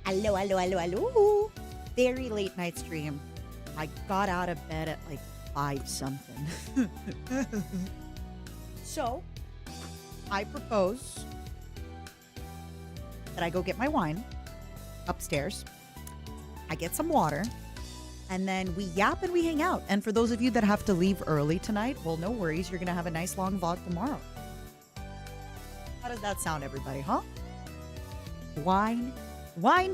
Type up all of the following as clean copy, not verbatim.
Hello, hello, hello, hello. Very late night stream. I got out of bed at like 5 something. So, I propose that I go get my wine upstairs. I get some water. And then we yap and we hang out. And for those of you that have to leave early tonight, well, no worries. You're going to have a nice long VOD tomorrow. How does that sound, everybody, huh? Wine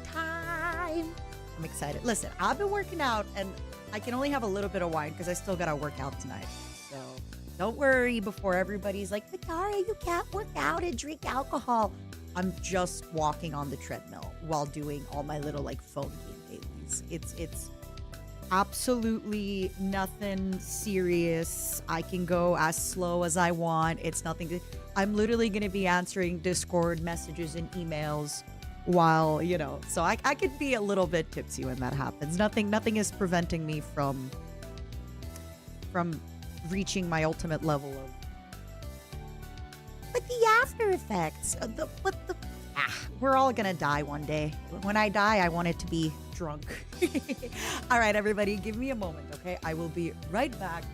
time. I'm excited. Listen, I've been working out and I can only have a little bit of wine because I still got to work out tonight. So don't worry before everybody's like, Matara, you can't work out and drink alcohol. I'm just walking on the treadmill while doing all my little like phone game dailies. It's absolutely nothing serious. I can go as slow as I want. It's nothing to, I'm literally going to be answering Discord messages and emails while, so I could be a little bit tipsy when that happens. Nothing is preventing me from reaching my ultimate level of. But the after effects, we're all gonna die one day. When I die, I want it to be drunk. All right, everybody, give me a moment, okay? I will be right back.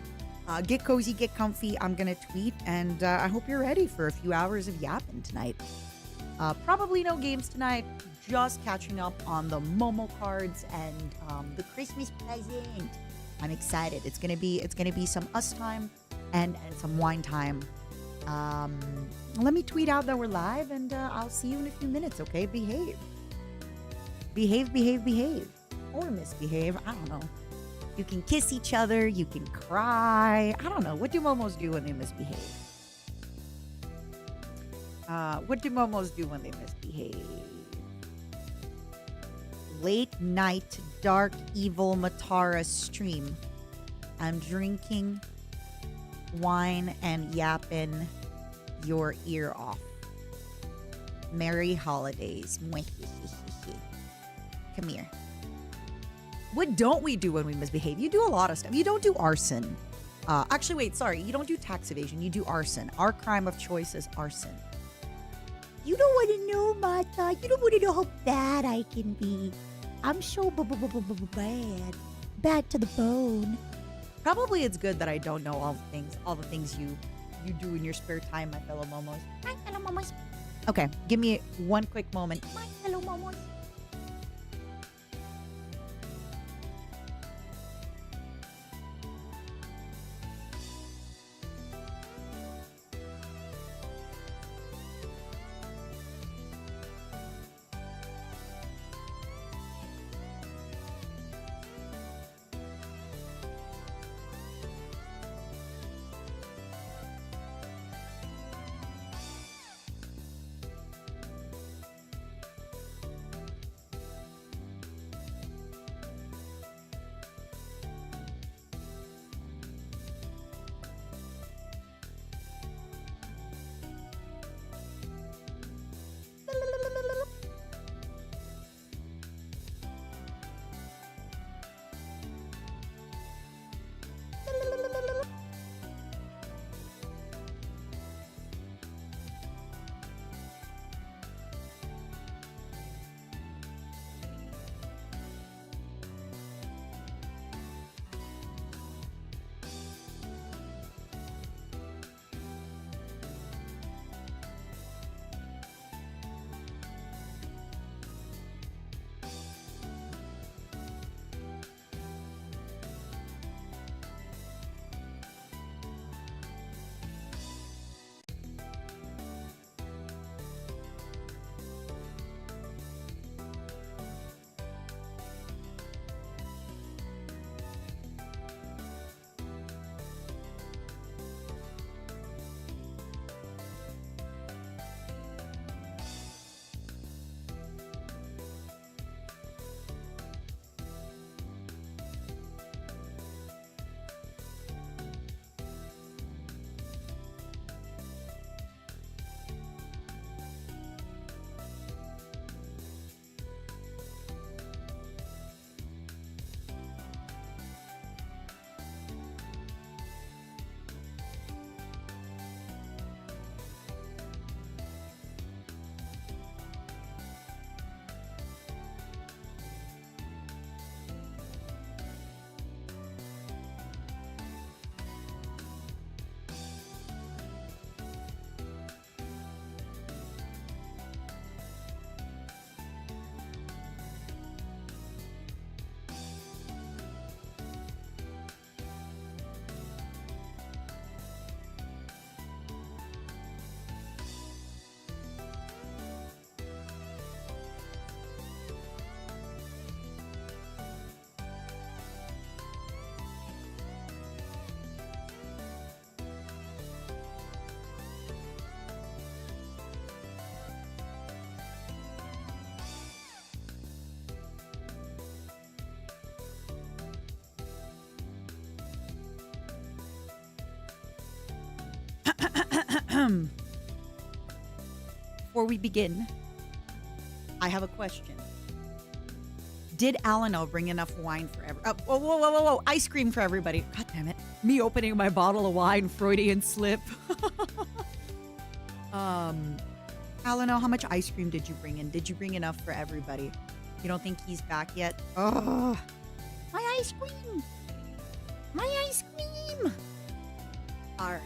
Get cozy, get comfy. I'm gonna tweet, and I hope you're ready for a few hours of yapping tonight. Probably no games tonight. Just catching up on the Momo cards and the Christmas present. I'm excited. It's gonna be some us time and some wine time. Let me tweet out that we're live, and I'll see you in a few minutes. Okay, behave, or misbehave. I don't know. You can kiss each other. You can cry. I don't know. What do Momos do when they misbehave? What do Momos do when they misbehave? Late night, dark, evil Matara stream. I'm drinking wine and yapping your ear off. Merry holidays. Come here. What don't we do when we misbehave? You do a lot of stuff. You don't do arson. Actually, wait, sorry. You don't do tax evasion. You do arson. Our crime of choice is arson. You don't want to know, Mata. You don't want to know how bad I can be. I'm so bad. Bad to the bone. Probably it's good that I don't know all the things you do in your spare time, my fellow Momos. My fellow Momos. Okay, give me one quick moment. My fellow Momos. Before we begin, I have a question. Did Alano bring enough wine for whoa. Ice cream for everybody. God damn it. Me opening my bottle of wine, Freudian slip. Alano, how much ice cream did you bring in? Did you bring enough for everybody? You don't think he's back yet? Oh, my ice cream. My ice cream. All right.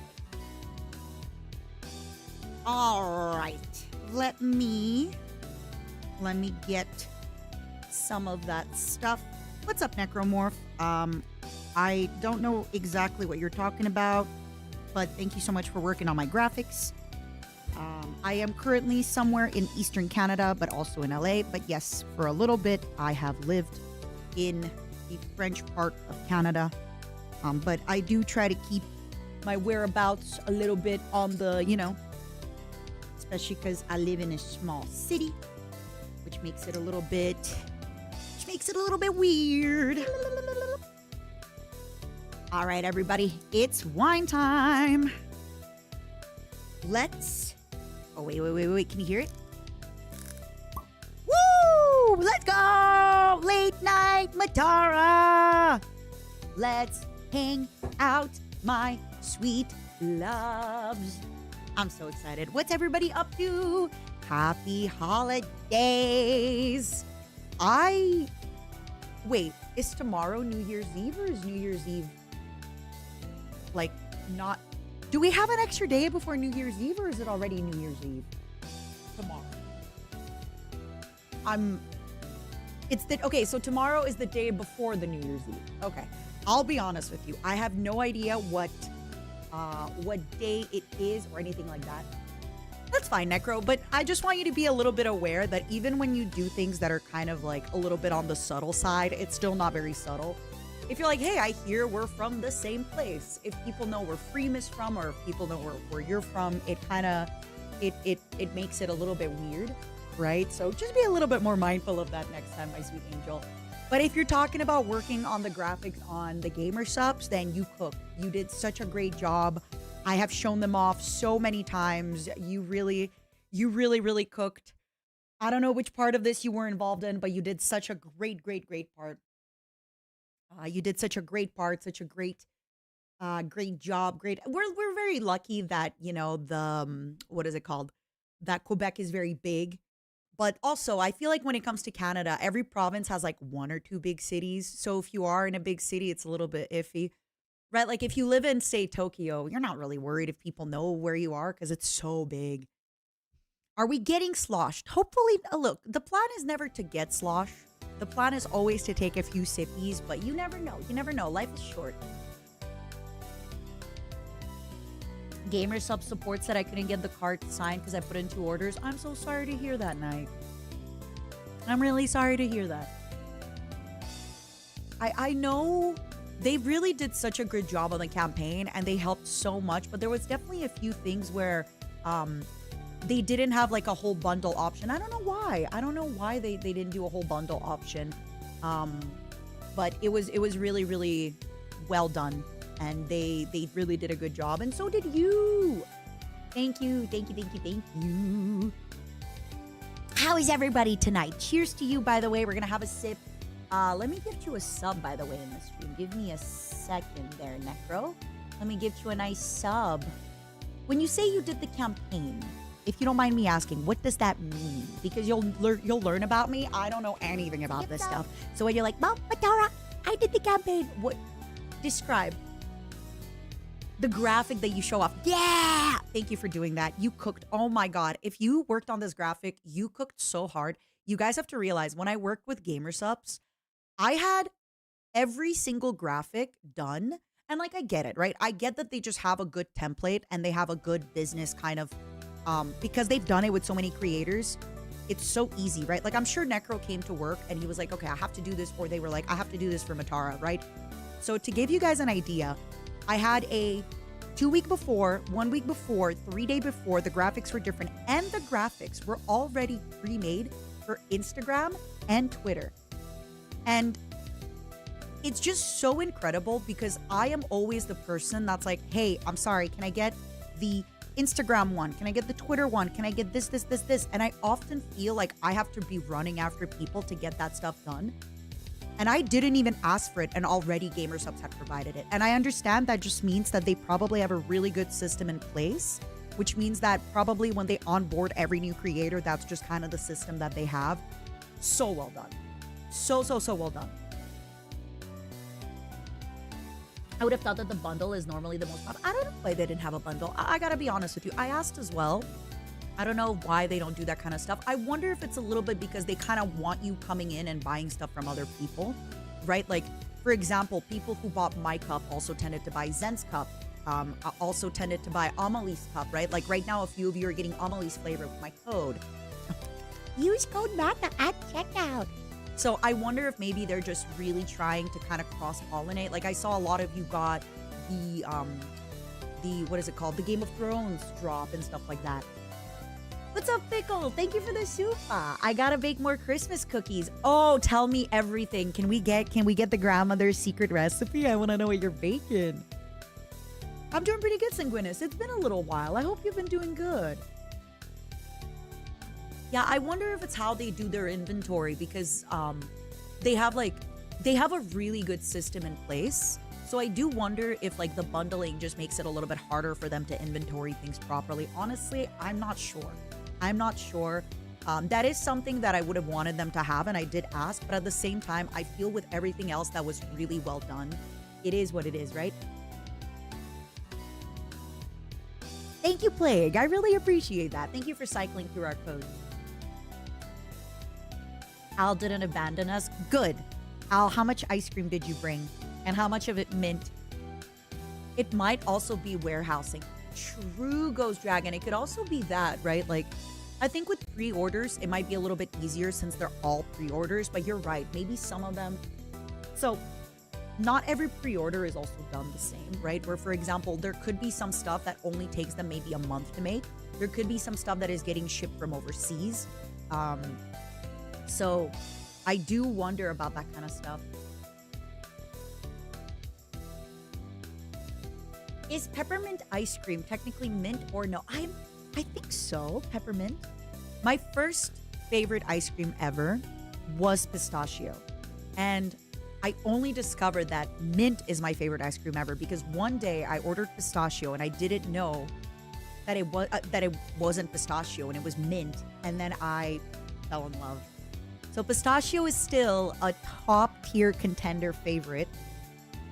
All right. Let me get some of that stuff. What's up, Necromorph? I don't know exactly what you're talking about, but thank you so much for working on my graphics. I am currently somewhere in Eastern Canada, but also in LA. But yes, for a little bit, I have lived in the French part of Canada. But I do try to keep my whereabouts a little bit on the, especially because I live in a small city, which makes it a little bit weird. All right, everybody, it's wine time. Oh, wait. Can you hear it? Woo! Let's go! Late night Matara! Let's hang out, my sweet loves. I'm so excited. What's everybody up to? Happy holidays. Wait, is tomorrow New Year's Eve or is New Year's Eve not? Do we have an extra day before New Year's Eve or is it already New Year's Eve? Tomorrow. So tomorrow is the day before the New Year's Eve. Okay. I'll be honest with you. I have no idea what day it is or anything like that. That's fine, Necro, but I just want you to be a little bit aware that even when you do things that are kind of like a little bit on the subtle side, it's still not very subtle. If you're like, hey, I hear we're from the same place. If people know where Freem is from or if people know where you're from, it kind of, it makes it a little bit weird, right? So just be a little bit more mindful of that next time, my sweet angel. But if you're talking about working on the graphics on the gamer subs, then you cooked. You did such a great job. I have shown them off so many times. You really cooked. I don't know which part of this you were involved in, but you did such a great part. You did such a great part, such a great job. We're very lucky that, what is it called? That Quebec is very big. But also, I feel like when it comes to Canada, every province has like one or two big cities. So if you are in a big city, it's a little bit iffy. Right? Like if you live in, say, Tokyo, you're not really worried if people know where you are because it's so big. Are we getting sloshed? Hopefully, look, the plan is never to get slosh. The plan is always to take a few sippies, but you never know. You never know. Life is short. Gamer Sub Support said I couldn't get the card signed because I put in 2 orders. I'm so sorry to hear that, Night. I'm really sorry to hear that. I know they really did such a good job on the campaign and they helped so much, but there was definitely a few things where they didn't have like a whole bundle option. I don't know why. I don't know why they didn't do a whole bundle option. But it was really, really well done. And they really did a good job. And so did you. Thank you. How is everybody tonight? Cheers to you, by the way. We're going to have a sip. Let me give you a sub, by the way, in the stream. Give me a second there, Necro. Let me give you a nice sub. When you say you did the campaign, if you don't mind me asking, what does that mean? Because you'll learn about me. I don't know anything about this stuff. So when you're like, Mom, Matara, I did the campaign. What? Describe the graphic that you show off. Yeah! Thank you for doing that. You cooked. Oh my God. If you worked on this graphic, you cooked so hard. You guys have to realize when I work with gamer subs, I had every single graphic done. And like, I get it, right? I get that they just have a good template and they have a good business kind of, because they've done it with so many creators. It's so easy, right? Like I'm sure Necro came to work and he was like, okay, I have to do this. Or they were like, I have to do this for Matara, right? So to give you guys an idea, I had a 2 week before, 1 week before, 3 day before, the graphics were different. And the graphics were already pre-made for Instagram and Twitter. And it's just so incredible because I am always the person that's like, hey, I'm sorry, can I get the Instagram one? Can I get the Twitter one? Can I get this? And I often feel like I have to be running after people to get that stuff done. And I didn't even ask for it, and already GamerSubs had provided it. And I understand that just means that they probably have a really good system in place, which means that probably when they onboard every new creator, that's just kind of the system that they have. So well done. So well done. I would have thought that the bundle is normally the most popular. I don't know why they didn't have a bundle. I gotta be honest with you. I asked as well. I don't know why they don't do that kind of stuff. I wonder if it's a little bit because they kind of want you coming in and buying stuff from other people, right? Like, for example, people who bought my cup also tended to buy Zen's cup, also tended to buy Amelie's cup, right? Like right now, a few of you are getting Amelie's flavor with my code. Use code MATA at checkout. So I wonder if maybe they're just really trying to kind of cross-pollinate. Like I saw a lot of you got the what is it called? The Game of Thrones drop and stuff like that. What's up, Pickle? Thank you for the super. I gotta bake more Christmas cookies. Oh, tell me everything. Can we get the grandmother's secret recipe? I want to know what you're baking. I'm doing pretty good, Sanguinus. It's been a little while. I hope you've been doing good. Yeah, I wonder if it's how they do their inventory because they have a really good system in place. So I do wonder if like the bundling just makes it a little bit harder for them to inventory things properly. Honestly, I'm not sure. That is something that I would have wanted them to have, and I did ask, but at the same time, I feel with everything else that was really well done, it is what it is, right? Thank you, Plague. I really appreciate that. Thank you for cycling through our codes. Al didn't abandon us. Good. Al, how much ice cream did you bring? And how much of it mint? It might also be warehousing. True, Ghost Dragon. It could also be that, right? Like, I think with pre-orders, it might be a little bit easier since they're all pre-orders, but you're right. Maybe some of them. So, not every pre-order is also done the same, right? Where, for example, there could be some stuff that only takes them maybe a month to make. There could be some stuff that is getting shipped from overseas. So, I do wonder about that kind of stuff. Is peppermint ice cream technically mint or no? I think so, peppermint. My first favorite ice cream ever was pistachio. And I only discovered that mint is my favorite ice cream ever because one day I ordered pistachio and I didn't know that it wasn't pistachio and it was mint, and then I fell in love. So pistachio is still a top tier contender favorite.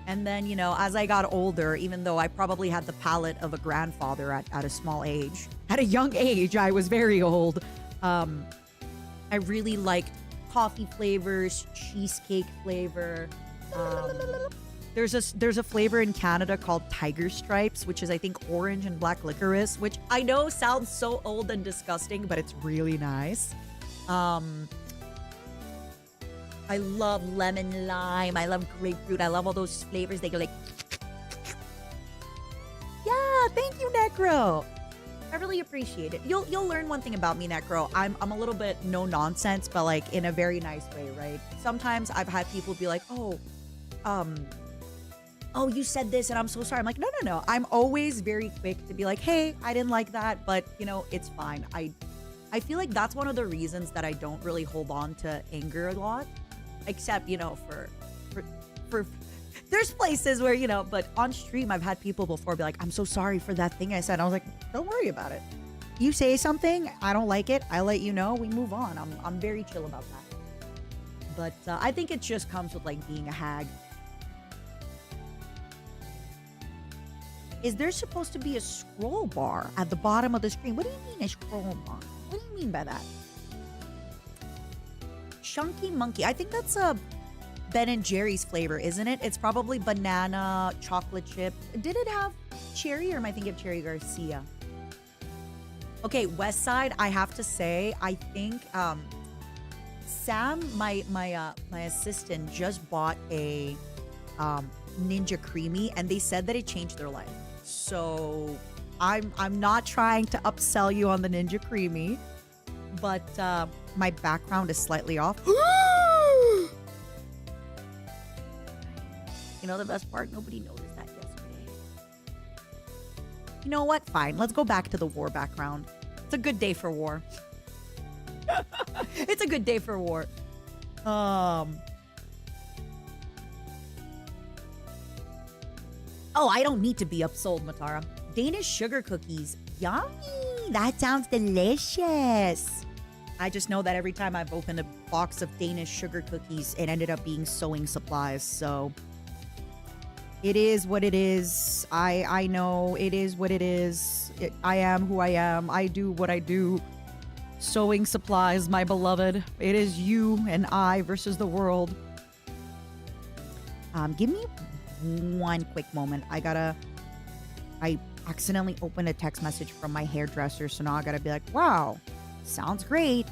And then, you know, as I got older, even though I probably had the palate of a grandfather at a small age, at a young age, I was very old. I really liked coffee flavors, cheesecake flavor. There's a flavor in Canada called Tiger Stripes, which is, I think, orange and black licorice, which I know sounds so old and disgusting, but it's really nice. I love lemon lime. I love grapefruit. I love all those flavors. They go like, yeah, thank you, Necro. I really appreciate it. You'll learn one thing about me, Necro. I'm a little bit no nonsense, but like in a very nice way, right? Sometimes I've had people be like, oh, you said this and I'm so sorry. I'm like, no. I'm always very quick to be like, hey, I didn't like that, but you know, it's fine. I feel like that's one of the reasons that I don't really hold on to anger a lot. Except, you know, for there's places where, you know, but on stream, I've had people before be like, I'm so sorry for that thing I said. I was like, don't worry about it. You say something, I don't like it, I let you know, we move on. I'm very chill about that. But I think it just comes with like being a hag. Is there supposed to be a scroll bar at the bottom of the screen? What do you mean a scroll bar? What do you mean by that? Chunky Monkey. I think that's a Ben & Jerry's flavor, isn't it? It's probably banana, chocolate chip. Did it have cherry or am I thinking of Cherry Garcia? Okay, West Side, I have to say, I think Sam, my assistant, just bought a Ninja Creamy and they said that it changed their life. So I'm not trying to upsell you on the Ninja Creamy, but my background is slightly off. You know the best part? Nobody noticed that yesterday. You know what? Fine. Let's go back to the war background. It's a good day for war. It's a good day for war. Oh, I don't need to be upsold, Matara. Danish sugar cookies. Yummy. That sounds delicious. I just know that every time I've opened a box of Danish sugar cookies, it ended up being sewing supplies. So it is what it is. I know it is what it is. I am who I am. I do what I do. Sewing supplies, my beloved. It is you and I versus the world. Give me one quick moment. I accidentally opened a text message from my hairdresser, so now I gotta be like, wow, sounds great.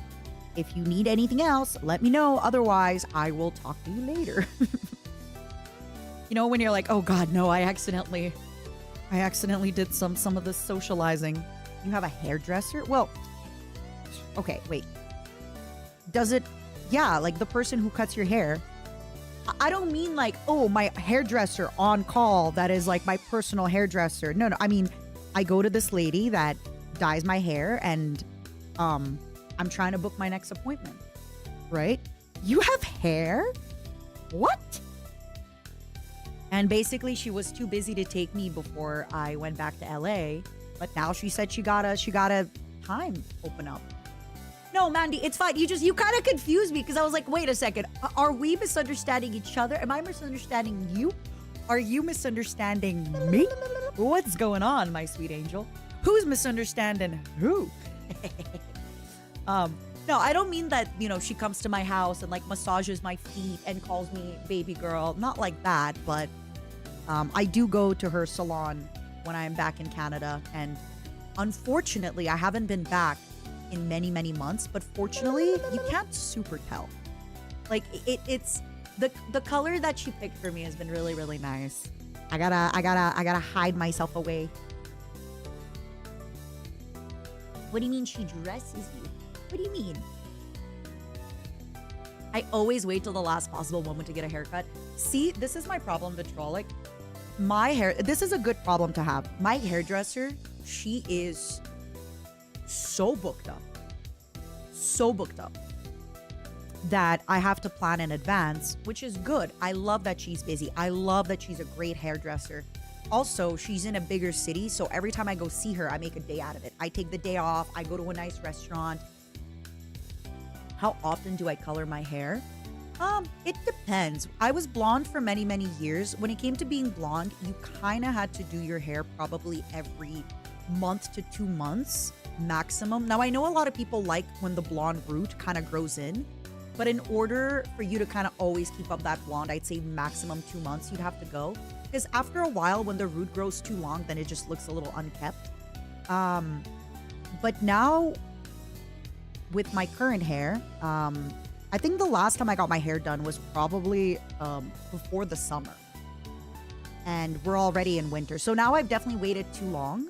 If you need anything else, let me know. Otherwise, I will talk to you later. You know, when you're like, oh God, no, I accidentally did some of this socializing. You have a hairdresser? Well, okay, wait. Does it, yeah, like the person who cuts your hair. I don't mean like, oh, my hairdresser on call that is like my personal hairdresser. No, I mean, I go to this lady that dyes my hair and I'm trying to book my next appointment, right? You have hair? What? And basically she was too busy to take me before I went back to LA, but now she said she got a time open up. No, Mandy, it's fine. You kind of confused me because I was like, wait a second. Are we misunderstanding each other? Am I misunderstanding you? Are you misunderstanding me? What's going on, my sweet angel? Who's misunderstanding who? No, I don't mean that, you know, she comes to my house and like massages my feet and calls me baby girl. Not like that, but I do go to her salon when I'm back in Canada. And unfortunately, I haven't been back in many, many months, but fortunately, you can't super tell. Like it's the color that she picked for me has been really, really nice. I gotta hide myself away. What do you mean she dresses you? What do you mean? I always wait till the last possible moment to get a haircut. See, this is my problem, Vitrolic. My hair, this is a good problem to have. My hairdresser, she is so booked up that I have to plan in advance, which is good. I love that she's busy. I love that she's a great hairdresser. Also, she's in a bigger city, so every time I go see her, I make a day out of it. I take the day off, I go to a nice restaurant. How often do I color my hair? It depends. I was blonde for many, many years. When it came to being blonde, you kind of had to do your hair probably every month to 2 months maximum. Now, I know a lot of people like when the blonde root kind of grows in, but in order for you to kind of always keep up that blonde, I'd say maximum 2 months you'd have to go. Because after a while, when the root grows too long, then it just looks a little unkept. But now, with my current hair, I think the last time I got my hair done was probably before the summer. And we're already in winter. So now I've definitely waited too long.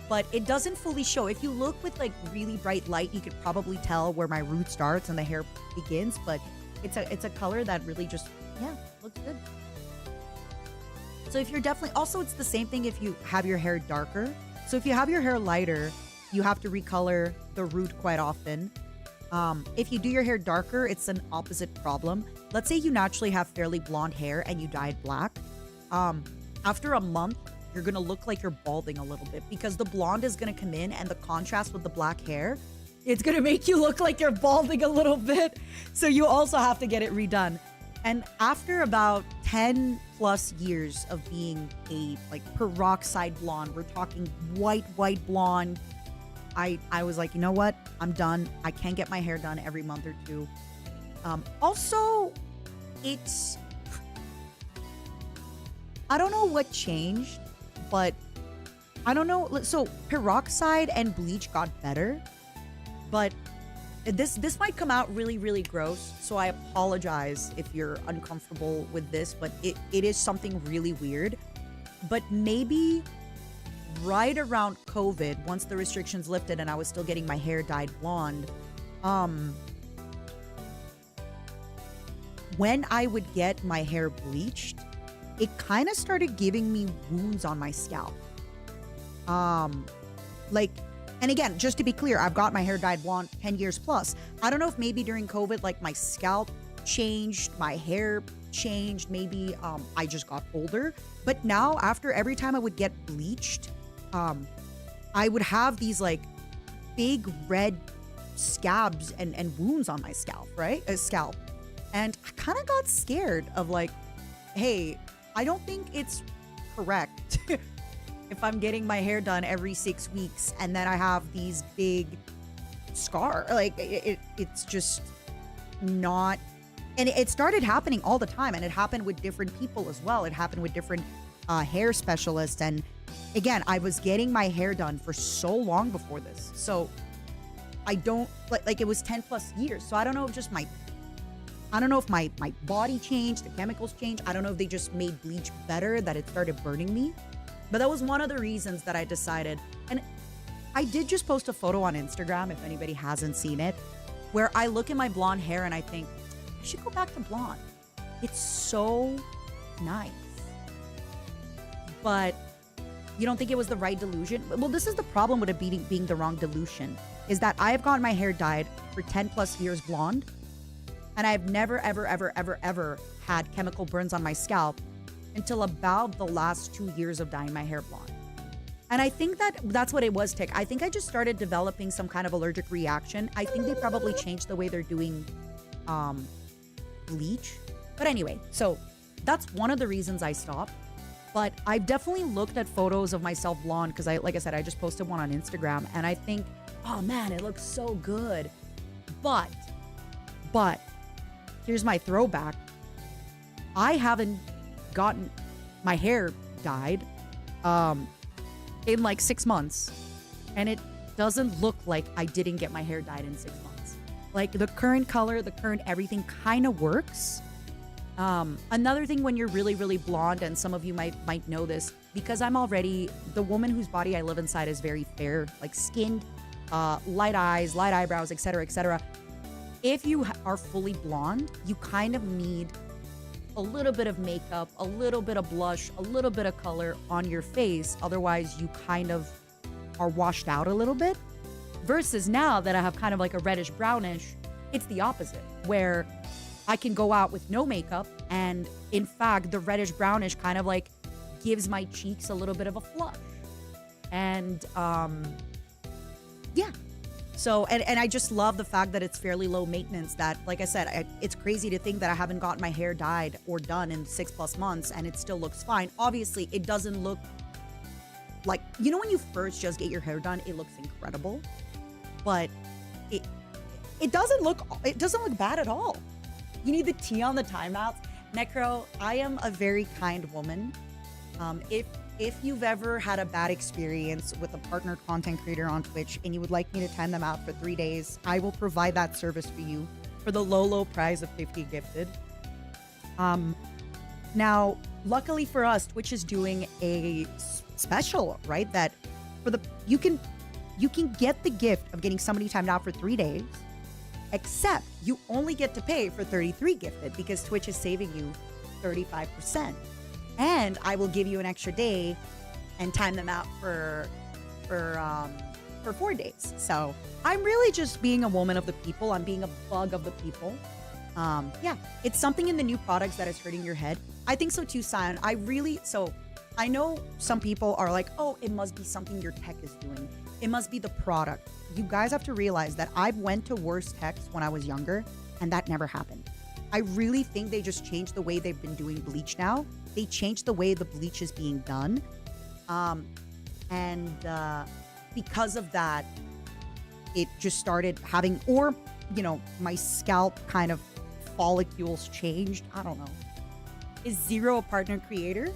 But it doesn't fully show. If you look with like really bright light, you could probably tell where my root starts and the hair begins. But it's a color that really just, yeah, looks good. So if you're definitely, also it's the same thing if you have your hair darker. So if you have your hair lighter, you have to recolor the root quite often. If you do your hair darker, it's an opposite problem. Let's say you naturally have fairly blonde hair and you dyed black. After a month, you're going to look like you're balding a little bit because the blonde is going to come in and the contrast with the black hair, it's going to make you look like you're balding a little bit. So you also have to get it redone. And after about 10 plus years of being a like peroxide blonde, we're talking white blonde, I was like, you know what? I'm done. I can't get my hair done every month or two. Also, it's, I don't know what changed, but I don't know. So peroxide and bleach got better, but this might come out really, really gross. So I apologize if you're uncomfortable with this, but it is something really weird. But maybe right around COVID, once the restrictions lifted and I was still getting my hair dyed blonde, when I would get my hair bleached, it kind of started giving me wounds on my scalp. Um, like, and again, just to be clear, I've got my hair dyed blonde 10 years plus. I don't know if maybe during COVID, like my scalp changed, my hair changed, maybe I just got older. But now, after every time I would get bleached, I would have these like big red scabs and wounds on my scalp, right? Scalp. And I kind of got scared of like, hey, I don't think it's correct if I'm getting my hair done every 6 weeks and then I have these big scar. Like it's just not. And it started happening all the time, and it happened with different people as well. It happened with different hair specialists. And again, I was getting my hair done for so long before this. So I don't like it was 10 plus years. So I don't know if just I don't know if my body changed, the chemicals changed. I don't know if they just made bleach better, that it started burning me. But that was one of the reasons that I decided. And I did just post a photo on Instagram, if anybody hasn't seen it, where I look at my blonde hair and I think, I should go back to blonde. It's so nice. But you don't think it was the right delusion? Well, this is the problem with it being the wrong delusion, is that I have gotten my hair dyed for 10 plus years blonde, and I've never, ever, ever, ever, ever had chemical burns on my scalp until about the last 2 years of dyeing my hair blonde. And I think that's what it was, Tick. I think I just started developing some kind of allergic reaction. I think they probably changed the way they're doing bleach. But anyway, so that's one of the reasons I stopped. But I've definitely looked at photos of myself blonde because like I said, I just posted one on Instagram, and I think, oh man, it looks so good. But here's my throwback. I haven't gotten my hair dyed in like 6 months, and it doesn't look like I didn't get my hair dyed in 6 months. Like the current color, the current everything kind of works. Another thing, when you're really, really blonde, and some of you might know this, because I'm already the woman whose body I live inside is very fair, like skinned, light eyes, light eyebrows, etc., etc. If you are fully blonde, you kind of need a little bit of makeup, a little bit of blush, a little bit of color on your face. Otherwise, you kind of are washed out a little bit. Versus now that I have kind of like a reddish brownish, it's the opposite, where I can go out with no makeup, and in fact, the reddish brownish kind of like gives my cheeks a little bit of a flush. And yeah. So, and I just love the fact that it's fairly low maintenance, that, like I said, it's crazy to think that I haven't gotten my hair dyed or done in 6+ months and it still looks fine. Obviously, it doesn't look like, you know, when you first just get your hair done, it looks incredible, but it doesn't look bad at all. You need the tea on the timeouts. Necro, I am a very kind woman. If you've ever had a bad experience with a partner content creator on Twitch and you would like me to time them out for 3 days, I will provide that service for you for the low price of 50 gifted. Now, luckily for us, Twitch is doing a special, right? That for you can get the gift of getting somebody timed out for 3 days, except you only get to pay for 33 gifted because Twitch is saving you 35%. And I will give you an extra day and time them out for 4 days. So I'm really just being a woman of the people. I'm being a bug of the people. Yeah, it's something in the new products that is hurting your head. I think so too, Sion. I know some people are like, oh, it must be something your tech is doing. It must be the product. You guys have to realize that I went to worse techs when I was younger, and that never happened. I really think they just changed the way they've been doing bleach now. They changed the way the bleach is being done. Because of that, it just started having, or, you know, my scalp kind of follicles changed. I don't know. Is Zero a partner creator?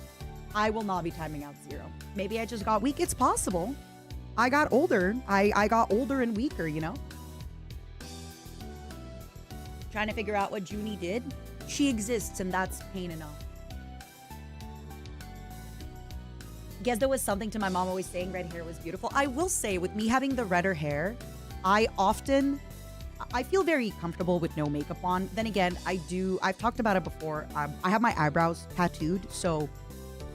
I will not be timing out Zero. Maybe I just got weak. It's possible. I got older. I got older and weaker, you know? Trying to figure out what Junie did. She exists, and that's pain enough. Guess there was something to my mom always saying red hair was beautiful. I will say, with me having the redder hair, I feel very comfortable with no makeup on. Then again, I've talked about it before. I have my eyebrows tattooed, so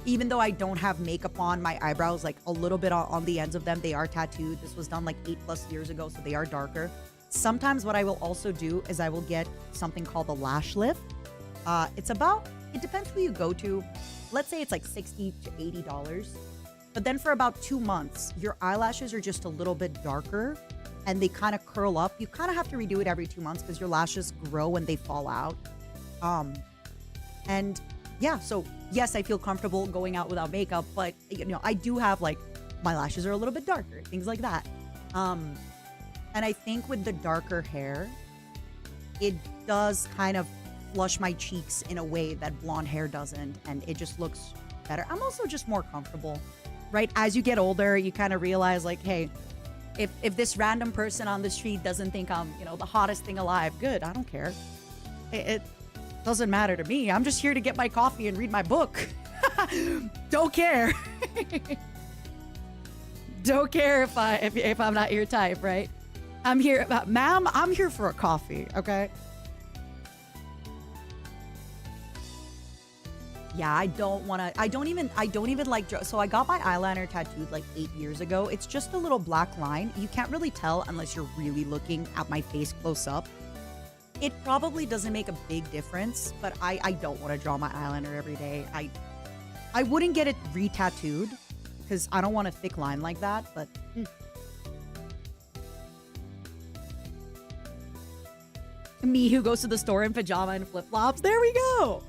Even though I don't have makeup on, my eyebrows, like a little bit on the ends of them, they are tattooed. This was done like 8+ years ago, so they are darker. Sometimes what I will also do is I will get something called a lash lift. It depends who you go to. Let's say it's like $60 to $80. But then for about 2 months, your eyelashes are just a little bit darker and they kind of curl up. You kind of have to redo it every 2 months because your lashes grow and they fall out. And yeah, so yes, I feel comfortable going out without makeup, but I do have like my lashes are a little bit darker, things like that. And I think with the darker hair, it does kind of flush my cheeks in a way that blonde hair doesn't, and it just looks better. I'm also just more comfortable, right? As you get older, you kind of realize like, hey, if this random person on the street doesn't think I'm, the hottest thing alive, good, I don't care. It doesn't matter to me. I'm just here to get my coffee and read my book. Don't care. Don't care if I'm not your type, right? I'm here, ma'am, I'm here for a coffee, okay? Yeah, I don't even like, so I got my eyeliner tattooed like 8 years ago. It's just a little black line. You can't really tell unless you're really looking at my face close up. It probably doesn't make a big difference, but I don't want to draw my eyeliner every day. I wouldn't get it re-tattooed because I don't want a thick line like that, but... Me who goes to the store in pajama and flip-flops. There we go.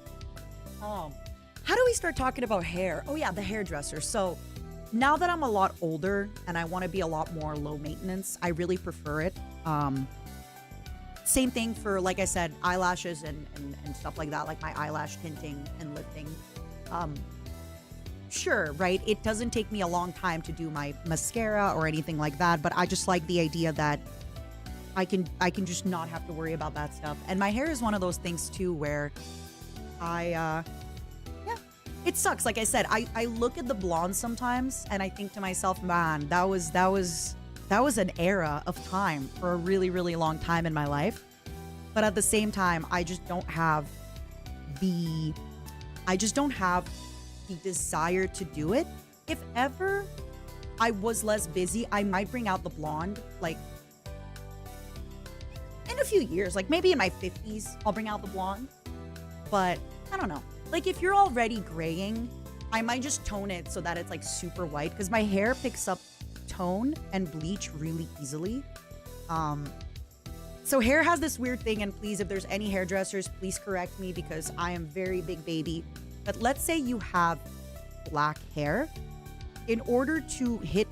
How do we start talking about hair? Oh yeah, the hairdresser. So now that I'm a lot older and I want to be a lot more low maintenance, I really prefer it. Same thing for, like I said, eyelashes and stuff like that, like my eyelash tinting and lifting. Sure, right? It doesn't take me a long time to do my mascara or anything like that, but I just like the idea that I can just not have to worry about that stuff. And my hair is one of those things too where it sucks. Like I said, I look at the blondes sometimes and I think to myself, man, that was an era of time for a really, really long time in my life. But at the same time, I just don't have the desire to do it. If ever I was less busy, I might bring out the blonde, like in a few years, like maybe in my 50s, I'll bring out the blonde. But I don't know. Like if you're already graying, I might just tone it so that it's like super white because my hair picks up tone and bleach really easily. So hair has this weird thing, and please, if there's any hairdressers, please correct me because I am very big baby. But let's say you have black hair. In order to hit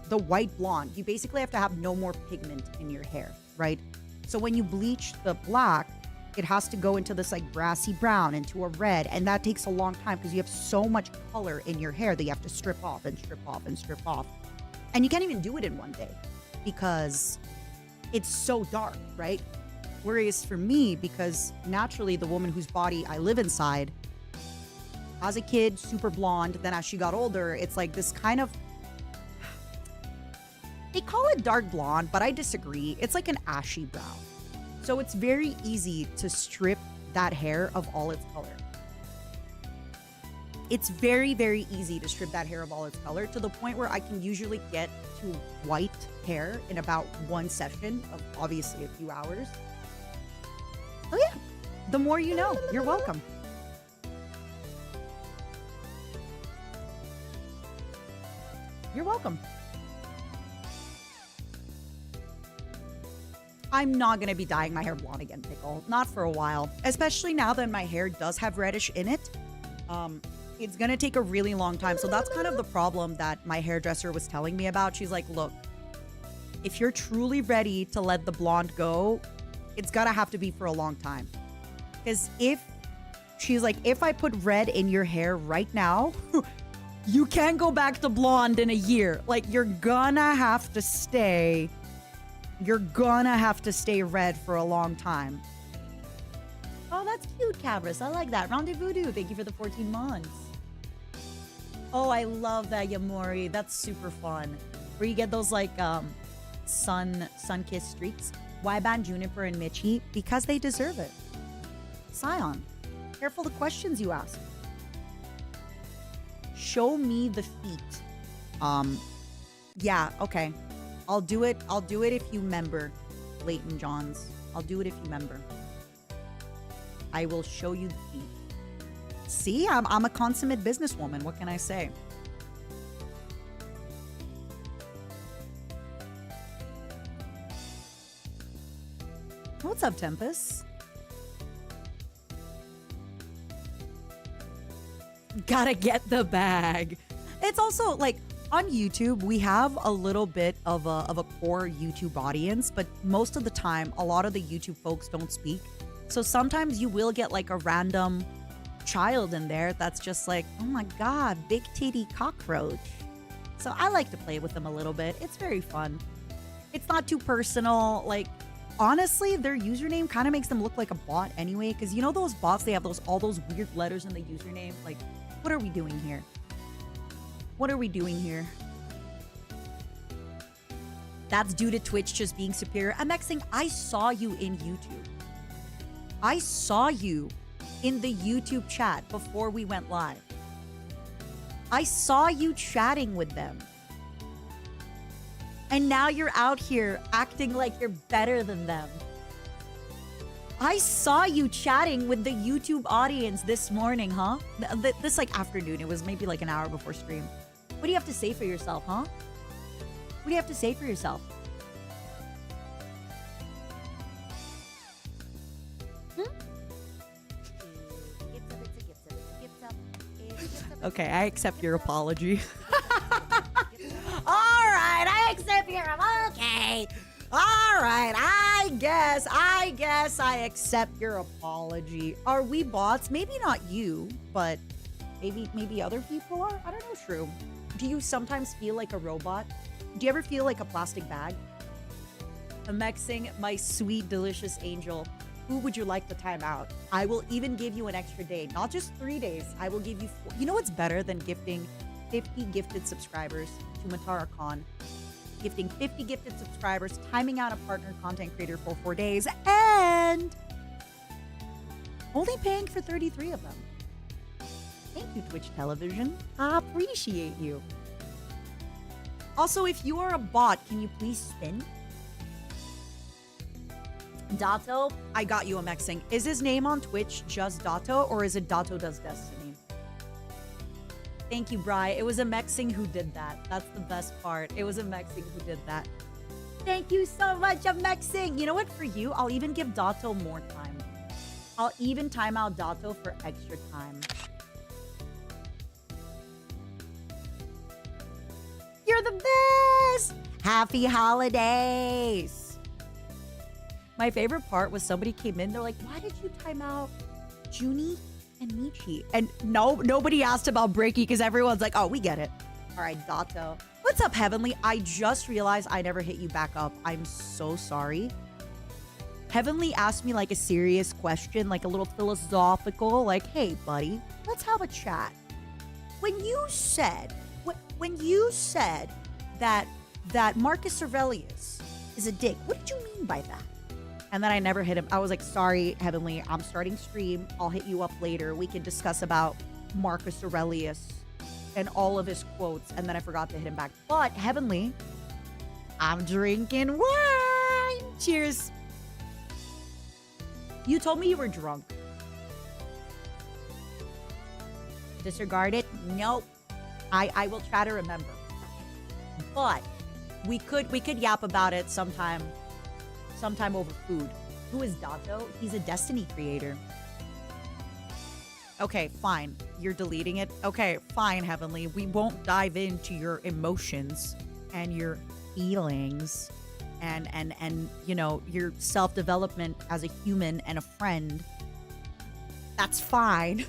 the white blonde, you basically have to have no more pigment in your hair, right? So when you bleach the black, it has to go into this like brassy brown, into a red, and that takes a long time because you have so much color in your hair that you have to strip off and strip off and strip off. And you can't even do it in one day because it's so dark, right? Whereas for me, because naturally the woman whose body I live inside, as a kid, super blonde, then as she got older, it's like this kind of, they call it dark blonde, but I disagree. It's like an ashy brown. So it's very easy to strip that hair of all its color. It's very, very easy to strip that hair of all its color to the point where I can usually get to white hair in about one session of obviously a few hours. Oh yeah, the more you know. You're welcome. You're welcome. I'm not going to be dyeing my hair blonde again, Pickle. Not for a while. Especially now that my hair does have reddish in it. It's going to take a really long time. So that's kind of the problem that my hairdresser was telling me about. She's like, look, if you're truly ready to let the blonde go, it's going to have to be for a long time. Because she's like, if I put red in your hair right now, you can't go back to blonde in a year. Like, you're gonna have to stay red for a long time. Oh, that's cute, Cabris. I like that. Rendezvous. Thank you for the 14 months. Oh, I love that, Yamori. That's super fun. Where you get those like sun-kissed streaks. Why ban Juniper and Mitchie? Because they deserve it. Scion, careful the questions you ask. show me the feet. Yeah, okay. I'll do it. I'll do it if you member, Leighton Johns. I'll do it if you member. I will show you the feet. See, I'm a consummate businesswoman. What can I say? What's up, Tempest? Gotta get the bag. It's also like on YouTube, we have a little bit of a core YouTube audience, but most of the time, a lot of the YouTube folks don't speak. So sometimes you will get like a random child in there that's just like, oh my God, big titty cockroach. So I like to play with them a little bit. It's very fun. It's not too personal. Like, honestly, their username kind of makes them look like a bot anyway. Because you know those bots, they have all those weird letters in the username. Like, what are we doing here? What are we doing here? That's due to Twitch just being superior. I'm saying I saw you in YouTube. I saw you in the YouTube chat before we went live. I saw you chatting with them. And now you're out here acting like you're better than them. I saw you chatting with the YouTube audience this morning, huh? This like afternoon. It was maybe like an hour before stream. What do you have to say for yourself, huh? What do you have to say for yourself? Okay, I accept your apology. All right, I accept your okay. All right, I guess I accept your apology. Are we bots? Maybe not you, but maybe other people are. I don't know, Shroom. Do you sometimes feel like a robot? Do you ever feel like a plastic bag? Amexing, my sweet, delicious angel. Who would you like to time out? I will even give you an extra day, not just 3 days. I will give you 4. You know what's better than gifting 50 gifted subscribers to Matara Khan? Gifting 50 gifted subscribers, timing out a partner content creator for 4 days, and only paying for 33 of them. Thank you, Twitch Television. I appreciate you. Also, if you are a bot, can you please spin? Dato, I got you, Amexing. Is his name on Twitch just Dato, or is it Dato Does Destiny? Thank you, Bri. It was Amexing who did that. That's the best part. It was Amexing who did that. Thank you so much, Amexing. You know what? For you, I'll even give Dato more time. I'll even time out Dato for extra time. You're the best! Happy holidays! My favorite part was somebody came in, they're like, why did you time out Junie and Michi? And nobody asked about Breaky because everyone's like, oh, we get it. All right, Dato. What's up, Heavenly? I just realized I never hit you back up. I'm so sorry. Heavenly asked me like a serious question, like a little philosophical, like, hey, buddy, let's have a chat. When you said that Marcus Aurelius is a dick, what did you mean by that? And then I never hit him. I was like, sorry, Heavenly, I'm starting stream. I'll hit you up later. We can discuss about Marcus Aurelius and all of his quotes. And then I forgot to hit him back. But Heavenly, I'm drinking wine. Cheers. You told me you were drunk. Disregard it? Nope. I will try to remember. But we could yap about it sometime over food. Who is Dato? He's a Destiny creator. Okay, fine. You're deleting it? Okay, fine, Heavenly. We won't dive into your emotions and your feelings and you know, your self-development as a human and a friend. That's fine.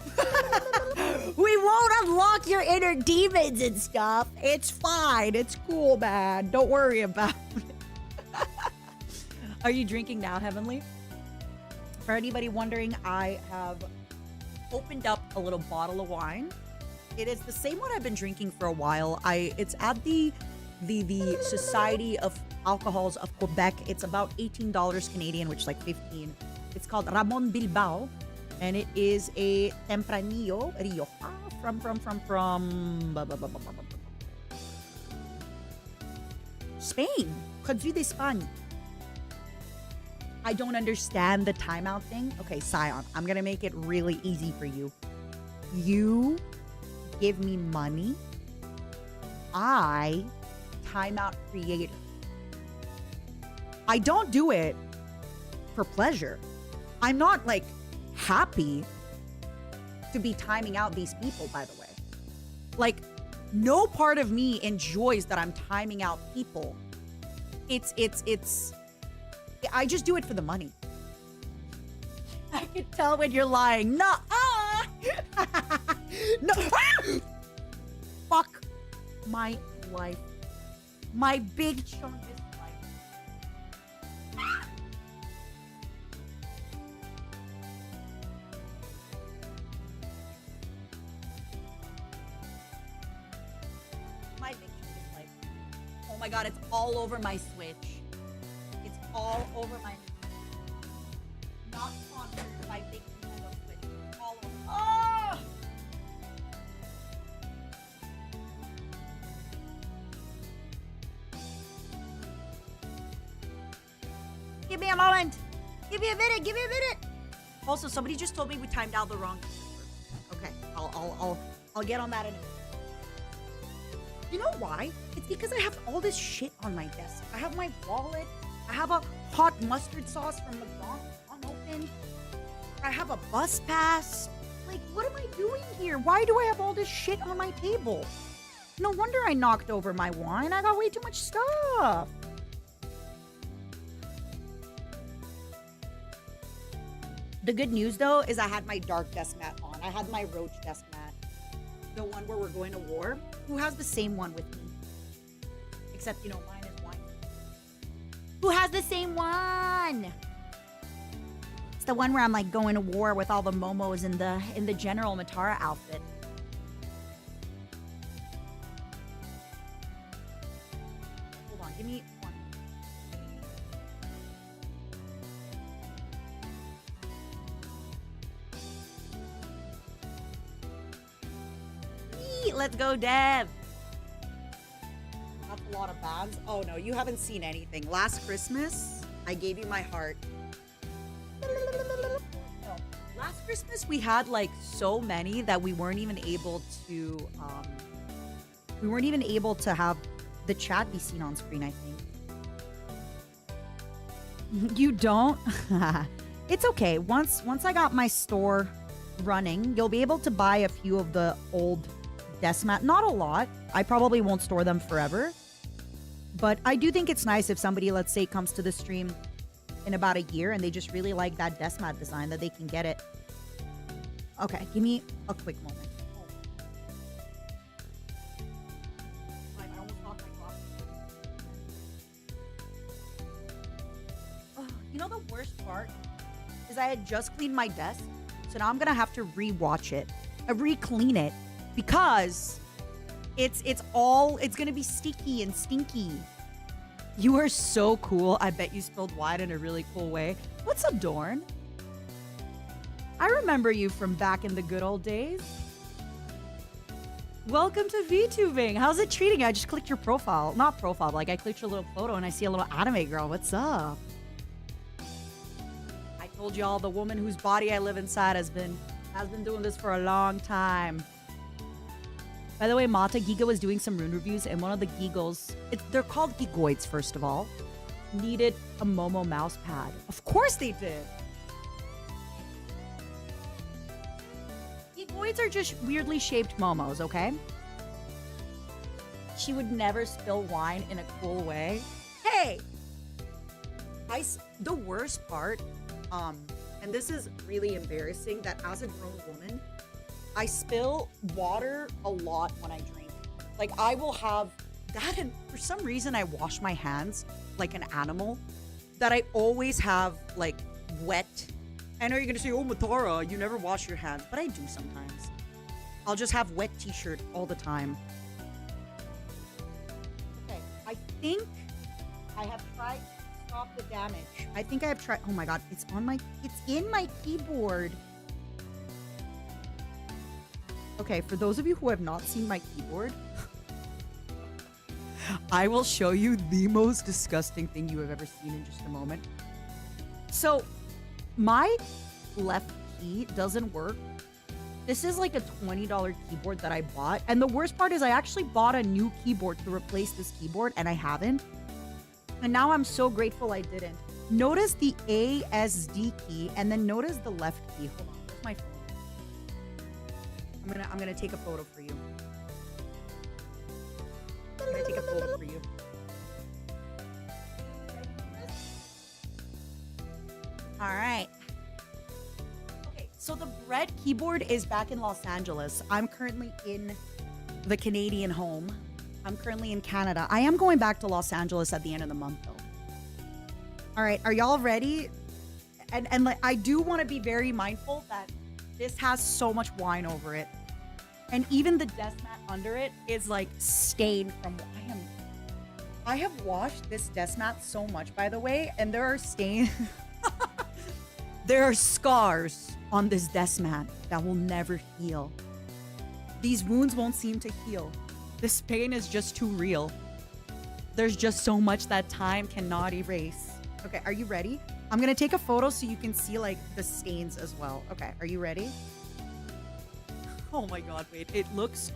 We won't unlock your inner demons and stuff. It's fine. It's cool, man. Don't worry about it. Are you drinking now, Heavenly? For anybody wondering, I have opened up a little bottle of wine. It is the same one I've been drinking for a while. It's at the Society of Alcohols of Quebec. It's about $18 Canadian, which is like 15. It's called Ramon Bilbao, and it is a Tempranillo Rioja Spain. Country de Espagne. I don't understand the timeout thing. Okay, Scion, I'm gonna make it really easy for you. You give me money. I timeout creator. I don't do it for pleasure. I'm not like happy to be timing out these people, by the way. Like, no part of me enjoys that I'm timing out people. I just do it for the money. I can tell when you're lying. No. No. Fuck my life. My big chungus life. My big chungus life. Oh my god, it's all over my Switch. It's all over my... Not sponsored by Big Nintendo Switch. It's all over. Oh! Give me a moment. Give me a minute. Give me a minute. Also, somebody just told me we timed out the wrong number. Okay, I'll get on that in a minute. You know why? It's because I have all this shit on my desk. I have my wallet. I have a hot mustard sauce from McDonald's unopened. I have a bus pass. Like, what am I doing here? Why do I have all this shit on my table? No wonder I knocked over my wine. I got way too much stuff. The good news, though, is I had my dark desk mat on. I had my roach desk mat. The one where we're going to war. Who has the same one with me? Except, you know, mine is wine. Who has the same one? It's the one where I'm like going to war with all the Momos in the General Matara outfit. Hold on, give me one. Let's go, Dev. That's a lot of bands. Oh no, you haven't seen anything. Last Christmas, I gave you my heart. No. Last Christmas, we had like so many that we weren't even able to have the chat be seen on screen, I think. You don't? It's okay. Once I got my store running, you'll be able to buy a few of the old desk mat. Not a lot. I probably won't store them forever. But I do think it's nice if somebody, let's say, comes to the stream in about a year and they just really like that desk mat design, that they can get it. Okay, give me a quick moment. I almost knocked my coffee. Oh, you know the worst part is I had just cleaned my desk, so now I'm gonna have to re-watch it, re-clean it, because it's gonna be sticky and stinky. You are so cool. I bet you spilled wine in a really cool way. What's up, Dorn? I remember you from back in the good old days. Welcome to VTubing. How's it treating you? I just clicked your profile. Not profile, but like I clicked your little photo and I see a little anime girl. What's up? I told y'all the woman whose body I live inside has been doing this for a long time. By the way, Mata Giga was doing some rune reviews, and one of the Giggles, they're called Gigoids, first of all, needed a Momo mouse pad. Of course they did. Gigoids are just weirdly shaped Momos, okay? She would never spill wine in a cool way. Hey! The worst part, and this is really embarrassing, that as a grown woman, I spill water a lot when I drink. Like, I will have that, and for some reason I wash my hands like an animal, that I always have like wet. I know you're gonna say, oh, Matara, you never wash your hands, but I do sometimes. I'll just have wet t-shirt all the time. Okay, I think I have tried to stop the damage. I think I have tried, oh my god, it's in my keyboard. Okay, for those of you who have not seen my keyboard, I will show you the most disgusting thing you have ever seen in just a moment. So, my left key doesn't work. This is like a $20 keyboard that I bought. And the worst part is I actually bought a new keyboard to replace this keyboard, and I haven't. And now I'm so grateful I didn't. Notice the ASD key, and then notice the left key. Hold on, where's my phone? I'm gonna take a photo for you. I'm gonna take a photo for you. All right. Okay, so the red keyboard is back in Los Angeles. I'm currently in the Canadian home. I'm currently in Canada. I am going back to Los Angeles at the end of the month, though. All right, are y'all ready? And like, I do want to be very mindful that this has so much wine over it. And even the desk mat under it is like stained from I have washed this desk mat so much, by the way, and there are stains. There are scars on this desk mat that will never heal. These wounds won't seem to heal. This pain is just too real. There's just so much that time cannot erase. Okay, are you ready? I'm gonna take a photo so you can see like the stains as well. Okay, are you ready? Oh my god, wait. It looks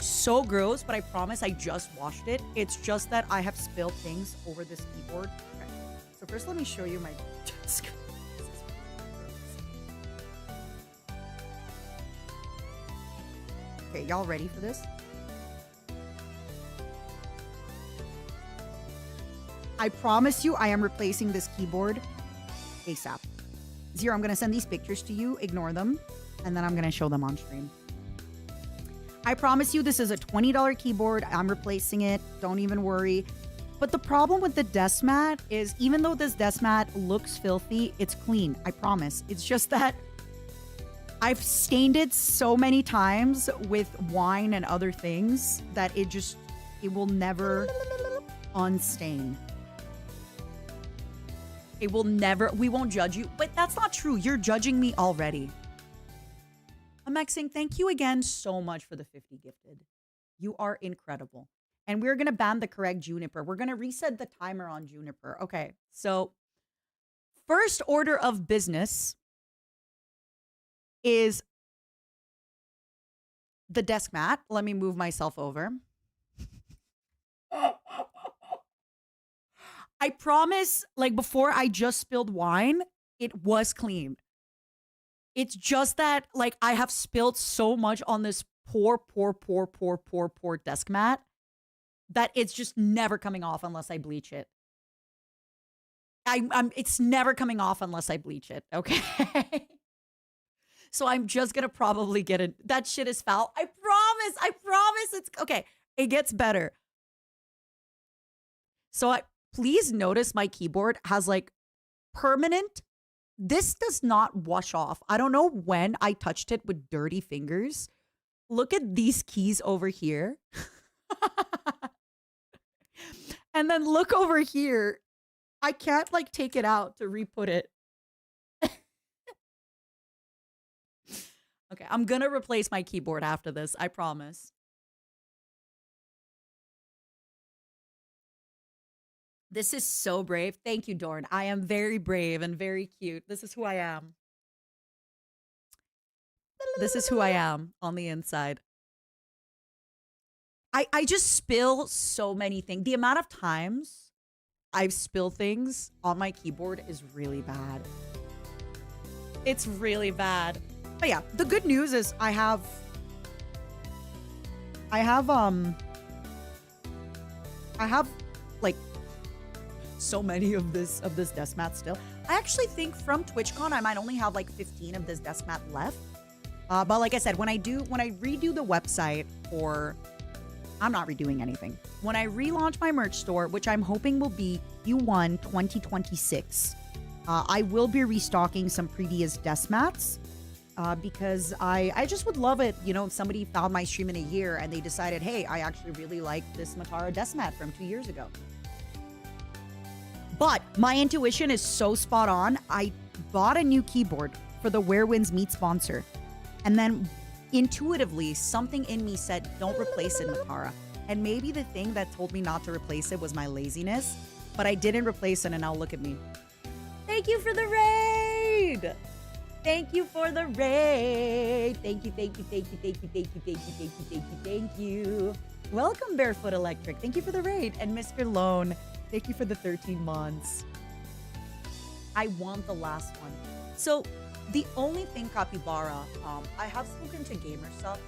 so gross, but I promise I just washed it. It's just that I have spilled things over this keyboard. Okay. So first let me show you my desk. Okay, y'all ready for this? I promise you I am replacing this keyboard ASAP. Zero, I'm going to send these pictures to you. Ignore them. And then I'm going to show them on stream. I promise you this is a $20 keyboard. I'm replacing it. Don't even worry. But the problem with the desk mat is even though this desk mat looks filthy, it's clean. I promise. It's just that I've stained it so many times with wine and other things that it will never unstain. It will never, we won't judge you. But that's not true. You're judging me already. Amexing, thank you again so much for the 50 gifted. You are incredible. And we're going to ban the correct Juniper. We're going to reset the timer on Juniper. Okay, so first order of business is the desk mat. Let me move myself over. I promise, like before I just spilled wine, it was clean. It's just that like I have spilled so much on this poor desk mat that it's just never coming off unless I bleach it. It's never coming off unless I bleach it, okay? So I'm just gonna probably get it. That shit is foul. I promise it's okay. It gets better. So please notice my keyboard has like permanent. This does not wash off. I don't know when I touched it with dirty fingers. Look at these keys over here. And then look over here. I can't like take it out to re-put it. Okay, I'm gonna replace my keyboard after this, I promise. This is so brave. Thank you, Dorn. I am very brave and very cute. This is who I am. This is who I am on the inside. I just spill so many things. The amount of times I've spilled things on my keyboard is really bad. It's really bad. But yeah, the good news is I have like so many of this desk mat still. I actually think from TwitchCon I might only have like 15 of this desk mat left. But like I said, when I redo the website for, I'm not redoing anything. When I relaunch my merch store, which I'm hoping will be Q1 2026, I will be restocking some previous desk mats. Because I just would love it, you know, if somebody found my stream in a year and they decided, hey, I actually really like this Matara desk mat from 2 years ago. But my intuition is so spot on. I bought a new keyboard for the Where Winds Meet sponsor. And then intuitively, something in me said, don't replace it, Matara. And maybe the thing that told me not to replace it was my laziness, but I didn't replace it, and now look at me. Thank you for the raid! Thank you for the raid! Thank you, thank you, thank you, thank you, thank you, thank you, thank you, thank you, thank you. Welcome, Barefoot Electric. Thank you for the raid. And Mr. Lone, thank you for the 13 months. I want the last one. So, the only thing, Capybara, I have spoken to GamerSup,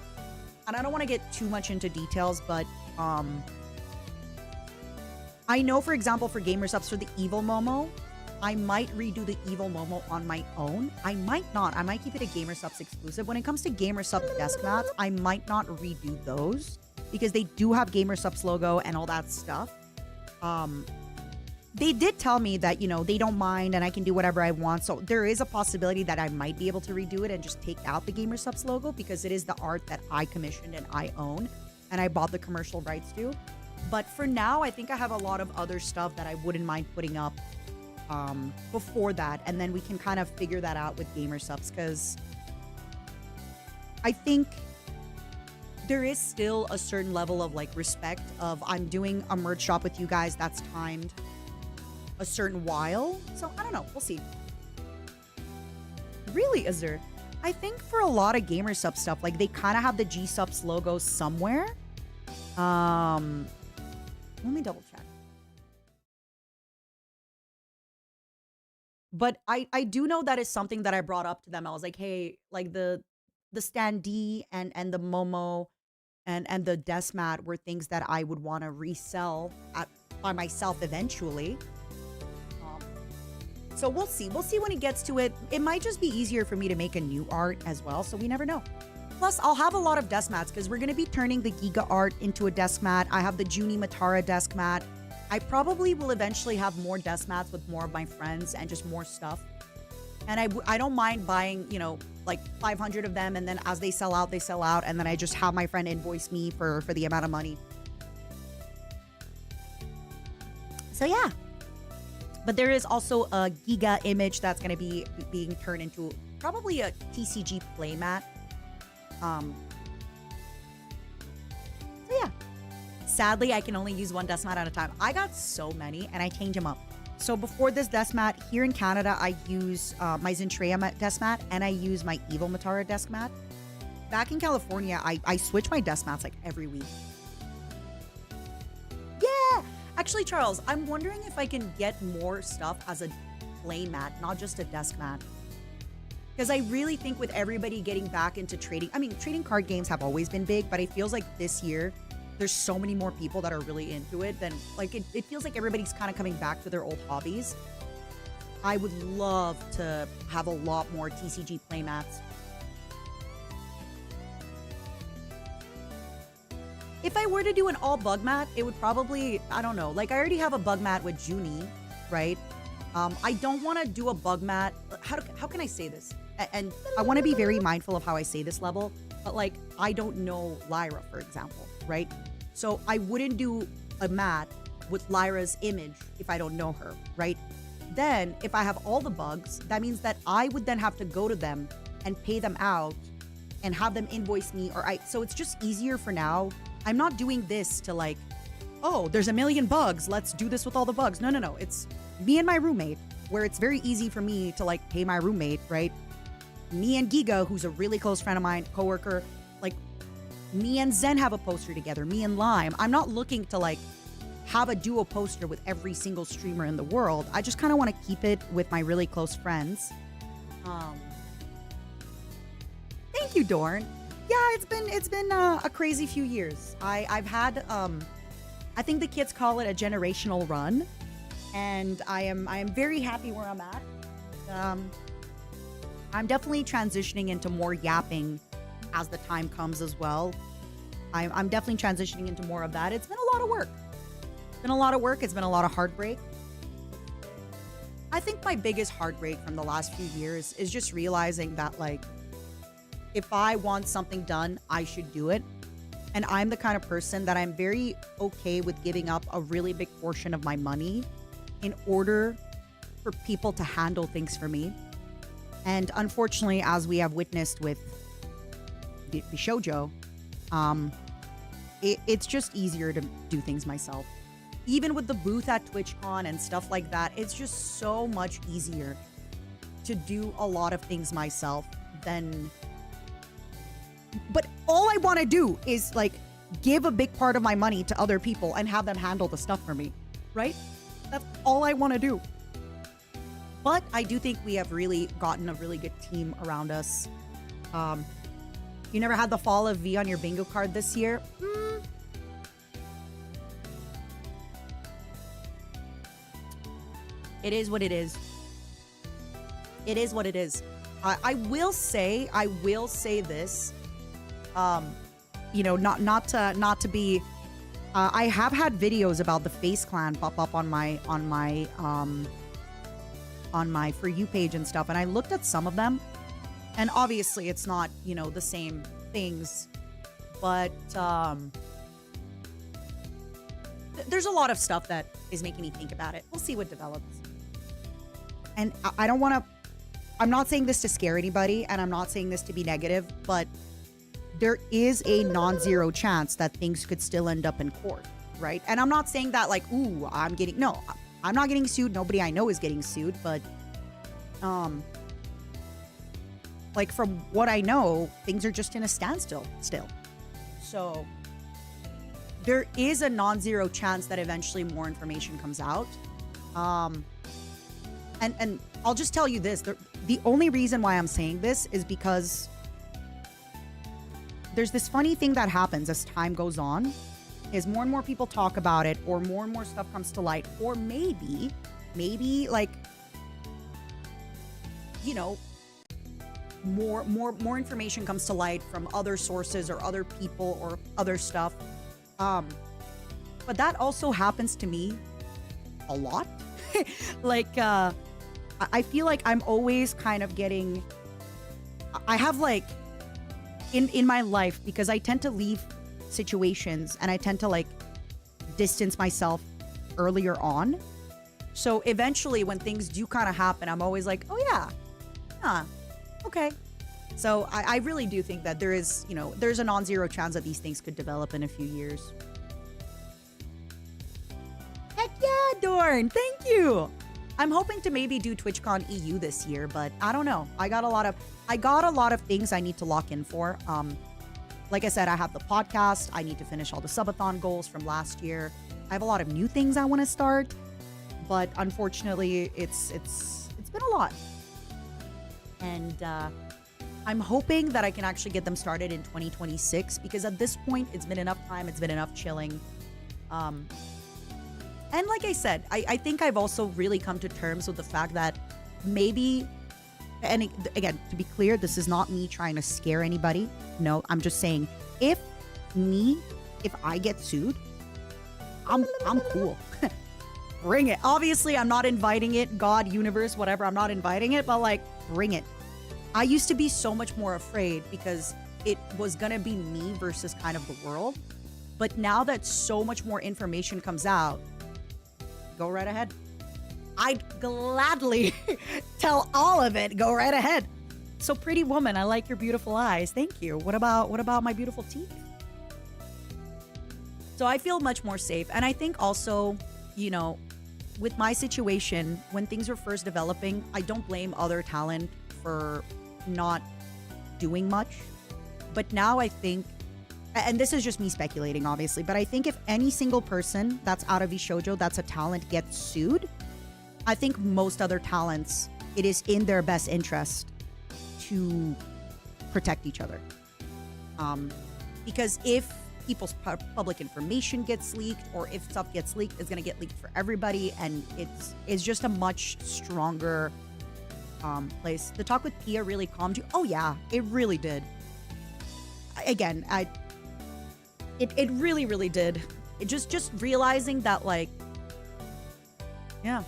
and I don't want to get too much into details, but I know, for example, for GamerSups for the Evil Momo, I might redo the Evil Momo on my own. I might not. I might keep it a GamerSups exclusive. When it comes to GamerSup desk mats, I might not redo those because they do have GamerSups logo and all that stuff. They did tell me that, you know, they don't mind and I can do whatever I want. So there is a possibility that I might be able to redo it and just take out the GamerSups logo because it is the art that I commissioned and I own and I bought the commercial rights to. But for now, I think I have a lot of other stuff that I wouldn't mind putting up before that. And then we can kind of figure that out with GamerSups because I think there is still a certain level of like respect of I'm doing a merch shop with you guys that's timed a certain while. So I don't know. We'll see. Really, Azur? I think for a lot of GamerSup stuff, like they kind of have the G-Subs logo somewhere. Let me double check. But I do know that is something that I brought up to them. I was like, hey, like the standee and the Momo and the desk mat were things that I would want to resell by myself eventually. So we'll see. We'll see when it gets to it. It might just be easier for me to make a new art as well. So we never know. Plus, I'll have a lot of desk mats because we're going to be turning the Giga art into a desk mat. I have the Junie Matara desk mat. I probably will eventually have more desk mats with more of my friends and just more stuff. And I don't mind buying, you know, like 500 of them. And then as they sell out, they sell out. And then I just have my friend invoice me for the amount of money. So yeah. But there is also a Giga image that's going to be being turned into probably a TCG playmat. So yeah. Sadly, I can only use one desk mat at a time. I got so many and I change them up. So before this desk mat, here in Canada, I use my Zentreya desk mat and I use my Evil Matara desk mat. Back in California, I switch my desk mats like every week. Yeah! Actually, Charles, I'm wondering if I can get more stuff as a play mat, not just a desk mat. Because I really think with everybody getting back into trading, I mean, trading card games have always been big, but it feels like this year, there's so many more people that are really into it. Then, like, it feels like everybody's kind of coming back to their old hobbies. I would love to have a lot more TCG playmats. If I were to do an all bug mat, it would probably, I don't know, like I already have a bug mat with Junie, right? I don't want to do a bug mat. How can I say this? And I want to be very mindful of how I say this level, but like, I don't know Lyra, for example, right? So I wouldn't do a mat with Lyra's image if I don't know her, right? Then if I have all the bugs, that means that I would then have to go to them and pay them out and have them invoice me so it's just easier for now. I'm not doing this to like, oh, there's a million bugs. Let's do this with all the bugs. No. It's me and my roommate, where it's very easy for me to like pay my roommate, right? Me and Giga, who's a really close friend of mine, coworker, like me and Zen have a poster together, me and Lime. I'm not looking to like have a duo poster with every single streamer in the world. I just kind of want to keep it with my really close friends. Thank you, Dorn. Yeah, it's been a crazy few years. I've had I think the kids call it a generational run, and I am very happy where I'm at. I'm definitely transitioning into more yapping as the time comes as well. I'm definitely transitioning into more of that. It's been a lot of work. It's been a lot of work. It's been a lot of heartbreak. I think my biggest heartbreak from the last few years is just realizing that like, if I want something done, I should do it. And I'm the kind of person that I'm very okay with giving up a really big portion of my money in order for people to handle things for me. And unfortunately, as we have witnessed with Bishojo, it's just easier to do things myself. Even with the booth at TwitchCon and stuff like that, it's just so much easier to do a lot of things myself than. But all I want to do is like give a big part of my money to other people and have them handle the stuff for me, right? That's all I want to do. But I do think we have really gotten a really good team around us. You never had the fall of V on your bingo card this year? It is what it is. It is what it is. I will say this. You know, not to be. I have had videos about the Face Clan pop up on my For You page and stuff, and I looked at some of them, and obviously it's not, you know, the same things, but there's a lot of stuff that is making me think about it. We'll see what develops. And I don't want to. I'm not saying this to scare anybody, and I'm not saying this to be negative, but there is a non-zero chance that things could still end up in court, right? And I'm not saying that like, ooh, I'm not getting sued. Nobody I know is getting sued, but like from what I know, things are just in a standstill still. So there is a non-zero chance that eventually more information comes out. And I'll just tell you this, the only reason why I'm saying this is because there's this funny thing that happens as time goes on, is more and more people talk about it, or more and more stuff comes to light, or maybe like, you know, more information comes to light from other sources or other people or other stuff. But that also happens to me a lot. Like, I feel like I'm always kind of getting, I have like, in my life, because I tend to leave situations and I tend to like distance myself earlier on. So eventually when things do kind of happen, I'm always like, oh yeah, okay. So I really do think that there is, you know, there's a non-zero chance that these things could develop in a few years. Heck yeah, Dorn, thank you. I'm hoping to maybe do TwitchCon EU this year, but I don't know. I got a lot of things I need to lock in for. Like I said, I have the podcast. I need to finish all the subathon goals from last year. I have a lot of new things I want to start, but unfortunately, it's been a lot. And I'm hoping that I can actually get them started in 2026, because at this point, it's been enough time. It's been enough chilling. And like I said, I think I've also really come to terms with the fact that maybe, and again, to be clear, this is not me trying to scare anybody. No, I'm just saying, if I get sued, I'm cool. Bring it. Obviously, I'm not inviting it. God, universe, whatever, I'm not inviting it, but like, bring it. I used to be so much more afraid because it was going to be me versus kind of the world. But now that so much more information comes out, go right ahead. I'd gladly tell all of it. Go right ahead. So pretty woman, I like your beautiful eyes. Thank you. What about my beautiful teeth? So I feel much more safe. And I think also, you know, with my situation, when things were first developing, I don't blame other talent for not doing much. But now I think, and this is just me speculating, obviously, but I think if any single person that's out of Shoujo, that's a talent, gets sued, I think most other talents, it is in their best interest to protect each other. Because if people's public information gets leaked, or if stuff gets leaked, it's going to get leaked for everybody, and it's just a much stronger place. The talk with Pia really calmed you? Oh yeah, it really did. Again, it really, really did. It just realizing that, like, yeah.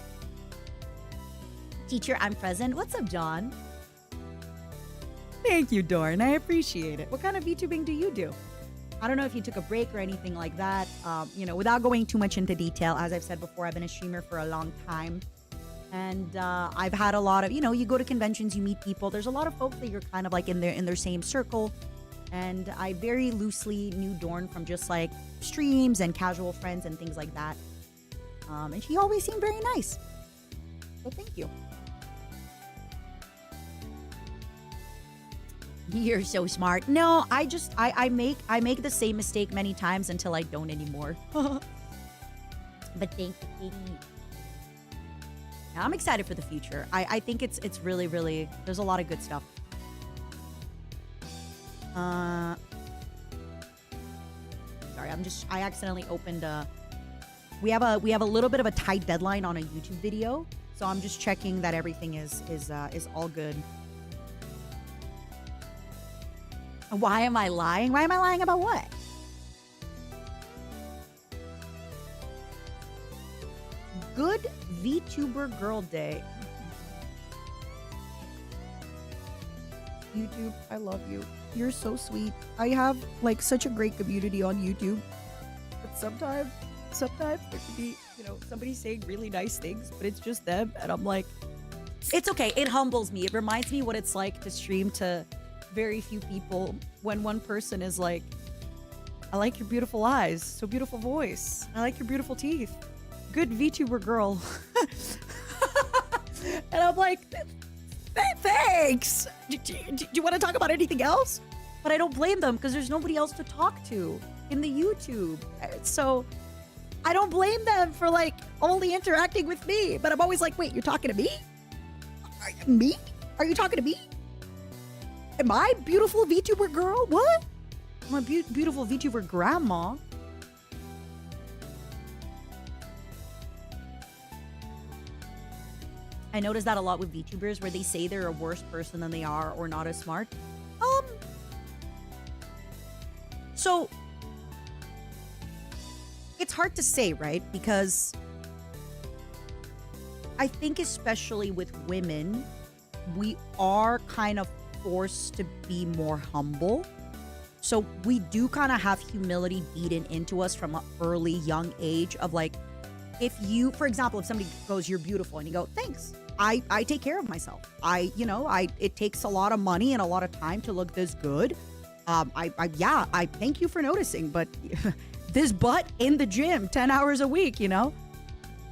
Teacher, I'm present. What's up, John? Thank you, Dorn. I appreciate it. What kind of VTubing do you do? I don't know if you took a break or anything like that. You know, without going too much into detail, as I've said before, I've been a streamer for a long time. And I've had a lot of, you know, you go to conventions, you meet people. There's a lot of folks that you're kind of like in their same circle. And I very loosely knew Dorn from just like streams and casual friends and things like that. And she always seemed very nice. So thank you. You're so smart. No, I make the same mistake many times until I don't anymore. But thank you, Katie. Yeah, I'm excited for the future. I think it's really, really, there's a lot of good stuff. Sorry, I accidentally opened we have a little bit of a tight deadline on a YouTube video, so I'm just checking that everything is all good. Why am I lying? Why am I lying about what? Good VTuber Girl Day. YouTube, I love you. You're so sweet. I have like such a great community on YouTube. But sometimes there could be, somebody saying really nice things, but it's just them. And I'm like, it's okay. It humbles me. It reminds me what it's like to stream to very few people when one person is like, I like your beautiful eyes. So beautiful voice. I like your beautiful teeth. Good VTuber girl. And I'm like, thanks. Do you want to talk about anything else? But I don't blame them because there's nobody else to talk to in the YouTube. So I don't blame them for like only interacting with me. But I'm always like, wait, you're talking to me? Me? Are you talking to me? Am I beautiful VTuber girl? What? I'm a beautiful VTuber grandma. I notice that a lot with VTubers where they say they're a worse person than they are or not as smart. So it's hard to say, right? Because I think especially with women, we are kind of forced to be more humble. So we do kind of have humility beaten into us from an early young age of like, if you, for example, if somebody goes, you're beautiful, and you go, thanks. I take care of myself. It takes a lot of money and a lot of time to look this good. I thank you for noticing, but this butt in the gym 10 hours a week,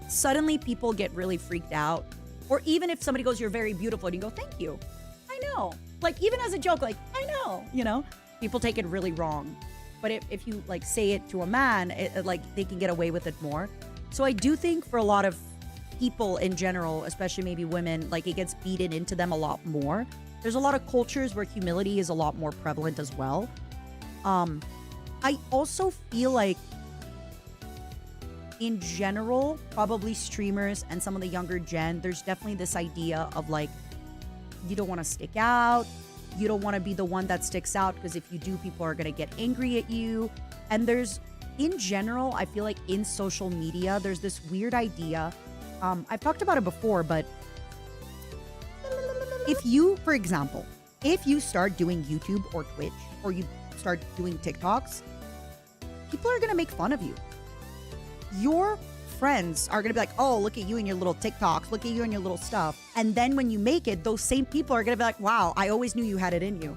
suddenly people get really freaked out. Or even if somebody goes, you're very beautiful, and you go, thank you. I know. Like, even as a joke, like, I know, people take it really wrong. But if you like say it to a man, like they can get away with it more. So I do think for a lot of people in general, especially maybe women, like it gets beaten into them a lot more. There's a lot of cultures where humility is a lot more prevalent as well. I also feel like in general, probably streamers and some of the younger gen, there's definitely this idea of like, you don't want to stick out. You don't want to be the one that sticks out because if you do, people are going to get angry at you. And there's, in general, I feel like in social media, there's this weird idea. I've talked about it before, but if you, for example, if you start doing YouTube or Twitch or you start doing TikToks, people are going to make fun of you. Your friends are going to be like, oh, look at you and your little TikToks. Look at you and your little stuff. And then when you make it, those same people are going to be like, wow, I always knew you had it in you.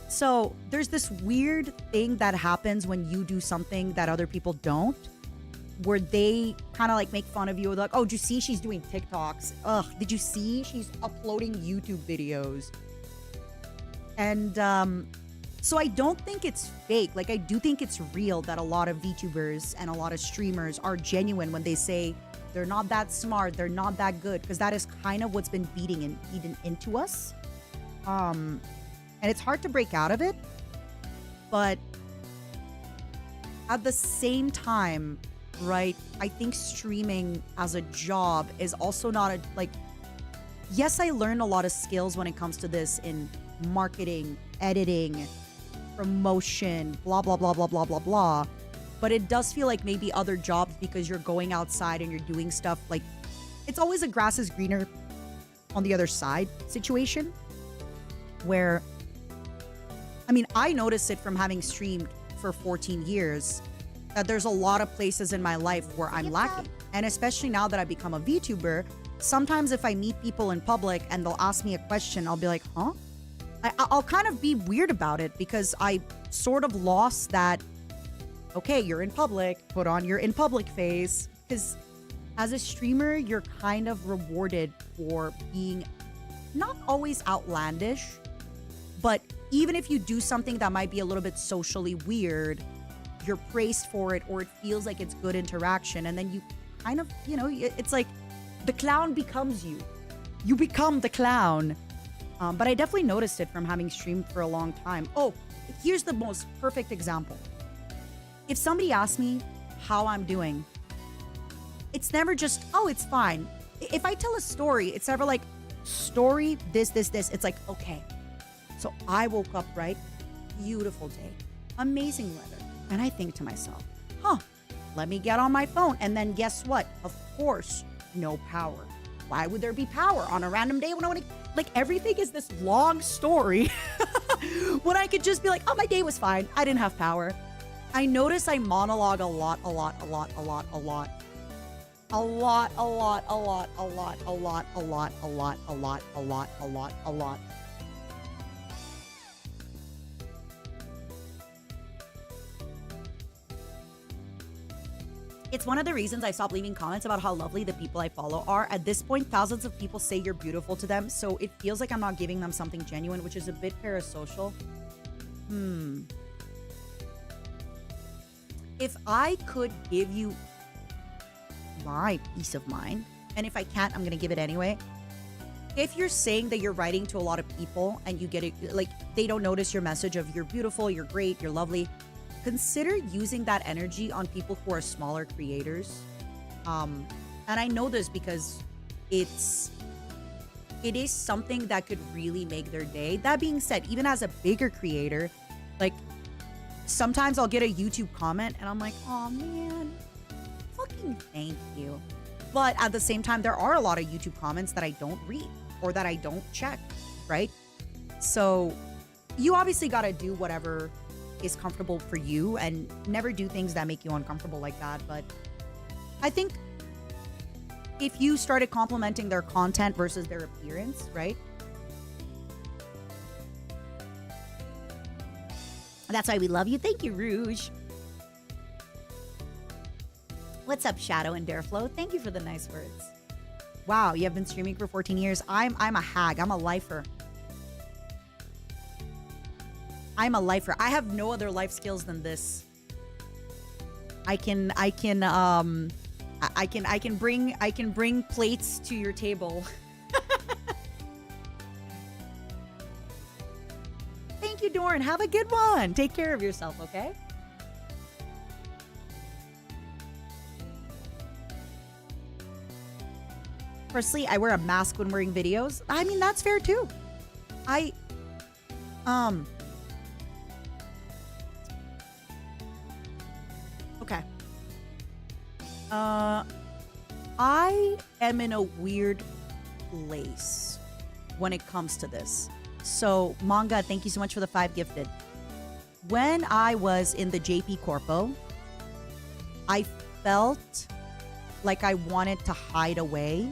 So there's this weird thing that happens when you do something that other people don't, where they kind of like make fun of you. They're like, oh, did you see she's doing TikToks? Ugh, did you see she's uploading YouTube videos? And so I don't think it's fake. Like, I do think it's real that a lot of VTubers and a lot of streamers are genuine when they say they're not that smart, they're not that good, because that is kind of what's been beaten into us. And it's hard to break out of it. But at the same time, right, I think streaming as a job is also not yes, I learned a lot of skills when it comes to this in marketing, editing, promotion, blah, blah, blah, blah, blah, blah, blah. But it does feel like maybe other jobs, because you're going outside and you're doing stuff, like, it's always a grass is greener on the other side situation where, I mean, I notice it from having streamed for 14 years that there's a lot of places in my life where I'm lacking. And especially now that I've become a VTuber, sometimes if I meet people in public and they'll ask me a question, I'll be like, huh? I'll kind of be weird about it because I sort of lost that, okay, you're in public, put on your in public face. Because as a streamer, you're kind of rewarded for being not always outlandish, but even if you do something that might be a little bit socially weird, you're praised for it or it feels like it's good interaction. And then you kind of, it's like the clown becomes you. You become the clown. But I definitely noticed it from having streamed for a long time. Oh, here's the most perfect example. If somebody asks me how I'm doing, it's never just, oh, it's fine. If I tell a story, it's never like, story, this. It's like, okay. So I woke up, right? Beautiful day. Amazing weather. And I think to myself, let me get on my phone. And then guess what? Of course, no power. Why would there be power on a random day when I want to, like, everything is this long story when I could just be like, oh, my day was fine. I didn't have power. I notice I monologue a lot. It's one of the reasons I stopped leaving comments about how lovely the people I follow are. At this point, thousands of people say you're beautiful to them, so it feels like I'm not giving them something genuine, which is a bit parasocial. If I could give you my peace of mind, and if I can't, I'm going to give it anyway. If you're saying that you're writing to a lot of people and you get it, like, they don't notice your message of you're beautiful, you're great, you're lovely, consider using that energy on people who are smaller creators. And I know this because it is something that could really make their day. That being said, even as a bigger creator, like, sometimes I'll get a YouTube comment and I'm like, oh man, fucking thank you. But at the same time, there are a lot of YouTube comments that I don't read or that I don't check, right? So you obviously got to do whatever is comfortable for you and never do things that make you uncomfortable like that. But I think if you started complimenting their content versus their appearance, right? That's why we love you. Thank you, Rouge. What's up, Shadow and Dareflow? Thank you for the nice words. Wow, you have been streaming for 14 years. I'm a hag. I'm a lifer. I'm a lifer. I have no other life skills than this. I can bring plates to your table. Thank you, Dorn. Have a good one. Take care of yourself, okay? Personally, I wear a mask when wearing videos. I mean, that's fair too. Okay. I am in a weird place when it comes to this. So, Manga, thank you so much for the 5 gifted. When I was in the JP Corpo, I felt like I wanted to hide away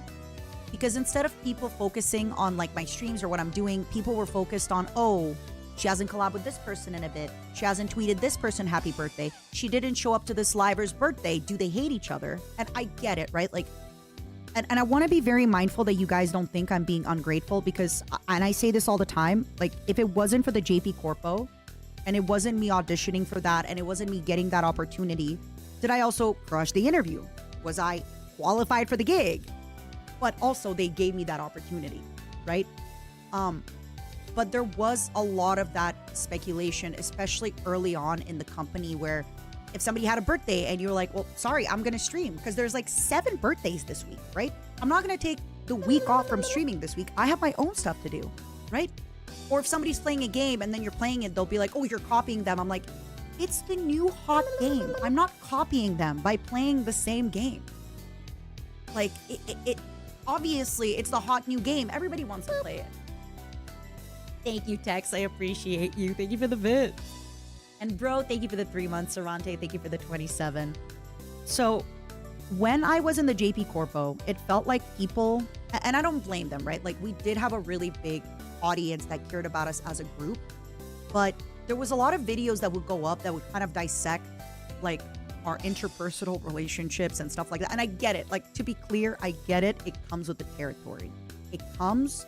because instead of people focusing on like my streams or what I'm doing, people were focused on, oh, she hasn't collabed with this person in a bit. She hasn't tweeted this person happy birthday. She didn't show up to this liver's birthday. Do they hate each other? And I get it, right? Like, and I want to be very mindful that you guys don't think I'm being ungrateful because, and I say this all the time, like if it wasn't for the JP Corpo and it wasn't me auditioning for that and it wasn't me getting that opportunity, did I also crush the interview? Was I qualified for the gig? But also they gave me that opportunity, right? But there was a lot of that speculation, especially early on in the company where if somebody had a birthday and you're like, well, sorry, I'm going to stream because there's like 7 birthdays this week, right? I'm not going to take the week off from streaming this week. I have my own stuff to do, right? Or if somebody's playing a game and then you're playing it, they'll be like, oh, you're copying them. I'm like, it's the new hot game. I'm not copying them by playing the same game. Like, it obviously, it's the hot new game. Everybody wants to play it. Thank you, Tex. I appreciate you. Thank you for the bit. And bro, thank you for the 3 months. Sarante, thank you for the 27. So when I was in the JP Corpo, it felt like people, and I don't blame them, right? Like we did have a really big audience that cared about us as a group. But there was a lot of videos that would go up that would kind of dissect like our interpersonal relationships and stuff like that. And I get it. Like, to be clear, I get it. It comes with the territory. It comes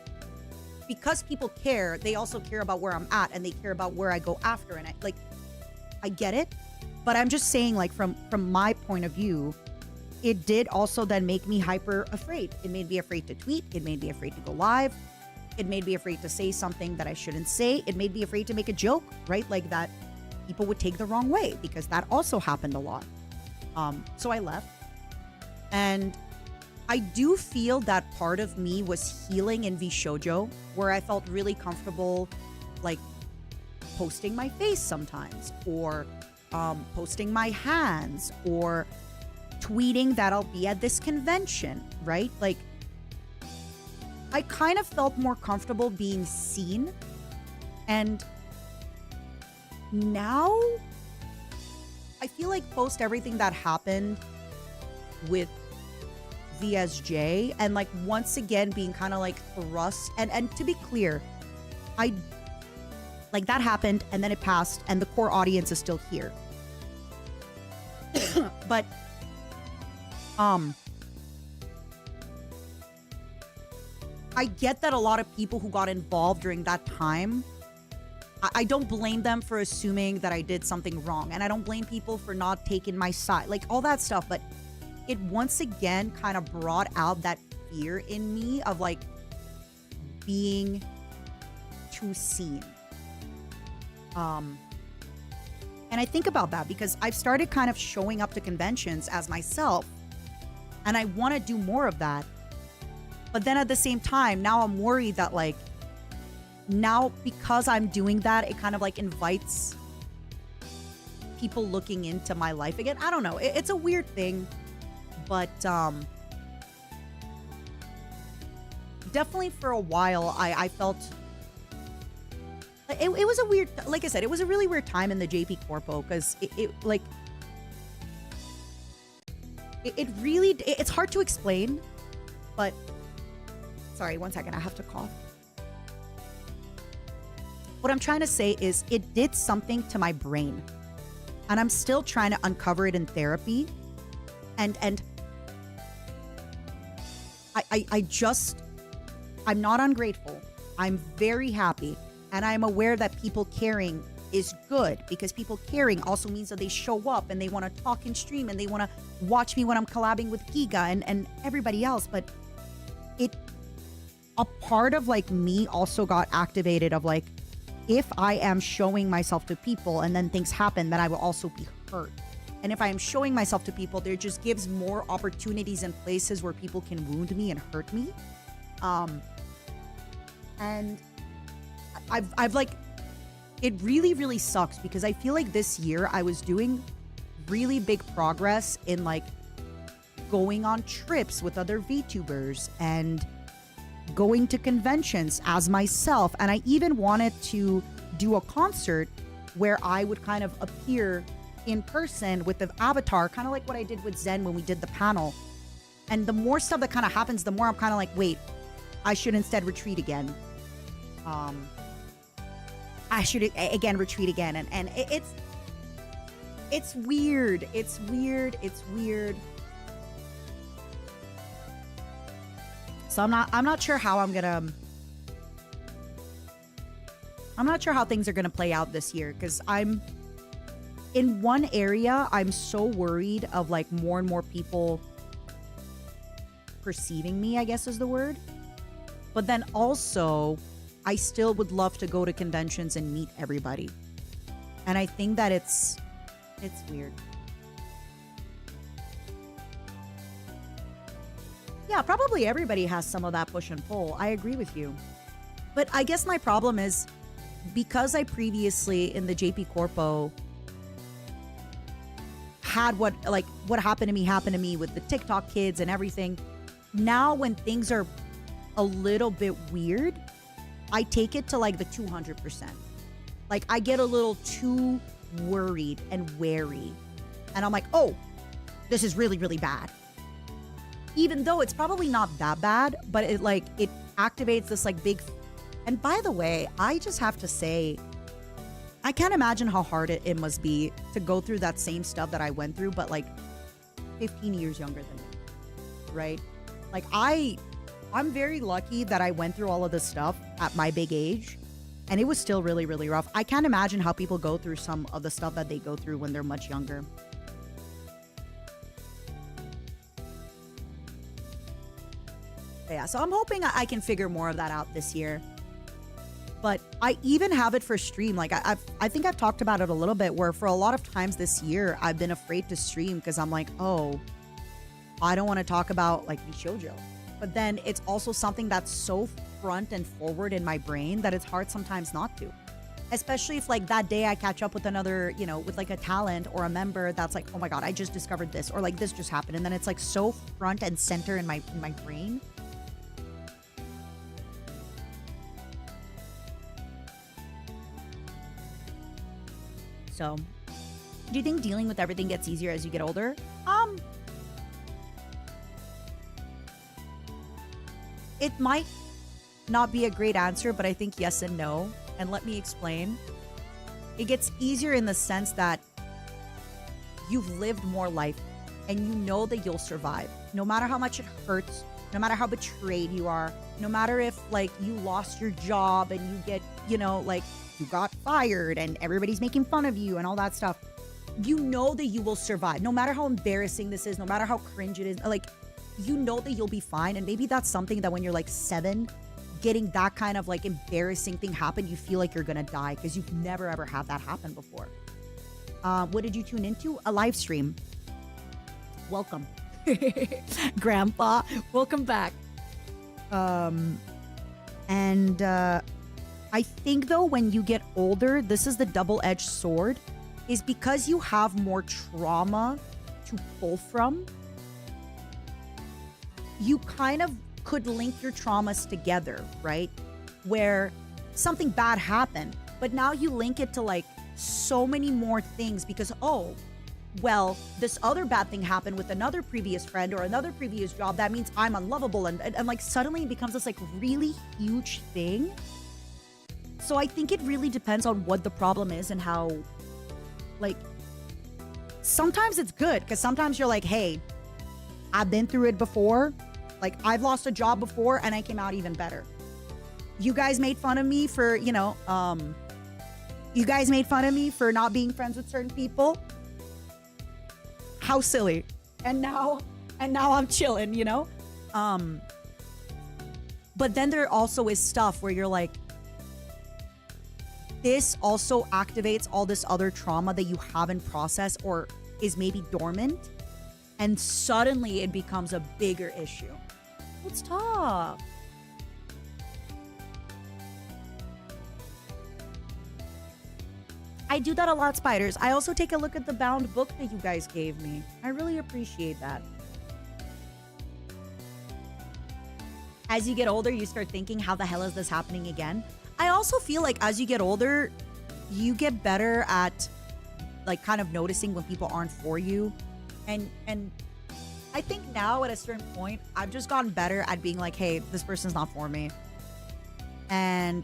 because people care. They also care about where I'm at, and they care about where I go after. And I get it. But I'm just saying, like, from my point of view, it did also then make me hyper afraid. It made me afraid to tweet. It made me afraid to go live. It made me afraid to say something that I shouldn't say. It made me afraid to make a joke, right? Like that people would take the wrong way, because that also happened a lot. So I left. And I do feel that part of me was healing in VShojo, where I felt really comfortable, like, posting my face sometimes, or posting my hands, or tweeting that I'll be at this convention, right? Like, I kind of felt more comfortable being seen. And now I feel like post everything that happened with VSJ, and like once again being kind of like thrust, and to be clear, I like that happened and then it passed and the core audience is still here. But I get that a lot of people who got involved during that time, I don't blame them for assuming that I did something wrong. And I don't blame people for not taking my side, like all that stuff. But it once again kind of brought out that fear in me of like being too seen. And I think about that because I've started kind of showing up to conventions as myself. And I want to do more of that. But then at the same time, now I'm worried that like, now because I'm doing that, it kind of like invites people looking into my life again. I don't know. It's a weird thing. But definitely for a while, I felt... It was a weird... Like I said, it was a really weird time in the JP Corpo because it really... It's hard to explain, but... Sorry, one second. I have to cough. What I'm trying to say is it did something to my brain. And I'm still trying to uncover it in therapy. And I'm not ungrateful. I'm very happy. And I'm aware that people caring is good, because people caring also means that they show up and they want to talk and stream and they want to watch me when I'm collabing with Giga and everybody else. But a part of like me also got activated of like, if I am showing myself to people and then things happen, then I will also be hurt. And if I am showing myself to people, there just gives more opportunities and places where people can wound me and hurt me. And I've like, it really, really sucks because I feel like this year I was doing really big progress in like going on trips with other VTubers and going to conventions as myself. And I even wanted to do a concert where I would kind of appear in person with the avatar, kind of like what I did with Zen when we did the panel. And the more stuff that kind of happens, the more I'm kind of like, wait, I should instead retreat again. I should again retreat again. And it's weird. It's weird. It's weird. So I'm not sure how I'm not sure how things are gonna play out this year, because I'm in one area I'm so worried of like more and more people perceiving me, I guess is the word. But then also I still would love to go to conventions and meet everybody. And I think that it's weird. Yeah, probably everybody has some of that push and pull. I agree with you. But I guess my problem is because I previously in the JP Corpo had what happened to me with the TikTok kids and everything. Now when things are a little bit weird, I take it to like the 200%. Like I get a little too worried and wary. And I'm like, oh, this is really, really bad. Even though it's probably not that bad, but it activates this like big And by the way, I just have to say, I can't imagine how hard it must be to go through that same stuff that I went through, but like 15 years younger than me, right? Like I'm very lucky that I went through all of this stuff at my big age, and it was still really, really rough. I can't imagine how people go through some of the stuff that they go through when they're much younger. Yeah, so I'm hoping I can figure more of that out this year. But I even have it for stream. Like I think I've talked about it a little bit, where for a lot of times this year I've been afraid to stream because I'm like, oh, I don't want to talk about like Bishojo. But then it's also something that's so front and forward in my brain that it's hard sometimes not to. Especially if like that day I catch up with another, with like a talent or a member that's like, oh my God, I just discovered this, or like this just happened. And then it's like so front and center in my brain. So, do you think dealing with everything gets easier as you get older? It might not be a great answer, but I think yes and no. And let me explain. It gets easier in the sense that you've lived more life and you know that you'll survive. No matter how much it hurts, no matter how betrayed you are, no matter if like you lost your job and you get, like you got fired and everybody's making fun of you and all that stuff. You know that you will survive. No matter how embarrassing this is, no matter how cringe it is, like you know that you'll be fine. And maybe that's something that when you're like 7, getting that kind of like embarrassing thing happen, you feel like you're gonna die because you've never ever had that happen before. What did you tune into? A live stream. Welcome. Grandpa, welcome back. I think though, when you get older, this is the double-edged sword, is because you have more trauma to pull from. You kind of could link your traumas together, right? Where something bad happened, but now you link it to like so many more things because, oh, well, this other bad thing happened with another previous friend or another previous job. That means I'm unlovable. And like suddenly it becomes this like really huge thing. So I think it really depends on what the problem is and how, like, sometimes it's good because sometimes you're like, hey, I've been through it before. Like, I've lost a job before and I came out even better. You guys made fun of me for, you guys made fun of me for not being friends with certain people. How silly. And now I'm chilling, But then there also is stuff where you're like, this also activates all this other trauma that you haven't processed or is maybe dormant. And suddenly it becomes a bigger issue. Let's talk. I do that a lot, Spiders. I also take a look at the bound book that you guys gave me. I really appreciate that. As you get older, you start thinking, how the hell is this happening again? I also feel like as you get older, you get better at like kind of noticing when people aren't for you. And I think now at a certain point, I've just gotten better at being like, hey, this person's not for me. And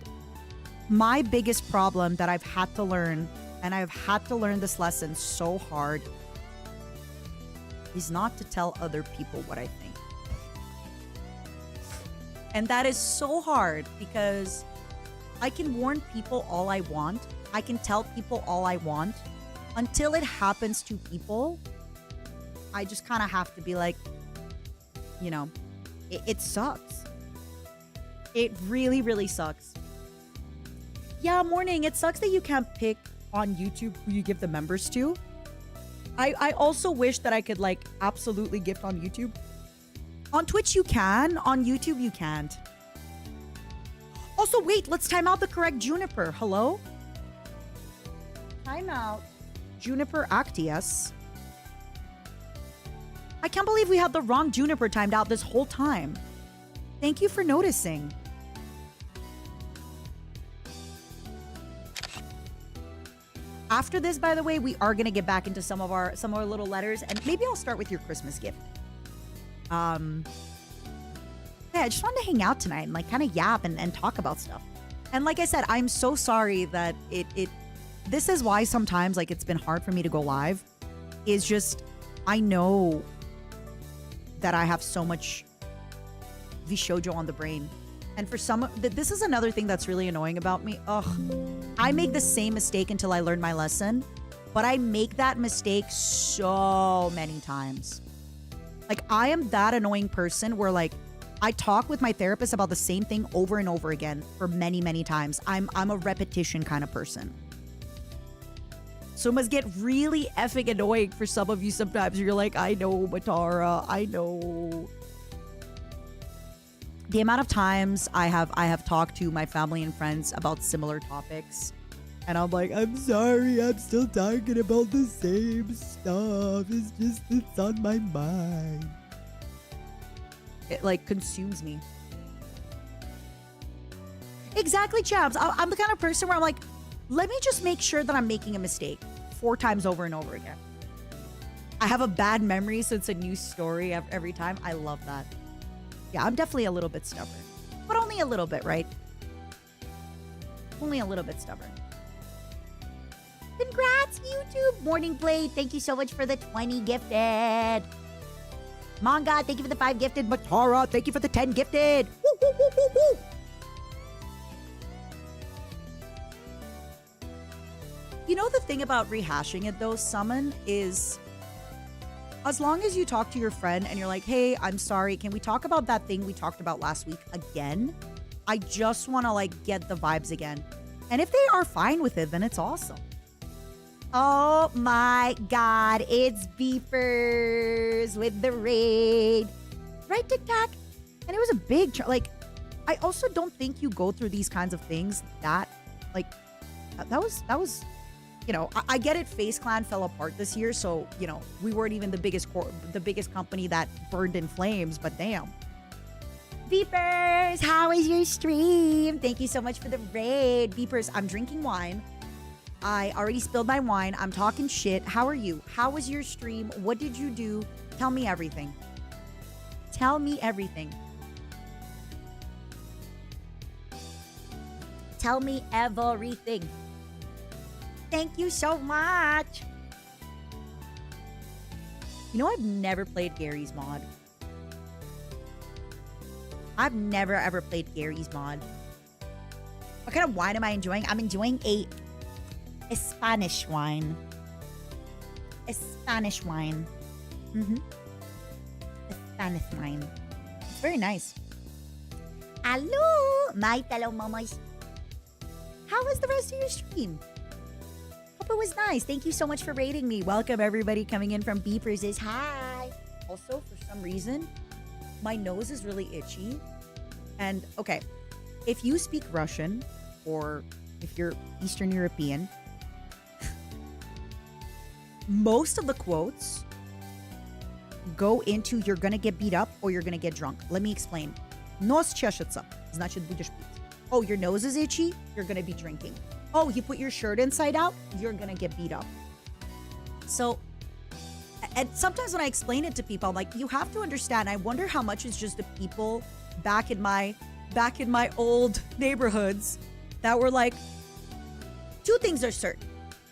my biggest problem that I've had to learn, and I've had to learn this lesson so hard, is not to tell other people what I think. And that is so hard because I can warn people all I want. I can tell people all I want. Until it happens to people, I just kind of have to be like, it sucks. It really, really sucks. Yeah, morning. It sucks that you can't pick on YouTube who you give the members to. I also wish that I could like absolutely gift on YouTube. On Twitch you can. On YouTube you can't. Also, wait, let's time out the correct Juniper. Hello? Time out. Juniper Actius. I can't believe we had the wrong Juniper timed out this whole time. Thank you for noticing. After this, by the way, we are going to get back into some of our little letters, and maybe I'll start with your Christmas gift. Yeah, I just wanted to hang out tonight and like kind of yap and talk about stuff. And like I said, I'm so sorry that it this is why sometimes like it's been hard for me to go live. Is just I know that I have so much Vishojo on the brain. And for some, this is another thing that's really annoying about me. Ugh. I make the same mistake until I learn my lesson. But I make that mistake so many times. Like, I am that annoying person where, like, I talk with my therapist about the same thing over and over again for many, many times. I'm a repetition kind of person. So it must get really effing annoying for some of you sometimes. You're like, I know, Matara, I know. The amount of times I have talked to my family and friends about similar topics. And I'm like, I'm sorry, I'm still talking about the same stuff. It's on my mind. It like consumes me. Exactly, Chabs. I'm the kind of person where I'm like, let me just make sure that I'm making a mistake 4 times over and over again. I have a bad memory, so it's a new story every time. I love that. Yeah, I'm definitely a little bit stubborn. But only a little bit, right? Only a little bit stubborn. Congrats, YouTube. Morning Blade, thank you so much for the 20 gifted. Manga, thank you for the 5 gifted. Matara, thank you for the 10 gifted. Woo, woo, woo, woo, woo. You know the thing about rehashing it though, Summon, is as long as you talk to your friend and you're like, hey, I'm sorry, can we talk about that thing we talked about last week again? I just want to like get the vibes again. And if they are fine with it, then it's awesome. Oh my God, it's Beepers with the raid. Right, Tic Tac? And it was a big, like, I also don't think you go through these kinds of things that, like, that was, you know, I get it. Face Clan fell apart this year. So, you know, we weren't even the biggest company that burned in flames, but damn. Beepers, how is your stream? Thank you so much for the raid. Beepers, I'm drinking wine. I already spilled my wine. I'm talking shit. How are you? How was your stream? What did you do? Tell me everything. Tell me everything. Tell me everything. Thank you so much. You know, I've never played Gary's mod. I've never ever played Gary's mod. What kind of wine am I enjoying? I'm enjoying a Spanish wine. A Spanish wine. A Spanish wine. It's very nice. Hello, my fellow Momos. How was the rest of your stream? Hope it was nice. Thank you so much for rating me. Welcome everybody coming in from Beepers is hi. Also, for some reason, my nose is really itchy. And okay, if you speak Russian or if you're Eastern European, most of the quotes go into you're gonna get beat up or you're gonna get drunk. Let me explain. Нос чешется, значит будешь пить. Oh, your nose is itchy, you're gonna be drinking. Oh, you put your shirt inside out, you're gonna get beat up. So, and sometimes when I explain it to people, I'm like, you have to understand. I wonder how much it's just the people back in my old neighborhoods that were like, 2 things are certain.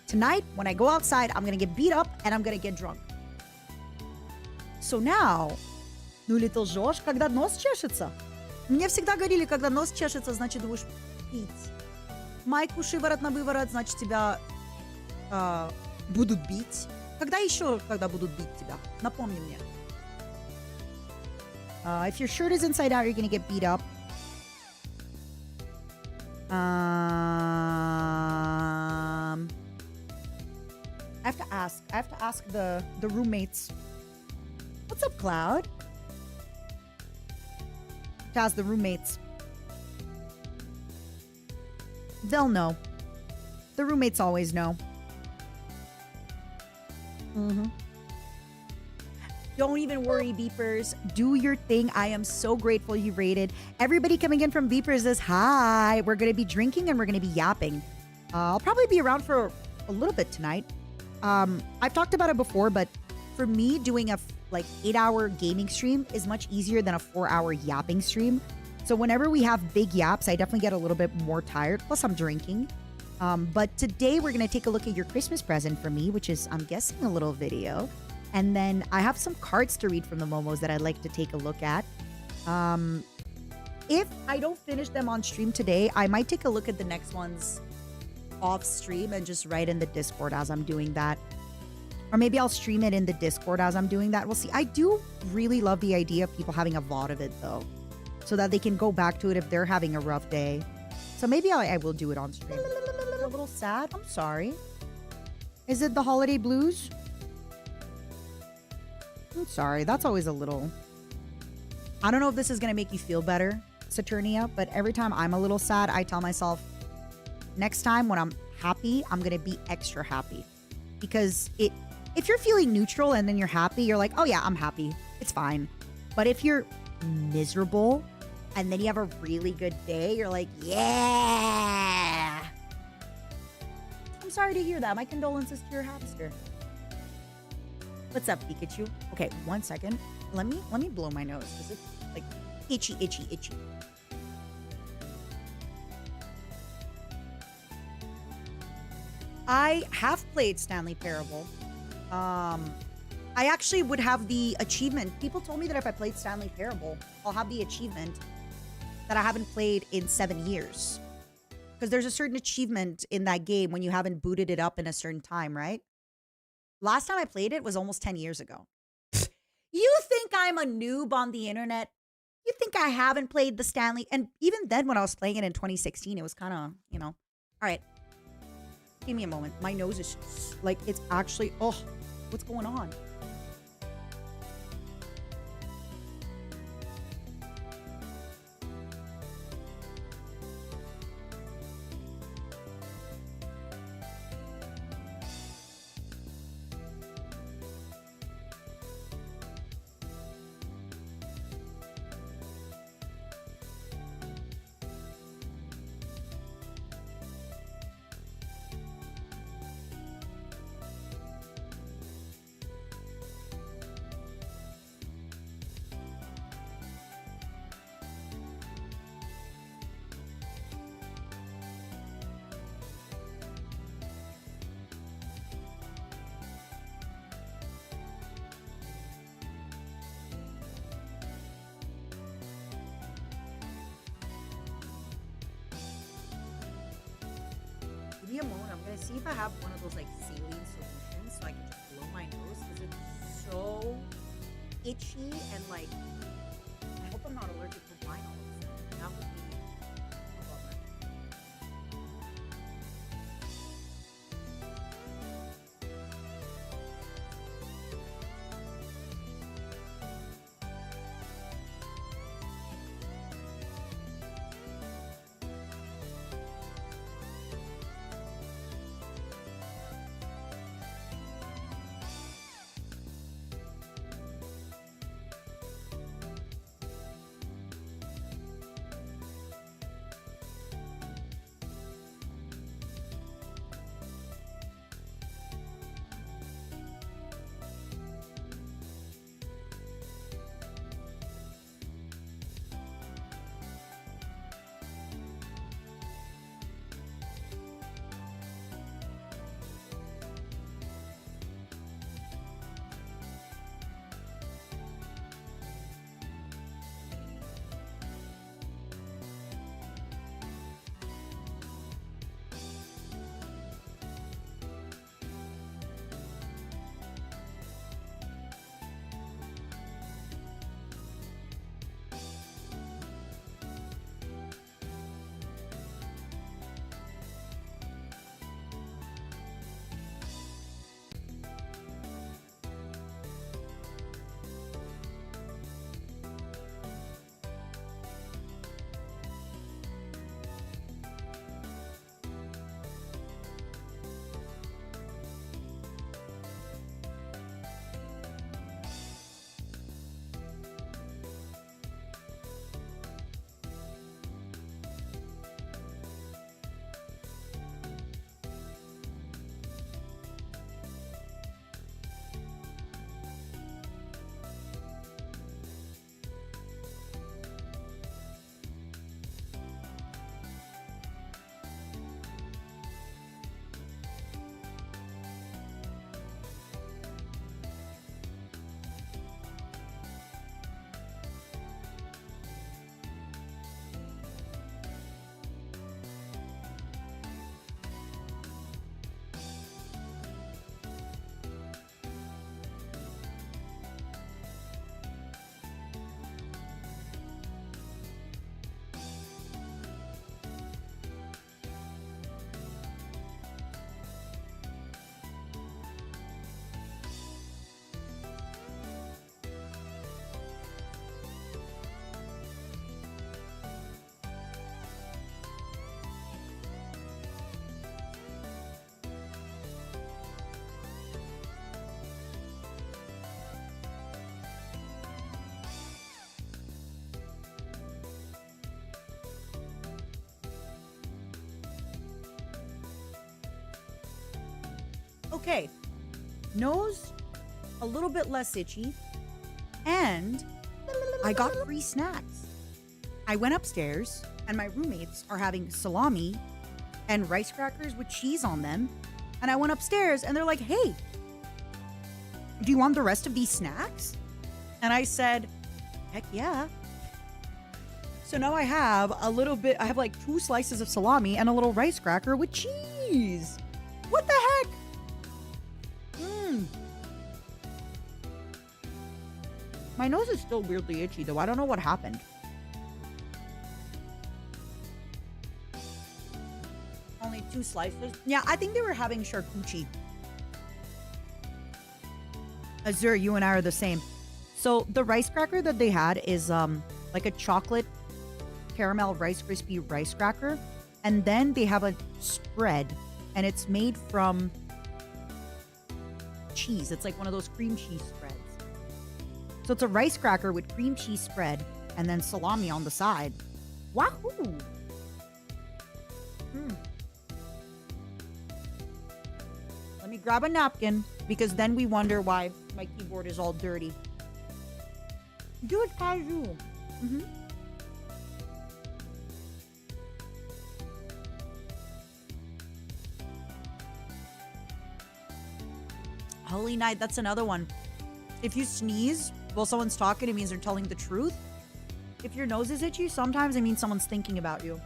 Tonight, when I go outside, I'm gonna get beat up and I'm gonna get drunk. So now, ну ли ты лжешь, когда нос чешется? Мне всегда говорили, когда нос чешется, значит, будешь пить. Майку шиворот на выворот, значит, тебя будут бить. Когда еще, когда будут бить тебя? Напомни мне. If your shirt is inside out, you're gonna get beat up. I have to ask the roommates. What's up, Cloud? To ask the roommates. They'll know. The roommates always know. Don't even worry, Beepers. Do your thing. I am so grateful you rated. Everybody coming in from Beepers is hi. We're going to be drinking and we're going to be yapping. I'll probably be around for a little bit tonight. I've talked about it before, but for me, doing a 8-hour gaming stream is much easier than a 4-hour yapping stream. So whenever we have big yaps, I definitely get a little bit more tired. Plus, I'm drinking. But today we're gonna take a look at your Christmas present for me, which is, I'm guessing, a little video. And then I have some cards to read from the Momos that I'd like to take a look at. If I don't finish them on stream today, I might take a look at the next ones off stream and just write in the Discord as I'm doing that. Or maybe I'll stream it in the Discord as I'm doing that. We'll see. I do really love the idea of people having a VOD of it, though, so that they can go back to it if they're having a rough day. So maybe I will do it on stream. A little sad? I'm sorry. Is it the holiday blues? I'm sorry. That's always a little... I don't know if this is going to make you feel better, Saturnia, but every time I'm a little sad, I tell myself, next time when I'm happy, I'm going to be extra happy. Because if you're feeling neutral and then you're happy, you're like, oh yeah, I'm happy. It's fine. But if you're miserable and then you have a really good day, you're like, yeah. I'm sorry to hear that. My condolences to your hamster. What's up, Pikachu? Okay, 1 second. Let me blow my nose because it's like itchy, itchy, itchy. I have played Stanley Parable. I actually would have the achievement. People told me that if I played Stanley Parable, I'll have the achievement that I haven't played in 7 years. Because there's a certain achievement in that game when you haven't booted it up in a certain time, right? Last time I played it was almost 10 years ago. You think I'm a noob on the internet? You think I haven't played the Stanley? And even then, when I was playing it in 2016, it was kind of, you know. All right. Give me a moment. My nose is like, it's actually, oh, what's going on? Give me a moment. I'm gonna see if I have one of those like saline solutions so I can just blow my nose because it's so itchy and like I hope I'm not allergic to wine all of a sudden. That would be a bummer. okay. Nose a little bit less itchy. And I got free snacks. I went upstairs and my roommates are having salami and rice crackers with cheese on them. And I went upstairs and they're like, hey, do you want the rest of these snacks? And I said, heck yeah. So now I have a little bit, I have like 2 slices of salami and a little rice cracker with cheese. What the heck? My nose is still weirdly itchy though. I don't know what happened. Only 2 slices? Yeah, I think they were having charcuterie. Azur, you and I are the same. So the rice cracker that they had is like a chocolate caramel Rice Krispie rice cracker. And then they have a spread and it's made from cheese. It's like one of those cream cheese spreads. So it's a rice cracker with cream cheese spread and then salami on the side. Wahoo! Let me grab a napkin because then we wonder why my keyboard is all dirty. Do it, Kaiju. Holy night, that's another one. If you sneeze while someone's talking, it means they're telling the truth. If your nose is itchy, sometimes it means someone's thinking about you.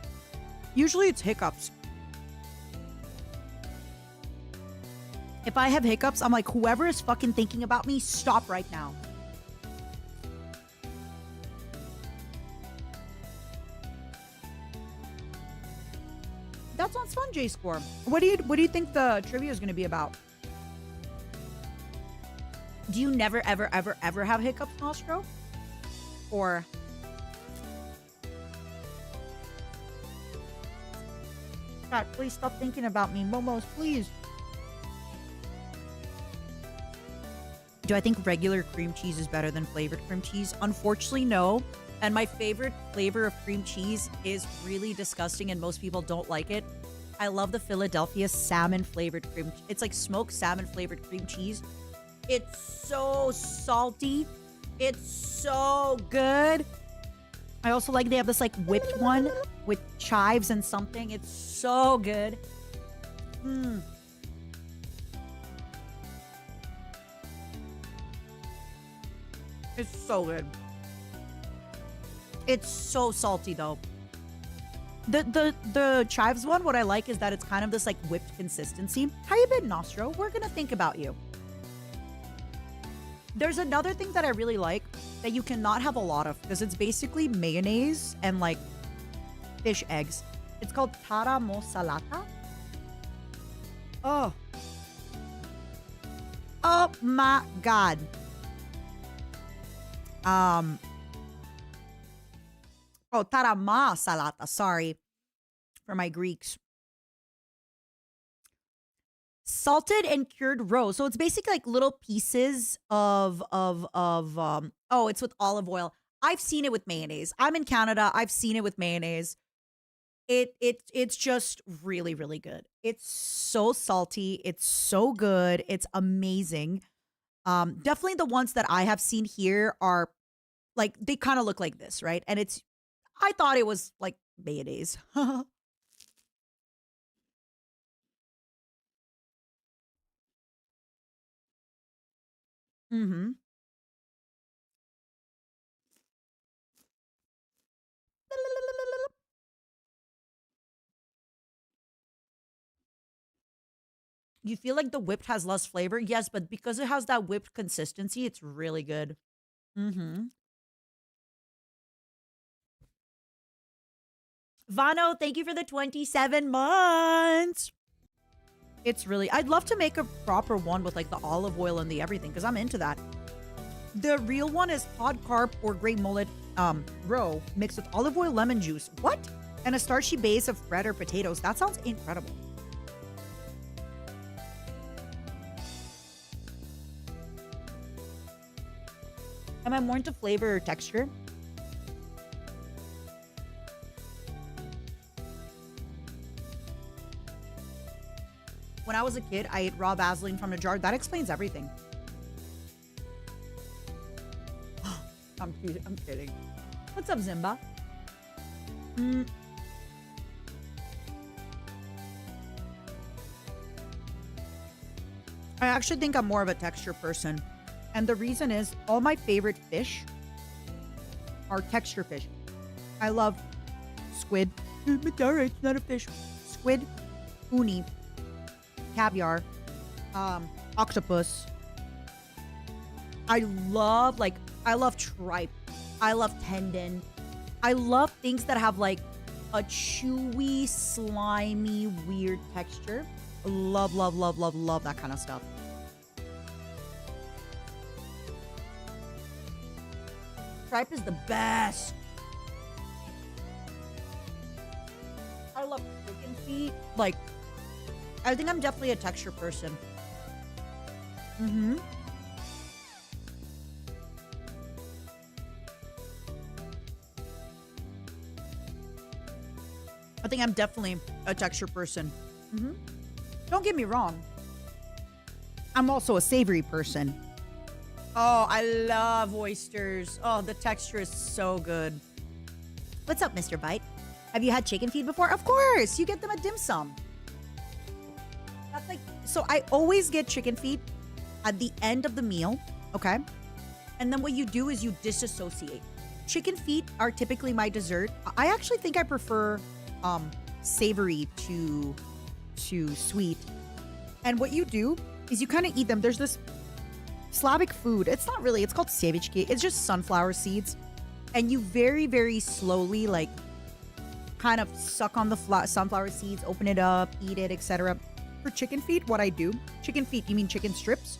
Usually it's hiccups. If I have hiccups, I'm like, whoever is fucking thinking about me, stop right now. That sounds fun, J-Score. What do you think the trivia is going to be about? Do you never, ever, ever, ever have hiccups, Nostro? Or... God, please stop thinking about me. Momos, please. Do I think regular cream cheese is better than flavored cream cheese? Unfortunately, no. And my favorite flavor of cream cheese is really disgusting and most people don't like it. I love the Philadelphia salmon flavored cream. It's like smoked salmon flavored cream cheese. It's so salty. It's so good. I also like they have this like whipped one with chives and something. It's so good. It's so good. It's so salty though. The chives one, what I like is that it's kind of this like whipped consistency. How you been, Nostro? We're gonna think about you. There's another thing that I really like that you cannot have a lot of because it's basically mayonnaise and like fish eggs. It's called tara mo salata. Oh. Oh my God. Oh, tarama salata. Sorry for my Greeks. Salted and cured roe. So it's basically like little pieces of oh, it's with olive oil. I've seen it with mayonnaise. I'm in Canada. I've seen it with mayonnaise. It's just really, really good. It's so salty. It's so good. It's amazing. Definitely the ones that I have seen here are like they kind of look like this, right? And I thought it was like mayonnaise. Mm-hmm. You feel like the whipped has less flavor? Yes, but because it has that whipped consistency, it's really good. Mm-hmm. Vano, thank you for the 27 months. It's really, I'd love to make a proper one with like the olive oil and the everything because I'm into that. The real one is pod carp or gray mullet roe mixed with olive oil, lemon juice. What? And a starchy base of bread or potatoes. That sounds incredible. Am I more into flavor or texture? When I was a kid, I ate raw Vaseline from a jar. That explains everything. I'm kidding. What's up, Zimba? Mm, I actually think I'm more of a texture person. And the reason is all my favorite fish are texture fish. I love squid. Matara, it's not a fish. Squid, uni, caviar, octopus. I love tripe. I love tendon. I love things that have like a chewy, slimy, weird texture. Love, love, love, love, love that kind of stuff. Tripe is the best. I love chicken feet. Like, I think I'm definitely a texture person. Mm-hmm. I think I'm definitely a texture person. Mm-hmm. Don't get me wrong. I'm also a savory person. Oh, I love oysters. Oh, the texture is so good. What's up, Mr. Bite? Have you had chicken feet before? Of course. You get them at dim sum. That's like, so I always get chicken feet at the end of the meal, okay? And then what you do is you disassociate. Chicken feet are typically my dessert. I actually think I prefer savory to sweet. And what you do is you kind of eat them. There's this Slavic food. It's not really, it's called ceviche. It's just sunflower seeds. And you very, very slowly like kind of suck on the sunflower seeds, open it up, eat it, etc. For chicken feet, what I do, chicken feet, you mean chicken strips?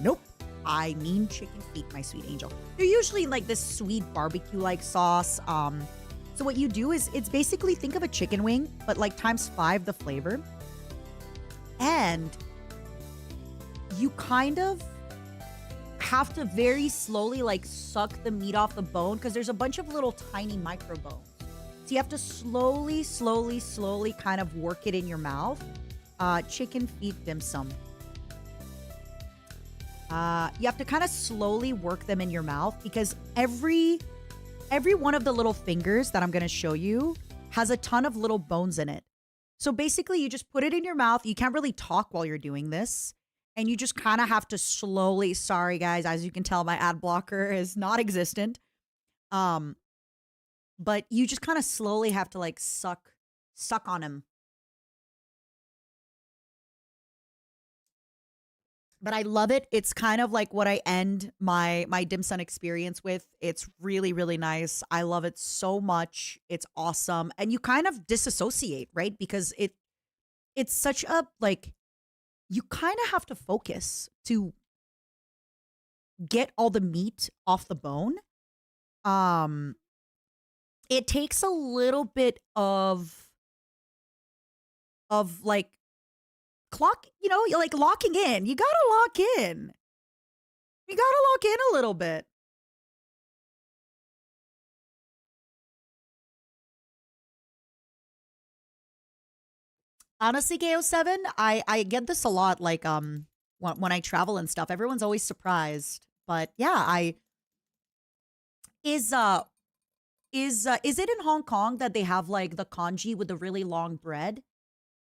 Nope. I mean chicken feet, my sweet angel. They're usually like this sweet barbecue-like sauce. So what you do is it's basically, think of a chicken wing, but like times 5 the flavor. And you kind of have to very slowly like suck the meat off the bone because there's a bunch of little tiny micro bones. So you have to slowly, slowly, slowly kind of work it in your mouth. Chicken feet dim sum. You have to kind of slowly work them in your mouth because every one of the little fingers that I'm going to show you has a ton of little bones in it. So basically you just put it in your mouth. You can't really talk while you're doing this. And you just kind of have to slowly, sorry guys, as you can tell, my ad blocker is not existent. But you just kind of slowly have to like suck on him. But I love it. It's kind of like what I end my dim sum experience with. It's really, really nice. I love it so much. It's awesome. And you kind of disassociate, right? Because it's such a like, you kind of have to focus to get all the meat off the bone. Um it takes a little bit of like clock, like locking in. You gotta lock in. You gotta lock in a little bit. Honestly, KO7, I get this a lot. Like when I travel and stuff, everyone's always surprised. But yeah, I is is it in Hong Kong that they have like the congee with the really long bread?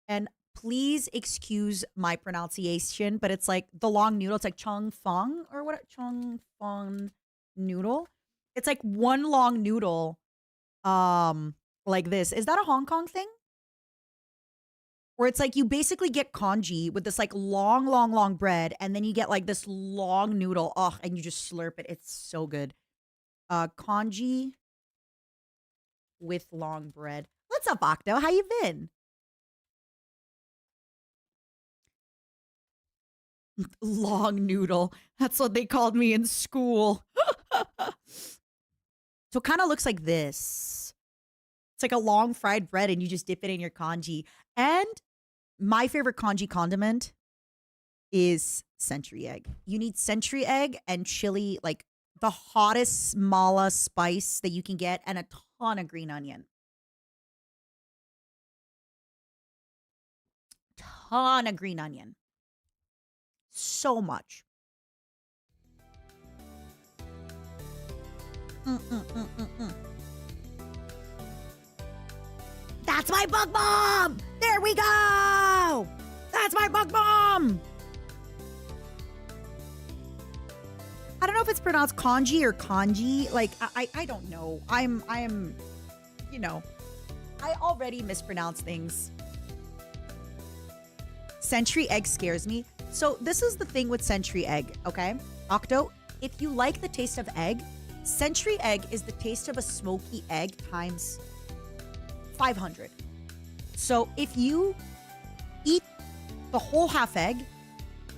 And please excuse my pronunciation, but it's like the long noodle. It's like chung fong or what? Chung fong noodle. It's like one long noodle, like this. Is that a Hong Kong thing? Where it's like you basically get congee with this like long, long, long bread, and then you get like this long noodle. Oh, and you just slurp it. It's so good. Congee with long bread. What's up, Octo? How you been? Long noodle. That's what they called me in school. So it kind of looks like this. It's like a long fried bread and you just dip it in your congee. And my favorite congee condiment is century egg. You need century egg and chili, like the hottest mala spice that you can get, and a ton of green onion. ton of green onion. So much. Mm-mm-mm-mm-mm. That's my bug bomb! There we go! That's my bug bomb! I don't know if it's pronounced kanji or kanji. Like, I don't know. I'm, you know, I already mispronounce things. Century egg scares me. So this is the thing with century egg, okay? Octo, if you like the taste of egg, century egg is the taste of a smoky egg times 500. So if you eat the whole half egg,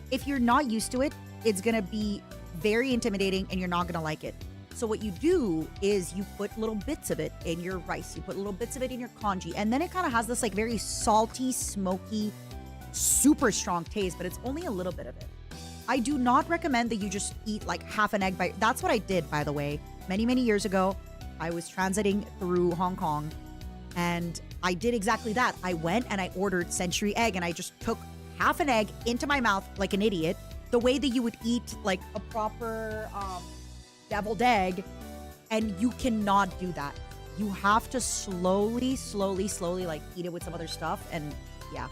if you're not used to it, it's gonna be very intimidating and you're not gonna like it. So what you do is you put little bits of it in your rice, you put little bits of it in your congee, and then it kind of has this like very salty, smoky, super strong taste, but it's only a little bit of it. I do not recommend that you just eat like half an egg by. That's what I did, by the way. Many years ago, I was transiting through Hong Kong and I did exactly that. I went and I ordered century egg and I just took half an egg into my mouth like an idiot, the way that you would eat like a proper deviled egg, and you cannot do that. You have to slowly like eat it with some other stuff, and yeah.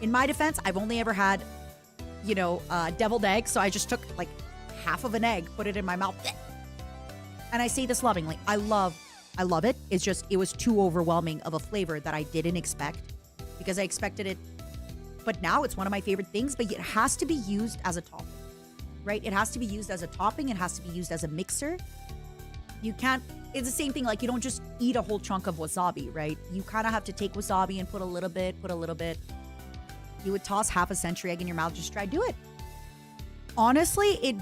In my defense, I've only ever had, deviled egg, so I just took like half of an egg, put it in my mouth, and I say this lovingly. I love it. It's just, it was too overwhelming of a flavor that I didn't expect, because I expected it. But now it's one of my favorite things, but it has to be used as a topping, right? It has to be used as a topping. It has to be used as a mixer. You can't, it's the same thing. Like, you don't just eat a whole chunk of wasabi, right? You kind of have to take wasabi and put a little bit. You would toss half a century egg in your mouth. Just try do it. Honestly, it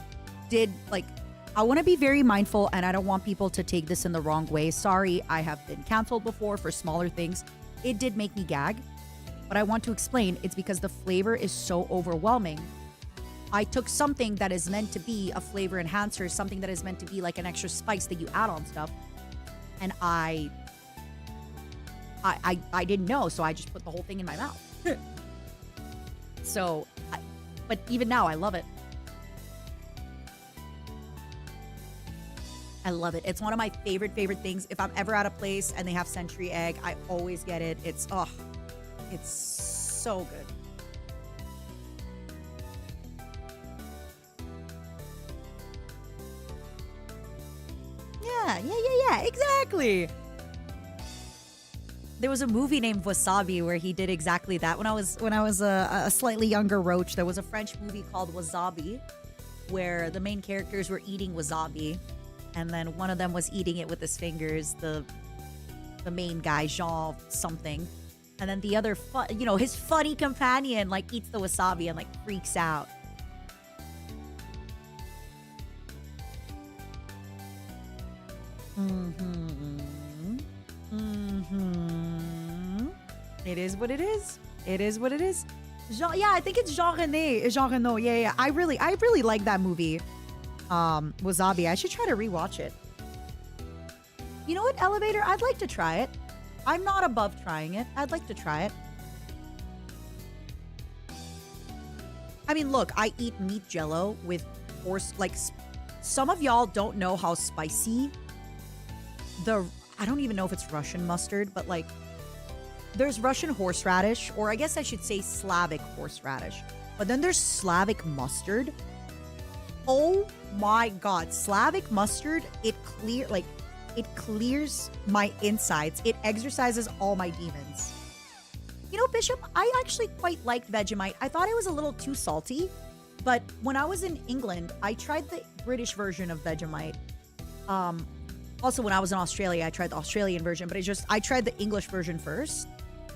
did, like, I want to be very mindful, and I don't want people to take this in the wrong way. Sorry, I have been canceled before for smaller things. It did make me gag, but I want to explain it's because the flavor is so overwhelming. I took something that is meant to be a flavor enhancer, something that is meant to be like an extra spice that you add on stuff, and I didn't know, so I just put the whole thing in my mouth. But even now, I love it. I love it. It's one of my favorite things. If I'm ever at a place and they have century egg, I always get it. It's so good. Yeah, exactly. There was a movie named Wasabi where he did exactly that. When I was a slightly younger roach, there was a French movie called Wasabi where the main characters were eating wasabi, and then one of them was eating it with his fingers, the main guy, Jean something. And then the other, his funny companion, like, eats the wasabi and, like, freaks out. It is what it is. It is what it is. Yeah, I think it's Jean Reno. Jean Reno. Yeah. I really like that movie. Wasabi. I should try to rewatch it. You know what, Elevator? I'd like to try it. I'm not above trying it. I'd like to try it. I mean, look, I eat meat jello with horse, like, some of y'all don't know how spicy I don't even know if it's Russian mustard, but, like, there's Russian horseradish, or I guess I should say Slavic horseradish. But then there's Slavic mustard. Oh my God, Slavic mustard, it clears my insides. It exercises all my demons. You know, Bishop, I actually quite liked Vegemite. I thought it was a little too salty, but when I was in England, I tried the British version of Vegemite. Also, when I was in Australia, I tried the Australian version, but I tried the English version first.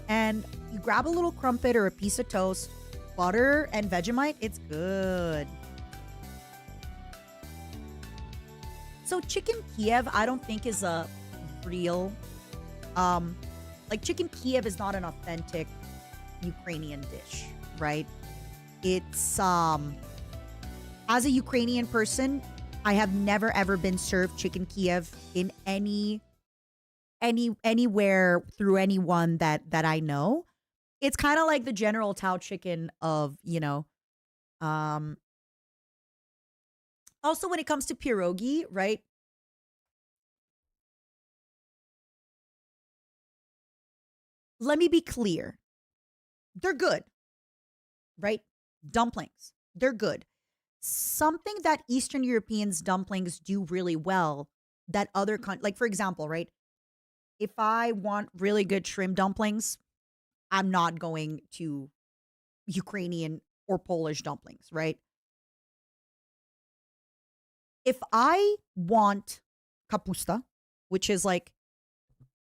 And you grab a little crumpet or a piece of toast, butter, and Vegemite. It's good. So chicken Kiev, I don't think is a real, chicken Kiev is not an authentic Ukrainian dish, right? It's, as a Ukrainian person, I have never ever been served chicken Kiev in anywhere through anyone that I know. It's kind of like the General Tao chicken of, um also when it comes to pierogi, right? Let me be clear. They're good, right? Dumplings. They're good. Something that Eastern Europeans dumplings do really well that like for example, right? If I want really good shrimp dumplings, I'm not going to Ukrainian or Polish dumplings, right? If I want kapusta, which is like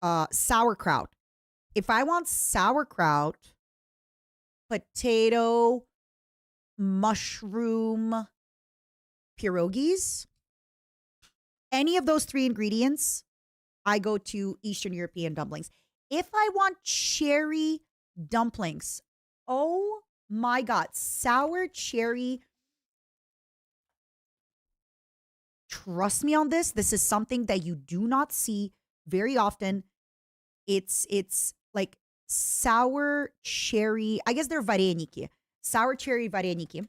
sauerkraut. If I want sauerkraut, potato, mushroom pierogies, any of those three ingredients, I go to Eastern European dumplings. If I want cherry dumplings, oh my God, sour cherry. Trust me on this. This is something that you do not see very often. It's like sour cherry. I guess they're vareniki. Sour cherry vareniki.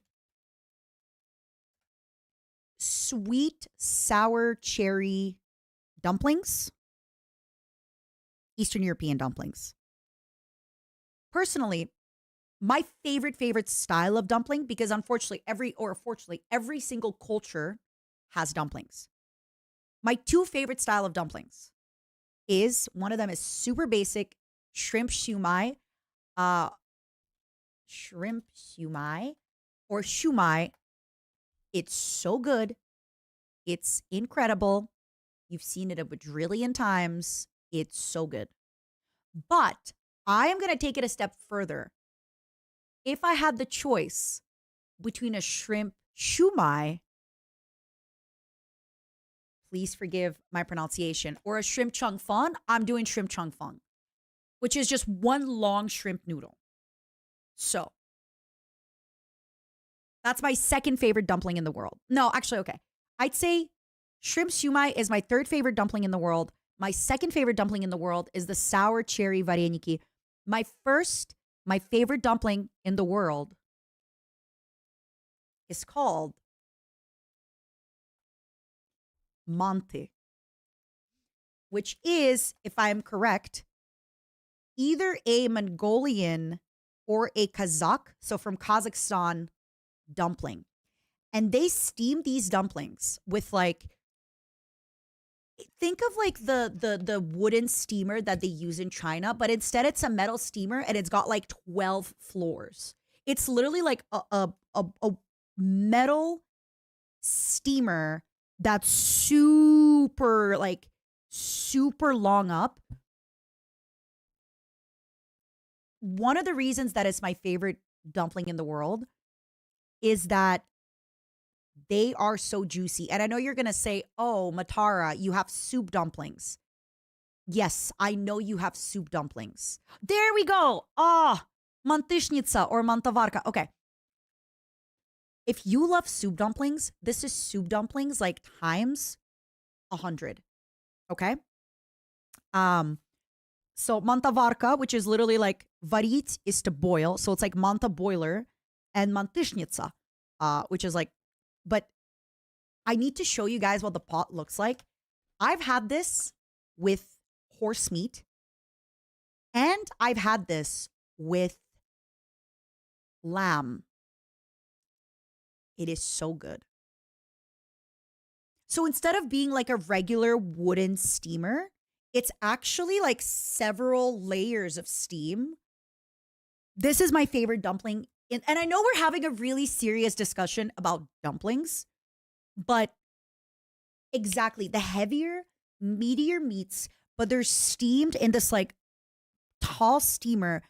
Sweet sour cherry dumplings. Eastern European dumplings. Personally, my favorite style of dumpling, because unfortunately fortunately every single culture has dumplings. My two favorite style of dumplings is, one of them is super basic, shrimp shumai, uh shrimp shumai or shumai. It's so good. It's incredible. You've seen it a bajillion times. It's so good. But I am going to take it a step further. If I had the choice between a shrimp shumai, please forgive my pronunciation, or a shrimp chung fon, I'm doing shrimp chung fon, which is just one long shrimp noodle. So that's my second favorite dumpling in the world. No, actually, okay. I'd say shrimp shumai is my third favorite dumpling in the world. My second favorite dumpling in the world is the sour cherry vareniki. My favorite dumpling in the world is called mante, which is, if I am correct, either a Mongolian or a Kazakh, so from Kazakhstan, dumpling. And they steam these dumplings with like, think of like the wooden steamer that they use in China, but instead it's a metal steamer and it's got like 12 floors. It's literally like a metal steamer that's super long up. One of the reasons that it's my favorite dumpling in the world is that they are so juicy. And I know you're going to say, oh, Matara, you have soup dumplings. Yes, I know you have soup dumplings. There we go. Ah, mantishnica or mantavarka. Okay. If you love soup dumplings, this is soup dumplings like times 100. Okay. Um, so mantavarka, which is literally like varit is to boil. So it's like manta boiler, and mantishnica, which is like, but I need to show you guys what the pot looks like. I've had this with horse meat, and I've had this with lamb. It is so good. So instead of being like a regular wooden steamer, it's actually like several layers of steam. This is my favorite dumpling. And I know we're having a really serious discussion about dumplings, but exactly, the heavier, meatier meats, but they're steamed in this like tall steamer,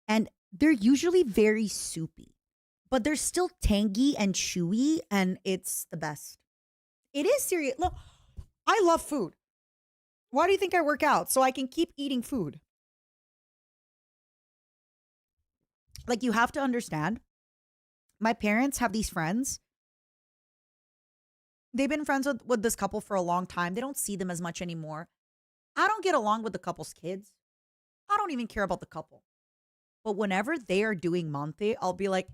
and they're usually very soupy, but they're still tangy and chewy, and it's the best. It is serious. Look, I love food. Why do you think I work out? So I can keep eating food. Like, you have to understand, my parents have these friends. They've been friends with this couple for a long time. They don't see them as much anymore. I don't get along with the couple's kids. I don't even care about the couple. But whenever they are doing Monte, I'll be like,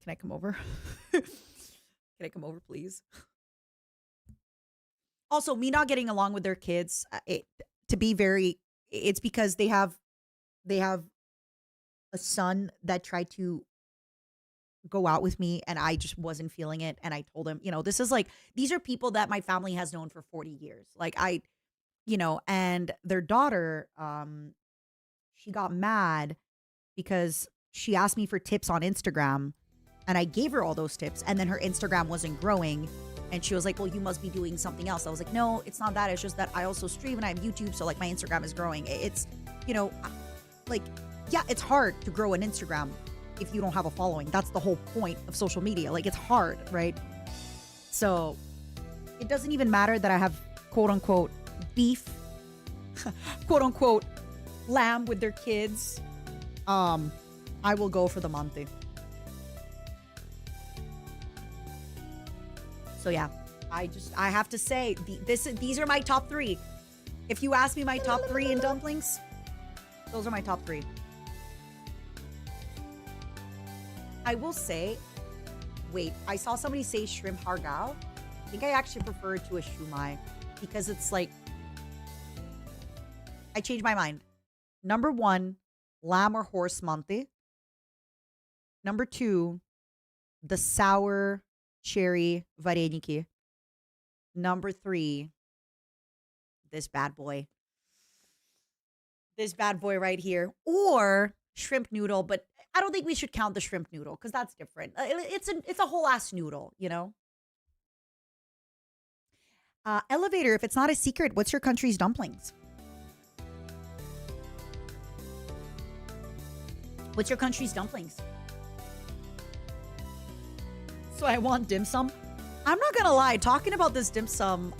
can I come over? Can I come over, please? Also, me not getting along with their kids, to be very, it's because they have a son that tried to go out with me and I just wasn't feeling it. And I told him, this is like, these are people that my family has known for 40 years. Like and their daughter, she got mad because she asked me for tips on Instagram and I gave her all those tips. And then her Instagram wasn't growing. And she was like, well, you must be doing something else. I was like, no, it's not that. It's just that I also stream and I have YouTube. So like my Instagram is growing. It's, like, yeah, it's hard to grow an Instagram if you don't have a following. That's the whole point of social media. Like it's hard, right? So it doesn't even matter that I have quote unquote beef, quote unquote lamb with their kids. I will go for the Monte. So yeah, I have to say these are my top 3. If you ask me my top 3 in dumplings, those are my top 3. I will say, wait, I saw somebody say shrimp hargao. I think I actually prefer it to a shumai because it's like, I changed my mind. Number 1, lamb or horse Monte. Number 2, the sour cherry vareniki. Number 3, this bad boy. This bad boy right here. Or shrimp noodle, but I don't think we should count the shrimp noodle because that's different. It's a whole ass noodle, Elevator, if it's not a secret, what's your country's dumplings? What's your country's dumplings? So I want dim sum. I'm not gonna lie, talking about this dim sum,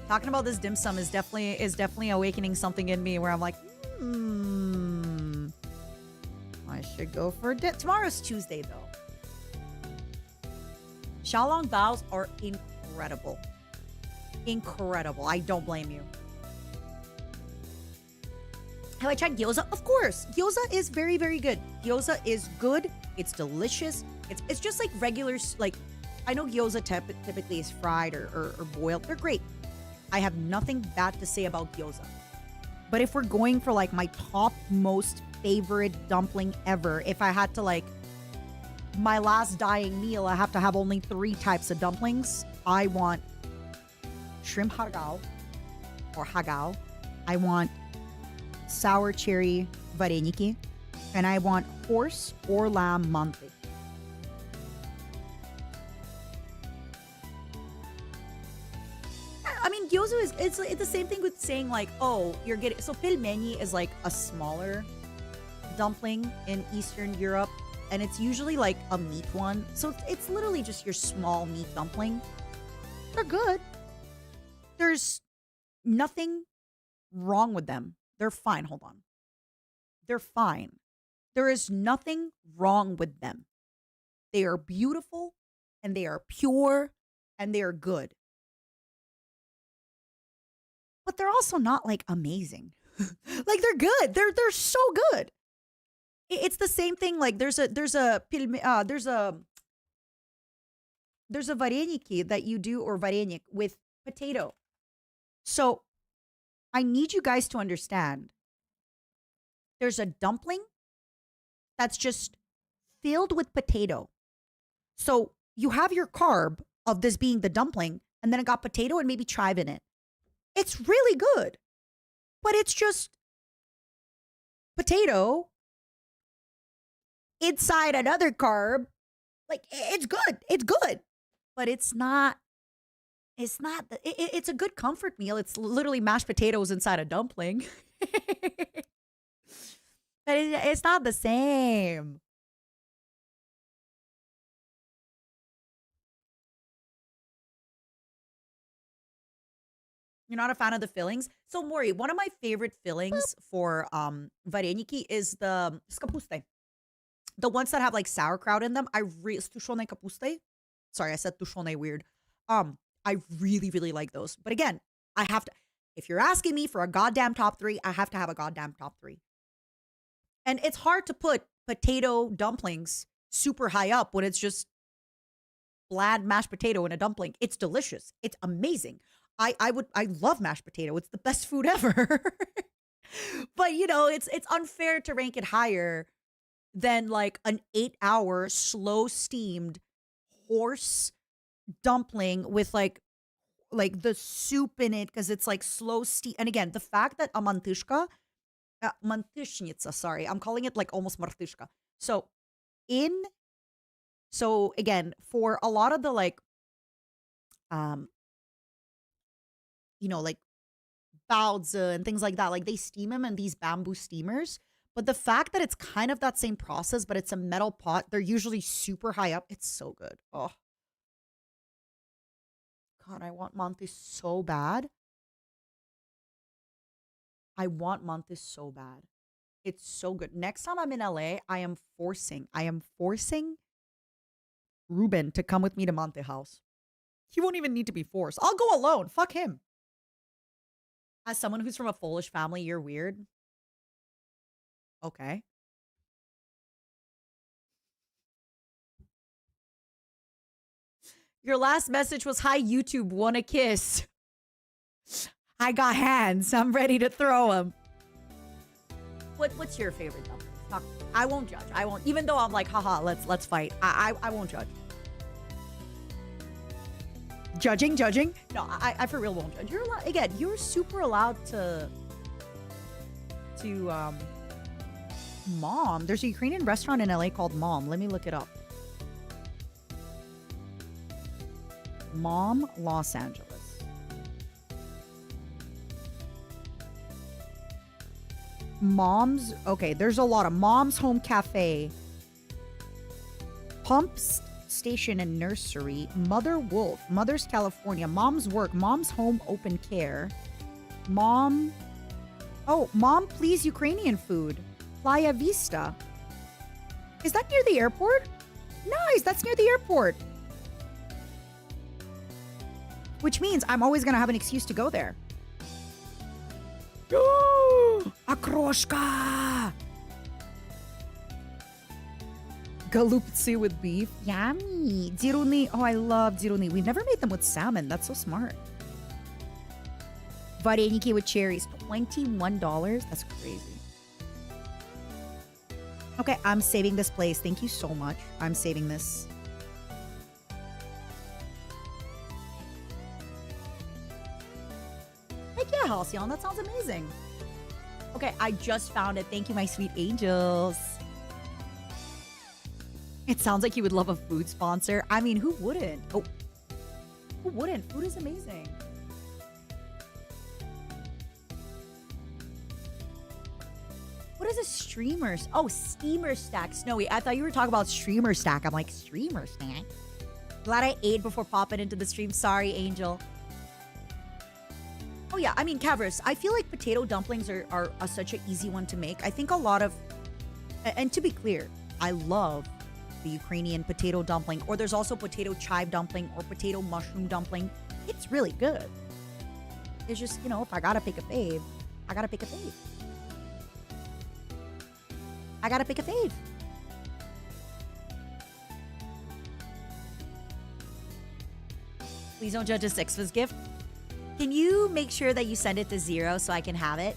talking about this dim sum is definitely awakening something in me where I'm like, I should go for tomorrow's Tuesday though. Xiaolong baos are incredible. Incredible. I don't blame you. Have I tried gyoza? Of course. Gyoza is very, very good. Gyoza is good. It's delicious. It's just like regular, like, I know gyoza typically is fried or boiled. They're great. I have nothing bad to say about gyoza. But if we're going for like my top most favorite dumpling ever, if I had to like, my last dying meal, I have to have only 3 types of dumplings. I want shrimp hargao or hagao. I want sour cherry vareniki. And I want horse or lamb Monte. I mean, gyoza is it's the same thing with saying like, oh, you're getting so pelmeni is like a smaller dumpling in Eastern Europe, and it's usually like a meat one. So it's literally just your small meat dumpling. They're good. There's nothing wrong with them. They're fine. Hold on. They're fine. There is nothing wrong with them. They are beautiful and they are pure and they are good. But they're also not like amazing. Like they're good. They're so good. It's the same thing. Like there's a vareniki that you do or varenik with potato. So I need you guys to understand. There's a dumpling that's just filled with potato. So you have your carb of this being the dumpling, and then it got potato and maybe chive in it. It's really good, but it's just potato inside another carb. Like it's good. It's good, but it's not. It's not. It's a good comfort meal. It's literally mashed potatoes inside a dumpling. But it's not the same. You're not a fan of the fillings? So Mori, one of my favorite fillings for vareniki is the scapuste. The ones that have like sauerkraut in them. Tushone kapuste. Sorry, I said tushone weird. I really, really like those. But again, I have to If you're asking me for a goddamn top three, I have to have a goddamn top three. And it's hard to put potato dumplings super high up when it's just bland mashed potato in a dumpling. It's delicious. It's amazing. I love mashed potato. It's the best food ever. But it's unfair to rank it higher than like an 8-hour slow steamed horse dumpling with like the soup in it because it's like slow steam. And again, the fact that a mantishnica, sorry, I'm calling it like almost martishka. So in so again, for a lot of the um like baozi and things like that, like they steam them in these bamboo steamers. But the fact that it's kind of that same process, but it's a metal pot, they're usually super high up. It's so good. Oh God, I want mantis so bad. I want mantis so bad. It's so good. Next time I'm in LA, I am forcing Ruben to come with me to Monte House. He won't even need to be forced. I'll go alone. Fuck him. As someone who's from a Polish family, you're weird. Okay. Your last message was, "Hi, YouTube, wanna kiss?" I got hands. I'm ready to throw them. What's your favorite dumpling? I won't judge. I won't, even though I'm like, haha, let's fight. I won't judge. Judging. No, I for real won't judge. You're allowed, again, you're super allowed to Mom. There's a Ukrainian restaurant in LA called Mom. Let me look it up. Mom, Los Angeles. Mom's, okay, there's a lot of Mom's Home Cafe, Pumps Station and Nursery, Mother Wolf, Mother's California, Mom's Work, Mom's Home Open Care, Mom Please Ukrainian Food, Playa Vista. Is that near the airport? Nice, that's near the airport. Which means I'm always going to have an excuse to go there. Akroshka! Galuptsi with beef. Yummy. Dziruni. Oh, I love dziruni. We've never made them with salmon. That's so smart. Vareniki with cherries. $21? That's crazy. Okay, I'm saving this place. Thank you so much. I'm saving this. Heck yeah, Halcyon. That sounds amazing. Okay, I just found it. Thank you, my sweet angels. It sounds like you would love a food sponsor. I mean, who wouldn't? Oh, who wouldn't? Food is amazing. What is a streamer? Oh, steamer stack. Snowy, I thought you were talking about streamer stack. I'm like, streamer stack? Glad I ate before popping into the stream. Sorry, Angel. Oh yeah, I mean, Cavers, I feel like potato dumplings are such an easy one to make. I think a lot of, and to be clear, I love the Ukrainian potato dumpling, or there's also potato chive dumpling or potato mushroom dumpling. It's really good. It's just, if I gotta pick a fave, I gotta pick a fave. I gotta pick a fave. Please don't judge a Six's gift. Can you make sure that you send it to 0 so I can have it?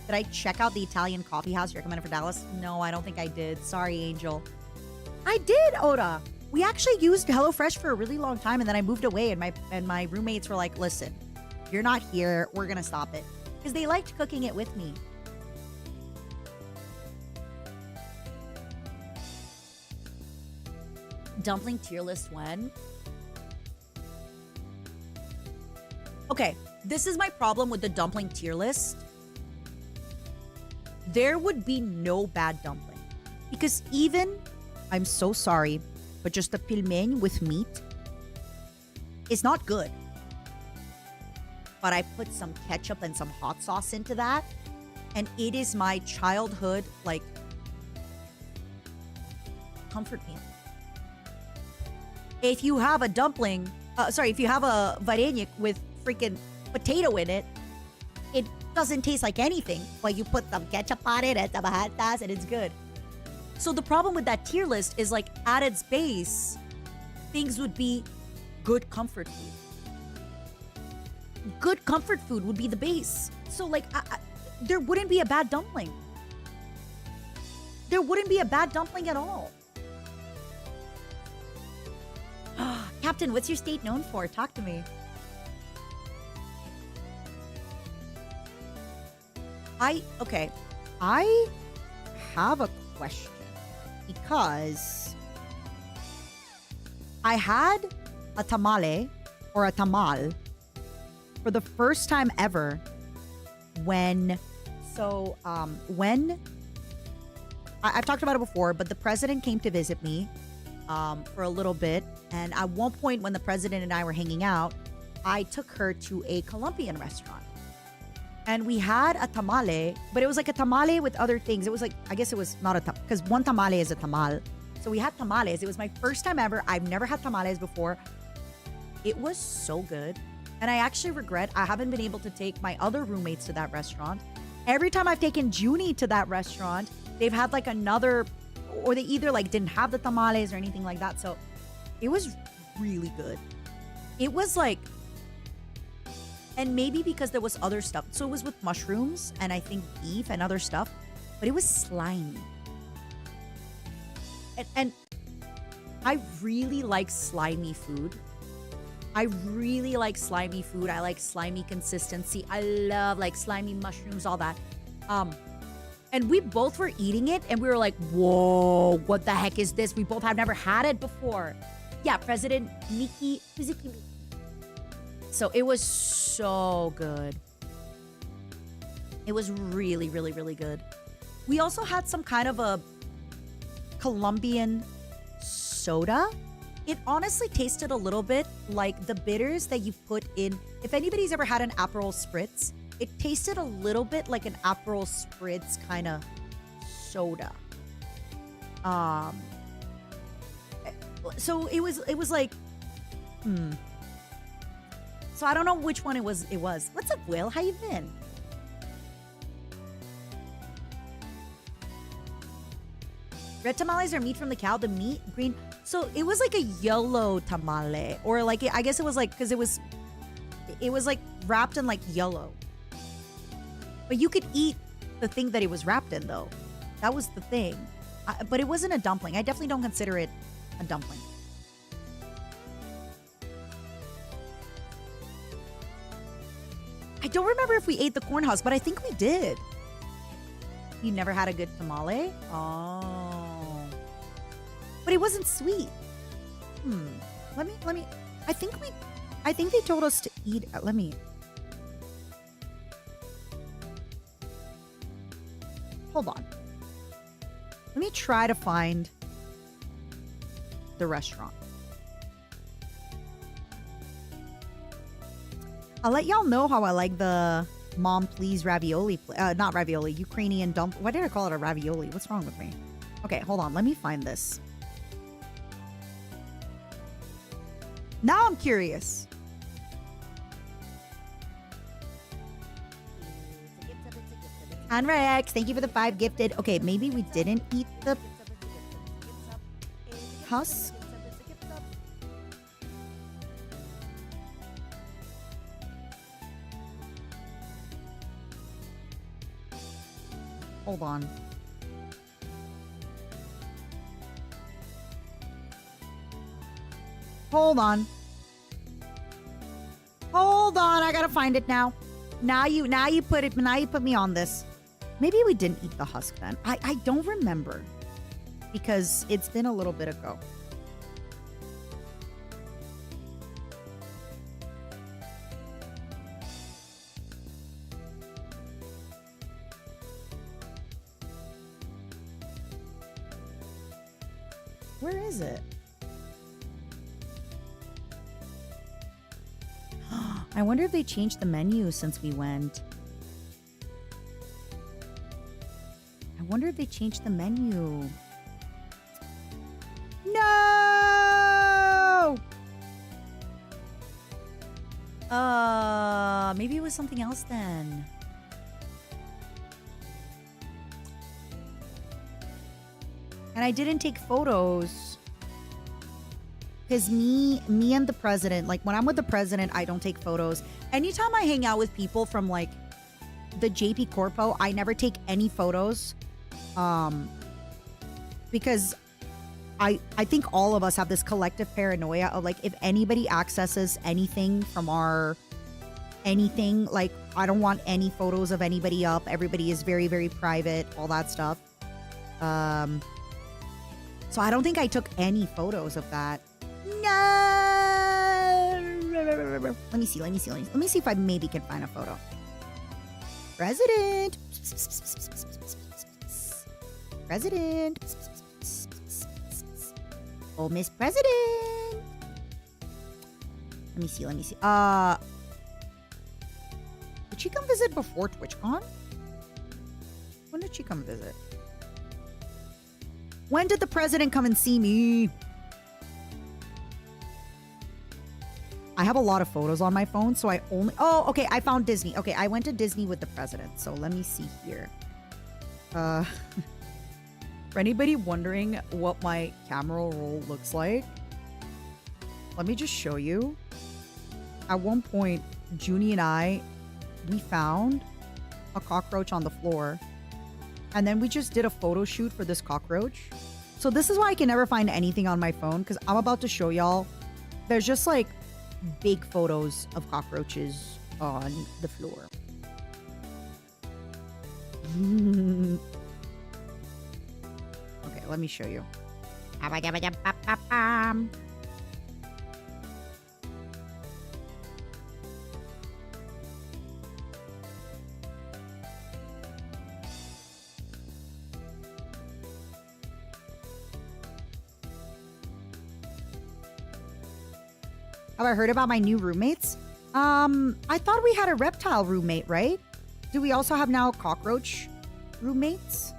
Did I check out the Italian coffee house you recommended for Dallas? No, I don't think I did. Sorry, Angel. I did, Oda. We actually used HelloFresh for a really long time, and then I moved away, and my roommates were like, listen, you're not here. We're going to stop it. Because they liked cooking it with me. Dumpling tier list when? Okay, this is my problem with the dumpling tier list. There would be no bad dumpling. Because even, I'm so sorry, but just the pilmeni with meat is not good. But I put some ketchup and some hot sauce into that, and it is my childhood, comfort meal. If you have a dumpling, if you have a varenik with freaking potato in it, it doesn't taste like anything. But you put some ketchup on it and some hot sauce and it's good. So the problem with that tier list is like at its base, things would be good comfort food. Good comfort food would be the base. So like there wouldn't be a bad dumpling. There wouldn't be a bad dumpling at all. Captain, what's your state known for? Talk to me. Okay. I have a question because I had a tamale or a tamal for the first time ever when I've talked about it before, but the president came to visit me for a little bit. And at one point when the president and I were hanging out, I took her to a Colombian restaurant. And we had a tamale, but it was like a tamale with other things. It was like, I guess it was not a tamale, because one tamale is a tamal. So we had tamales. It was my first time ever. I've never had tamales before. It was so good. And I actually regret I haven't been able to take my other roommates to that restaurant. Every time I've taken Junie to that restaurant, they've had like another, or they either like didn't have the tamales or anything like that. So it was really good. It was like, and maybe because there was other stuff. So it was with mushrooms and I think beef and other stuff, but it was slimy. And I really like slimy food. I really like slimy food. I like slimy consistency. I love like slimy mushrooms, all that. And we both were eating it and we were like, whoa, what the heck is this? We both have never had it before. Yeah, President Miki. So it was so good. It was really, really, really good. We also had some kind of a Colombian soda. It honestly tasted a little bit like the bitters that you put in. If anybody's ever had an Aperol Spritz, it tasted a little bit like an Aperol Spritz kind of soda. So it was like, So I don't know which one it was. What's up, Will? How you been? Red tamales are meat from the cow. The meat, green. So it was like a yellow tamale. Or like, I guess it was like, because it was like wrapped in like yellow. But you could eat the thing that it was wrapped in though. That was the thing. But it wasn't a dumpling. I definitely don't consider it a dumpling. I don't remember if we ate the corn husk, but I think we did. You never had a good tamale? Oh. But it wasn't sweet. Let me. I think they told us to eat. Let me. Hold on. Let me try to find the restaurant. I'll let y'all know how I like the Mom Please ravioli. Not ravioli, Ukrainian dump. Why did I call it a ravioli? What's wrong with me? Okay, hold on. Let me find this. Now I'm curious. Anrex, thank you for the 5 gifted. Okay, maybe we didn't eat the husk. Hold on. Hold on. Hold on, I gotta find it now. Now you put me on this. Maybe we didn't eat the husk then. I don't remember. Because it's been a little bit ago. Where is it? I wonder if they changed the menu since we went. I wonder if they changed the menu. No! Maybe it was something else then. And I didn't take photos. Because me and the president, like when I'm with the president, I don't take photos. Anytime I hang out with people from like the JP Corpo, I never take any photos. Because I think all of us have this collective paranoia of like if anybody accesses anything from our anything, like I don't want any photos of anybody up. Everybody is very, very private, all that stuff. So I don't think I took any photos of that. No. Let me see if I maybe can find a photo. President. President. Oh, Miss President. Let me see. Did she come visit before TwitchCon? When did she come visit? When did the president come and see me? I have a lot of photos on my phone, so I only... Oh, okay, I found Disney. Okay, I went to Disney with the president, so let me see here. For anybody wondering what my camera roll looks like, let me just show you. At one point, Junie and I, we found a cockroach on the floor, and then we just did a photo shoot for this cockroach. So this is why I can never find anything on my phone, because I'm about to show y'all. There's just like big photos of cockroaches on the floor. Okay, let me show you. Have I heard about my new roommates? I thought we had a reptile roommate, right? Do we also have now cockroach roommates?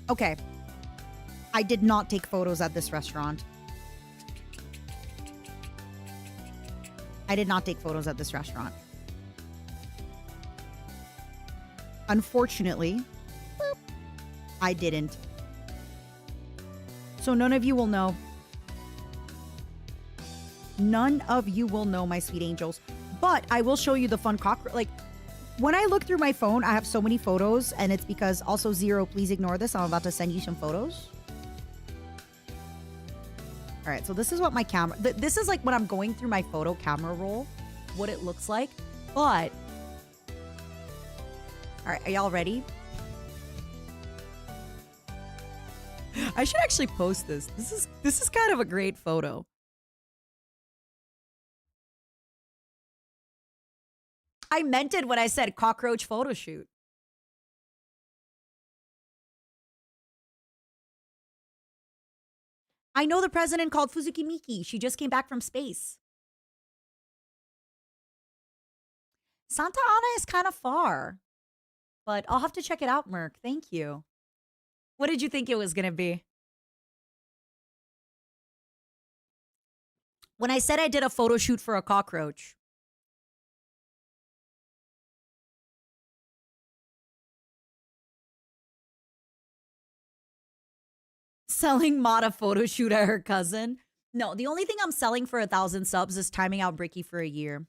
Okay. I did not take photos at this restaurant. I did not take photos at this restaurant. Unfortunately, I didn't. So none of you will know. None of you will know, my sweet angels. But I will show you the fun cockroach. Like, when I look through my phone, I have so many photos. And it's because, also, Zero, please ignore this. I'm about to send you some photos. All right, so this is what my camera... This is like when I'm going through my photo camera roll, what it looks like. But... All right, are y'all ready? I should actually post this. This is kind of a great photo. I meant it when I said cockroach photo shoot. I know the president called Fuzuki Miki. She just came back from space. Santa Ana is kind of far. But I'll have to check it out, Merc. Thank you. What did you think it was going to be? When I said I did a photo shoot for a cockroach. Selling Mata photo shoot at her cousin. No, the only thing I'm selling for 1,000 subs is timing out Bricky for a year.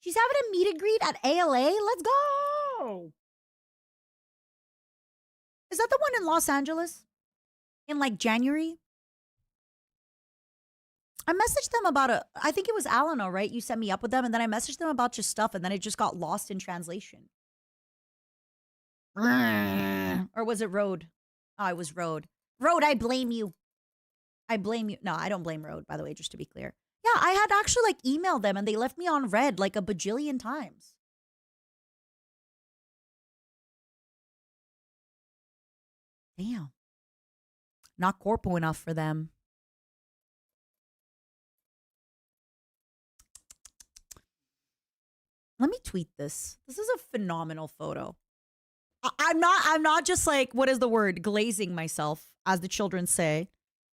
She's having a meet and greet at ALA? Let's go! Is that the one in Los Angeles? In like January? I messaged them about I think it was Alano, right? You set me up with them, and then I messaged them about your stuff, and then it just got lost in translation. Or was it Road? Oh, it was Road. Road, I blame you. I blame you. No, I don't blame Road, by the way, just to be clear. Yeah, I had actually like emailed them, and they left me on red like a bajillion times. Damn. Not corpo enough for them. Let me tweet this. This is a phenomenal photo. I'm not just like, what is the word? Glazing myself, as the children say.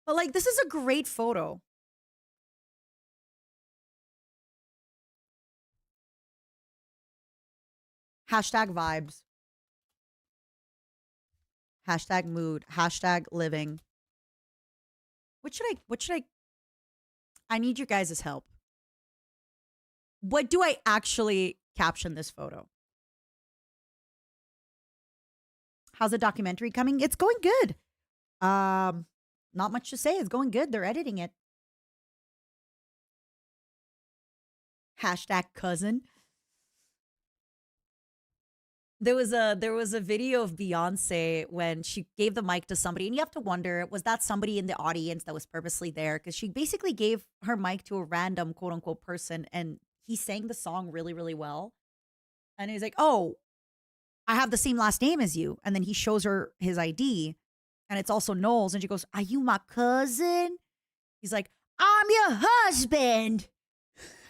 But like, this is a great photo. Hashtag vibes. Hashtag mood. Hashtag living. What should I need you guys' help. What do I actually caption this photo? How's the documentary coming? It's going good. Not much to say. It's going good. They're editing it. Hashtag cousin. There was a video of Beyonce when she gave the mic to somebody, and you have to wonder, was that somebody in the audience that was purposely there? Because she basically gave her mic to a random quote unquote person, and he sang the song really, really well. And he's like, "Oh, I have the same last name as you." And then he shows her his ID, and it's also Knowles. And she goes, "Are you my cousin?" He's like, "I'm your husband."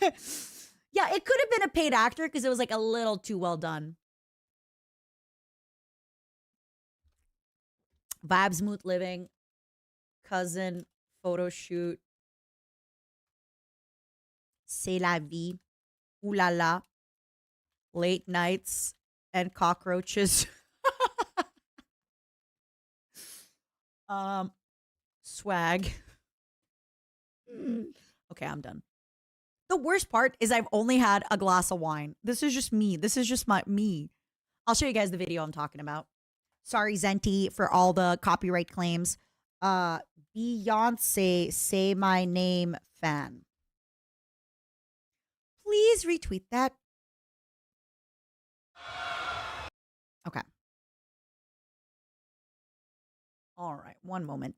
Yeah, it could have been a paid actor because it was like a little too well done. Vibes, mood, living, cousin, photo shoot. C'est la vie. Ooh la la. Late nights and cockroaches. Swag. Okay, I'm done. The worst part is I've only had a glass of wine. This is just me. This is just me. I'll show you guys the video I'm talking about. Sorry, Zenti, for all the copyright claims. Beyonce, say my name fan. Please retweet that. Okay. All right, one moment.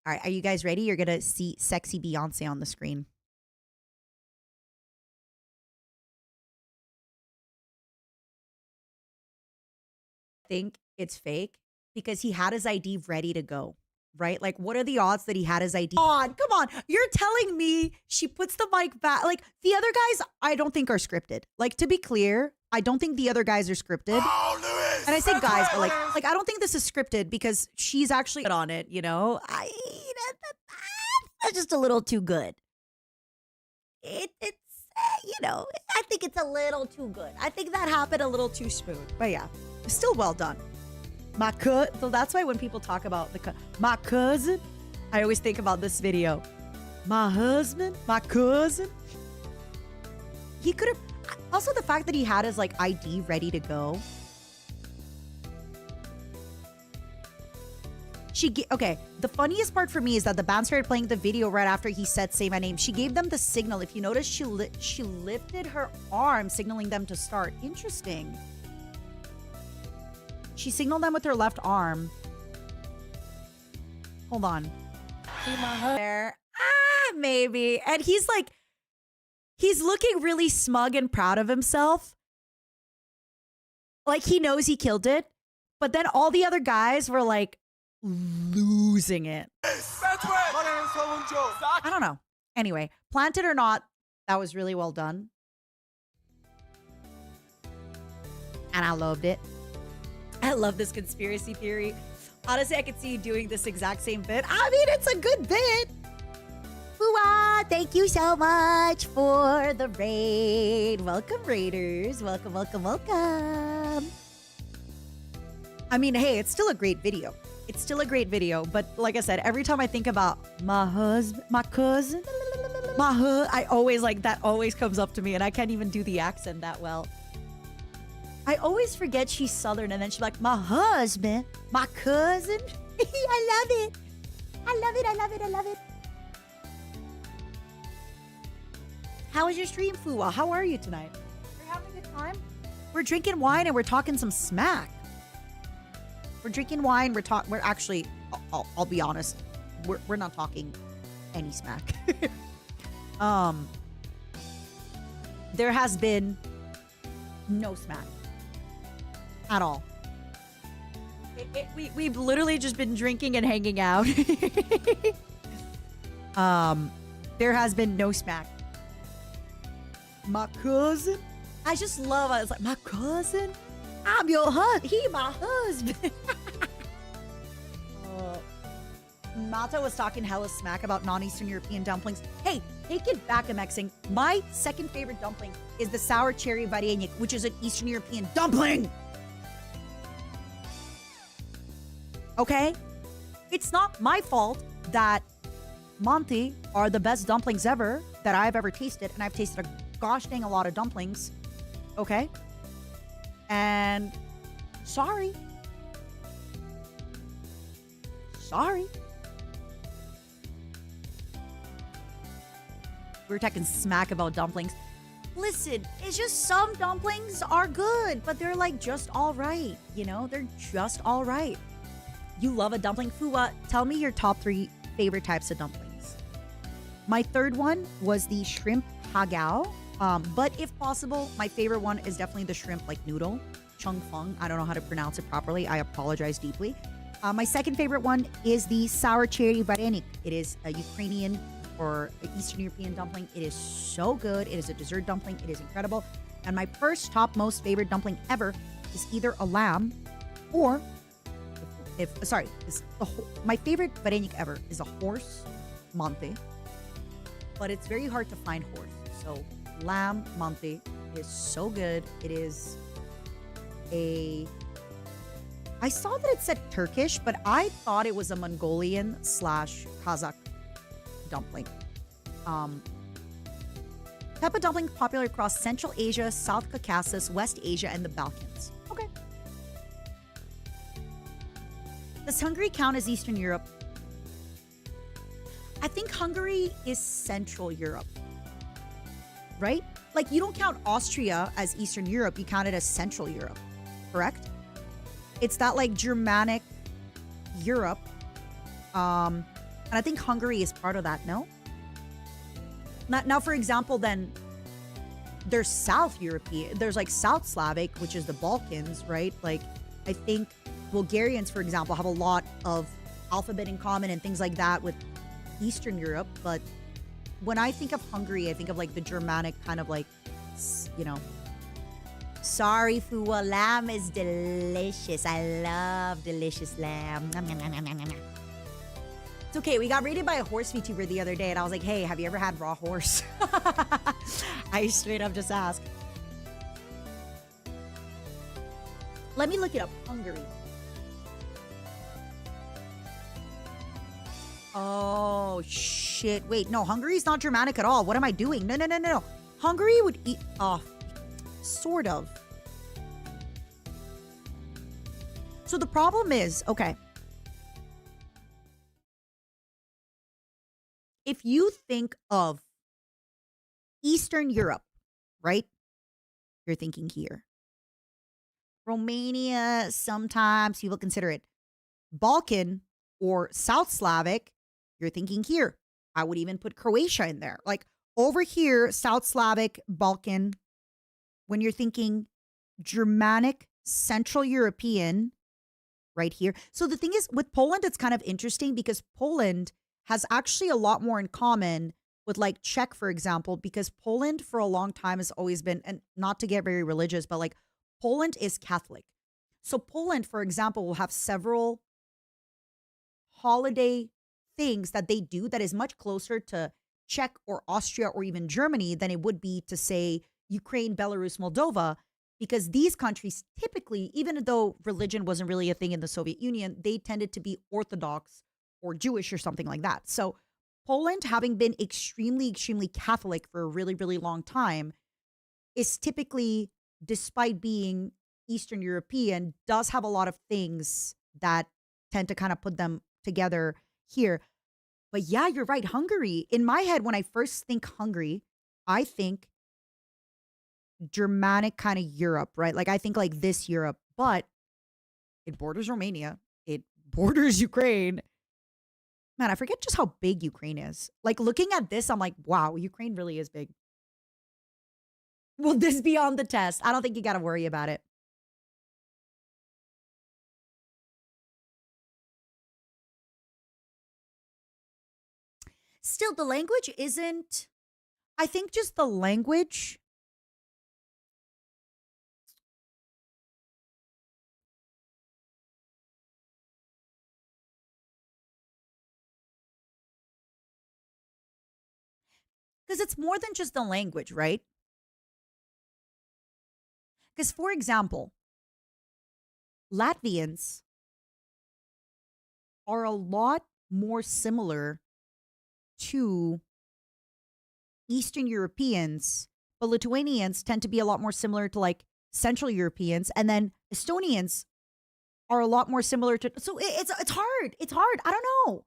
All right, are you guys ready? You're going to see sexy Beyonce on the screen. Think it's fake because he had his ID ready to go, right? Like, what are the odds that he had his ID? Come on. You're telling me she puts the mic back. Like, the other guys, I don't think are scripted. Like, to be clear, I don't think the other guys are scripted. Oh, Lewis, and I say guys, but like I don't think this is scripted because she's actually good on it, you know? That's just a little too good. It's, you know, I think it's a little too good. I think that happened a little too smooth. But yeah, still well done. So that's why when people talk about my cousin, I always think about this video. My husband, my cousin. He could have, also the fact that he had his like ID ready to go. Okay, the funniest part for me is that the band started playing the video right after he said say my name. She gave them the signal. If you notice, she lifted her arm signaling them to start. Interesting. She signaled them with her left arm. Hold on. There. Maybe. And he's like, he's looking really smug and proud of himself. Like he knows he killed it. But then all the other guys were like losing it. I don't know. Anyway, planted or not, that was really well done. And I loved it. I love this conspiracy theory. Honestly, I could see you doing this exact same bit. I mean, it's a good bit. Ooh-ah, thank you so much for the raid. Welcome, Raiders. Welcome, welcome, welcome. I mean, hey, it's still a great video. It's still a great video. But like I said, every time I think about my husband, my cousin, I always like, that always comes up to me. And I can't even do the accent that well. I always forget she's Southern, and then she's like, my husband, my cousin. I love it. I love it. I love it. I love it. How was your stream, Fuwa? How are you tonight? Are you having a good time? We're drinking wine and we're talking some smack. We're drinking wine. We're actually, I'll be honest, we're not talking any smack. There has been no smack. At all. We've literally just been drinking and hanging out. There has been no smack. My cousin. I just love it. It's like, my cousin? I'm your husband. He my husband. uh, Mata was talking hella smack about non-Eastern European dumplings. Hey, take it back, Amexing. My second favorite dumpling is the sour cherry varenik, which is an Eastern European dumpling. Okay? It's not my fault that Monty are the best dumplings ever that I've ever tasted, and I've tasted a gosh dang a lot of dumplings. Okay? And sorry. Sorry. We were talking smack about dumplings. Listen, it's just some dumplings are good, but they're like just all right. You know, they're just all right. You love a dumpling. Fuwa, tell me your top 3 favorite types of dumplings. My third one was the shrimp hagao. But if possible, my favorite one is definitely the shrimp like noodle. Chung fung. I don't know how to pronounce it properly. I apologize deeply. My second favorite one is the sour cherry varenik. It is a Ukrainian or Eastern European dumpling. It is so good. It is a dessert dumpling. It is incredible. And my first top most favorite dumpling ever is either a lamb or my favorite varenik ever is a horse monte. But it's very hard to find horse. So lamb monte is so good. It is I saw that it said Turkish, but I thought it was a Mongolian / Kazakh dumpling. Type of dumpling popular across Central Asia, South Caucasus, West Asia, and the Balkans. Okay. Does Hungary count as Eastern Europe? I think Hungary is Central Europe. Right? Like, you don't count Austria as Eastern Europe, you count it as Central Europe. Correct? It's that like Germanic Europe. And I think Hungary is part of that, no? Now, for example, then there's South European, there's like South Slavic, which is the Balkans, right? Like, I think Bulgarians, for example, have a lot of alphabet in common and things like that with Eastern Europe. But when I think of Hungary, I think of like the Germanic kind of like, you know, sorry, Fua, lamb is delicious. I love delicious lamb. Nom, nom, nom, nom, nom, nom. It's okay. We got rated by a horse VTuber the other day, and I was like, hey, have you ever had raw horse? I straight up just asked. Let me look it up. Hungary. Oh, shit. Wait, no, Hungary is not Germanic at all. What am I doing? No. Hungary would eat... Oh, sort of. So the problem is, okay. If you think of Eastern Europe, right? You're thinking here. Romania, sometimes people consider it Balkan or South Slavic. You're thinking here. I would even put Croatia in there. Like over here, South Slavic, Balkan. When you're thinking Germanic, Central European, right here. So the thing is, with Poland, it's kind of interesting because Poland has actually a lot more in common with like Czech, for example, because Poland for a long time has always been, and not to get very religious, but like Poland is Catholic. So Poland, for example, will have several holiday things that they do that is much closer to Czech or Austria or even Germany than it would be to say Ukraine, Belarus, Moldova, because these countries typically, even though religion wasn't really a thing in the Soviet Union, they tended to be Orthodox or Jewish or something like that. So Poland, having been extremely, extremely Catholic for a really, really long time, is typically, despite being Eastern European, does have a lot of things that tend to kind of put them together here. But yeah, you're right. Hungary, in my head, when I first think Hungary, I think Germanic kind of Europe, right? Like I think like this Europe, but it borders Romania. It borders Ukraine. Man, I forget just how big Ukraine is. Like looking at this, I'm like, wow, Ukraine really is big. Will this be on the test? I don't think you got to worry about it. Still, the language isn't, I think just the language Because it's more than just the language, right? Because, for example, Latvians are a lot more similar to Eastern Europeans, but Lithuanians tend to be a lot more similar to like Central Europeans, and then Estonians are a lot more similar to. So it's hard. It's hard. I don't know,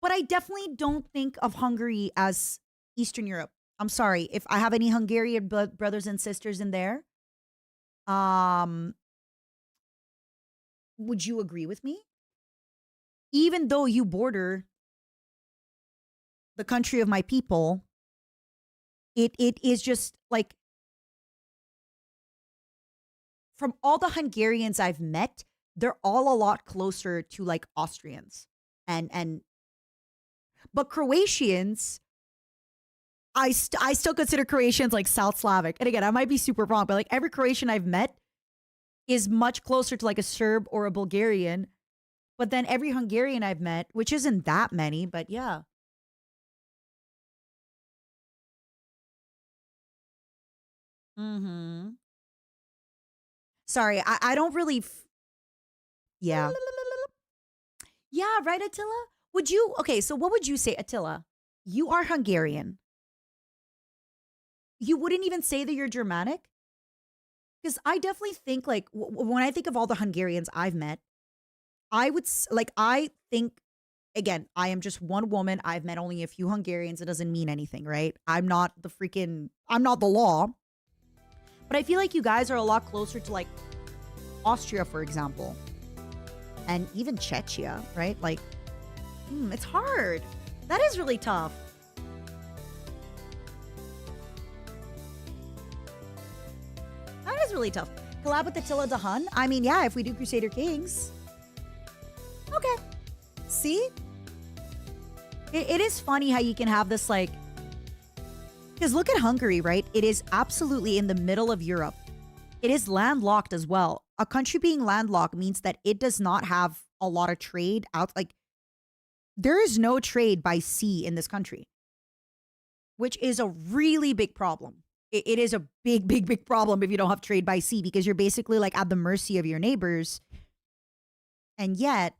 but I definitely don't think of Hungary as Eastern Europe. I'm sorry if I have any Hungarian brothers and sisters in there. Um, would you agree with me? Even though you border the country of my people, it is just like from all the Hungarians I've met, they're all a lot closer to like Austrians. And but Croatians, I still consider Croatians like South Slavic. And again, I might be super wrong, but like every Croatian I've met is much closer to like a Serb or a Bulgarian. But then every Hungarian I've met, which isn't that many, but yeah. Mm-hmm. Sorry, I don't really. Yeah. Yeah, right, Attila? Would you, okay, so what would you say, Attila? You are Hungarian. You wouldn't even say that you're Germanic? Because I definitely think, like, when I think of all the Hungarians I've met, I would, like, I think, again, I am just one woman. I've met only a few Hungarians. It doesn't mean anything, right? I'm not the law. But I feel like you guys are a lot closer to, like, Austria, for example, and even Czechia, right? Like, it's hard. That is really tough. That is really tough. Collab with Attila the Hun? I mean, yeah, if we do Crusader Kings. Okay. See? It is funny how you can have this, like, because look at Hungary, right? It is absolutely in the middle of Europe. It is landlocked as well. A country being landlocked means that it does not have a lot of trade out. Like, there is no trade by sea in this country, which is a really big problem. It is a big, big, big problem if you don't have trade by sea because you're basically like at the mercy of your neighbors. And yet,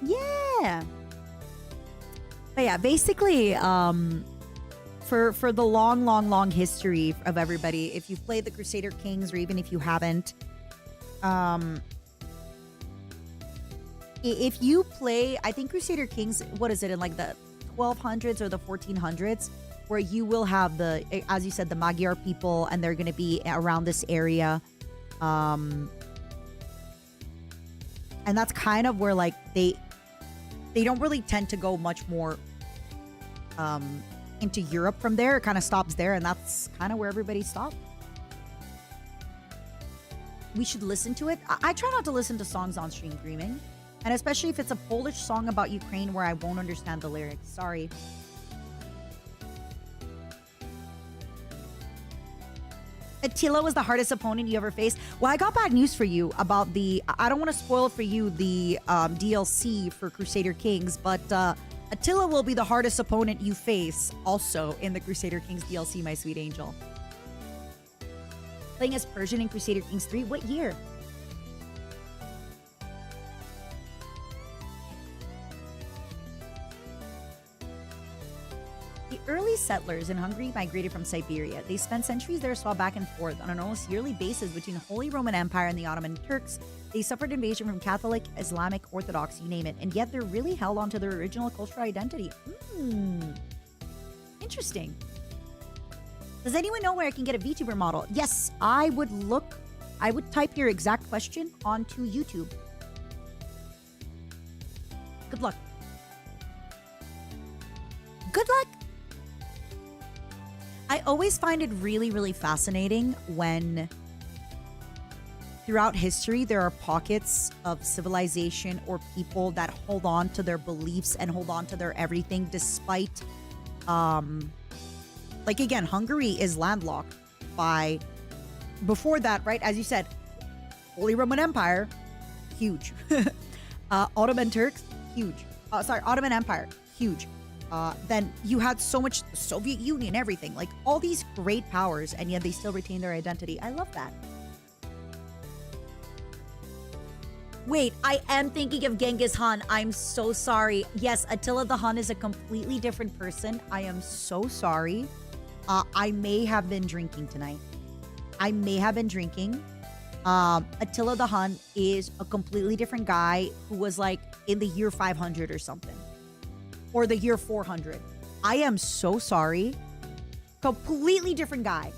yeah. But yeah, basically, for the long, long, long history of everybody, if you've played the Crusader Kings or even if you haven't, um, if you play, I think Crusader Kings, what is it, in like the 1200s or the 1400s, where you will have the, as you said, the Magyar people, and they're going to be around this area. And that's kind of where like they don't really tend to go much more into Europe from there. It kind of stops there, and that's kind of where everybody stopped. We should listen to it. I try not to listen to songs on stream dreaming, and especially if it's a Polish song about Ukraine where I won't understand the lyrics. Sorry. Attila was the hardest opponent you ever faced. Well, I got bad news for you about the, I don't want to spoil for you the DLC for Crusader Kings, but Attila will be the hardest opponent you face also in the Crusader Kings DLC, my sweet angel. Playing as Persian in Crusader Kings 3, what year? The early settlers in Hungary migrated from Siberia. They spent centuries there, saw back and forth on an almost yearly basis between the Holy Roman Empire and the Ottoman Turks. They suffered invasion from Catholic, Islamic, Orthodox, you name it, and yet they're really held onto their original cultural identity. Interesting. Does anyone know where I can get a VTuber model? Yes, I would type your exact question onto YouTube. Good luck. Good luck. I always find it really, really fascinating when throughout history there are pockets of civilization or people that hold on to their beliefs and hold on to their everything despite Like again, Hungary is landlocked by, before that, right? As you said, Holy Roman Empire, huge. Ottoman Turks, huge. Ottoman Empire, huge. Then you had so much, the Soviet Union, everything, like all these great powers, and yet they still retain their identity. I love that. Wait, I am thinking of Genghis Khan. I'm so sorry. Yes, Attila the Hun is a completely different person. I am so sorry. I may have been drinking tonight. Attila the Hun is a completely different guy who was like in the year 500 or something. Or the year 400. I am so sorry. Completely different guy.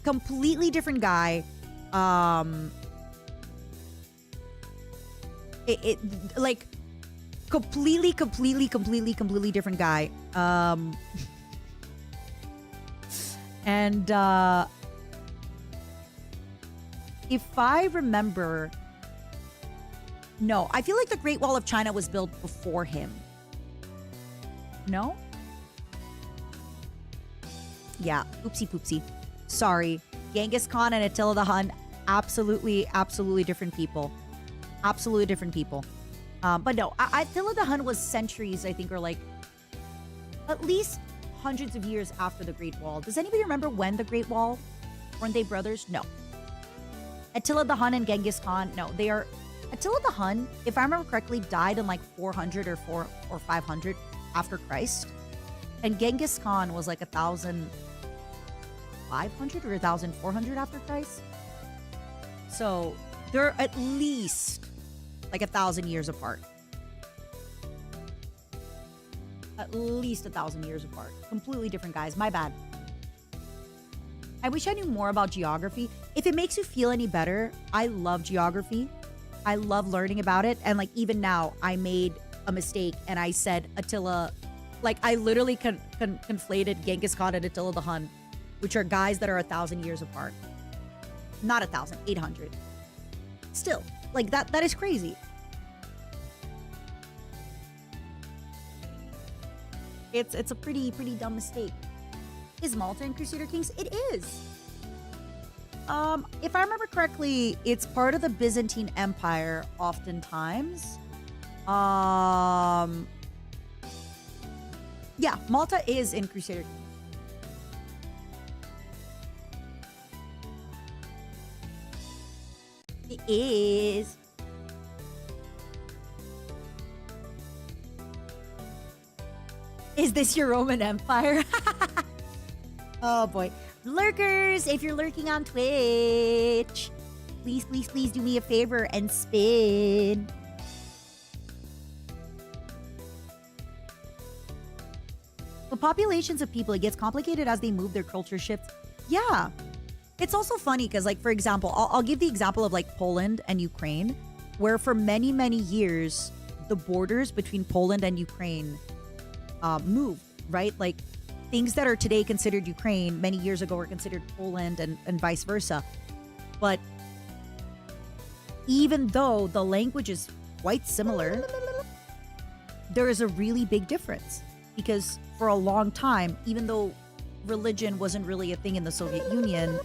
Like completely different guy. And if I remember, no, I feel like the Great Wall of China was built before him. No? Yeah, oopsie poopsie. Sorry. Genghis Khan and Attila the Hun, absolutely different people. Absolutely different people. But no, Attila the Hun was centuries, I think, or like at least hundreds of years after the Great Wall. Does anybody remember when the Great Wall? Weren't they brothers? No. Attila the Hun and Genghis Khan, no, they are... Attila the Hun, if I remember correctly, died in like 400 or 500 after Christ. And Genghis Khan was like 1,500 or 1,400 after Christ. So they're at least like 1,000 years apart. At least 1,000 years apart. Completely different guys. My bad. I wish I knew more about geography. If it makes you feel any better, I love geography. I love learning about it. And like even now, I made a mistake and I said Attila, like I literally conflated Genghis Khan and Attila the Hun, which are guys that are 1,000 years apart. Not 1,000, 800. Still, like that is crazy. It's a pretty dumb mistake. Is Malta in Crusader Kings? It is. If I remember correctly, it's part of the Byzantine Empire oftentimes. Yeah, Malta is in Crusader Kings. It is. Is this your Roman Empire? Oh boy. Lurkers, if you're lurking on Twitch, please do me a favor and spin. The populations of people, it gets complicated as they move, their culture shifts. Yeah. It's also funny because, like, for example, I'll give the example of like Poland and Ukraine, where for many years, the borders between Poland and Ukraine moved, right? Like things that are today considered Ukraine many years ago were considered Poland and vice versa. But even though the language is quite similar, there is a really big difference because for a long time, even though religion wasn't really a thing in the Soviet Union,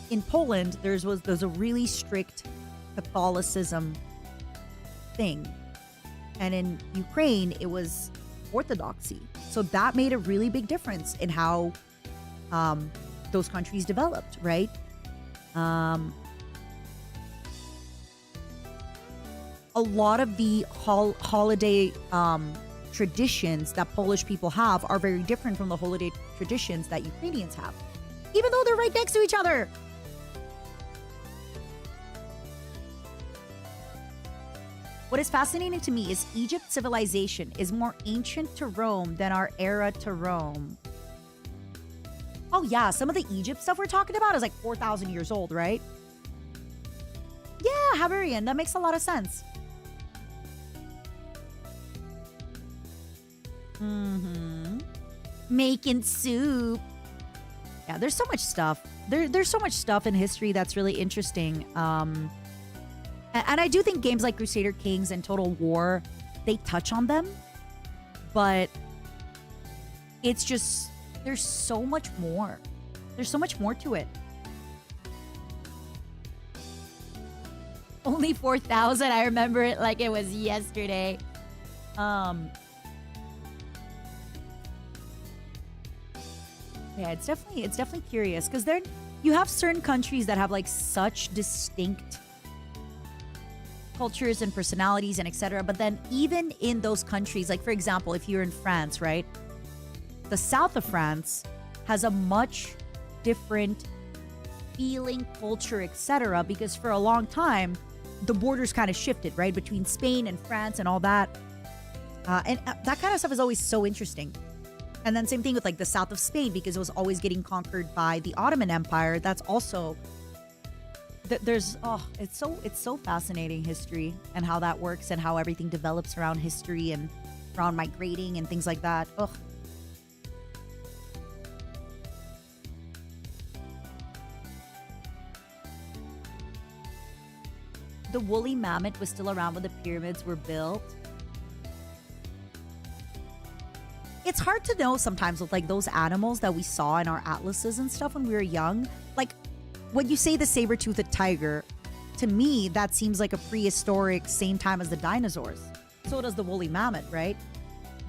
in Poland, there's a really strict Catholicism thing. And in Ukraine, it was Orthodoxy. So that made a really big difference in how those countries developed, right? A lot of the holiday traditions that Polish people have are very different from the holiday traditions that Ukrainians have, even though they're right next to each other. What is fascinating to me is Egypt's civilization is more ancient to Rome than our era to Rome. Oh yeah, some of the Egypt stuff we're talking about is like 4,000 years old, right? Yeah, Havarian, that makes a lot of sense. Making soup. Yeah, there's so much stuff. There's so much stuff in history that's really interesting. And I do think games like Crusader Kings and Total War, they touch on them. But it's just, there's so much more. There's so much more to it. Only 4,000. I remember it like it was yesterday. Yeah, it's definitely curious because there you have certain countries that have like such distinct cultures and personalities and etc. But then even in those countries, like for example, if you're in France, right? The south of France has a much different feeling, culture, etc. Because for a long time, the borders kind of shifted, right? Between Spain and France and all that. And that kind of stuff is always so interesting. And then same thing with like the south of Spain because it was always getting conquered by the Ottoman Empire. That's also it's so fascinating, history and how that works and how everything develops around history and around migrating and things like that. Ugh. The woolly mammoth was still around when the pyramids were built. It's hard to know sometimes with like those animals that we saw in our atlases and stuff when we were young. Like when you say the saber-toothed tiger, to me that seems like a prehistoric, same time as the dinosaurs. So does the woolly mammoth, right?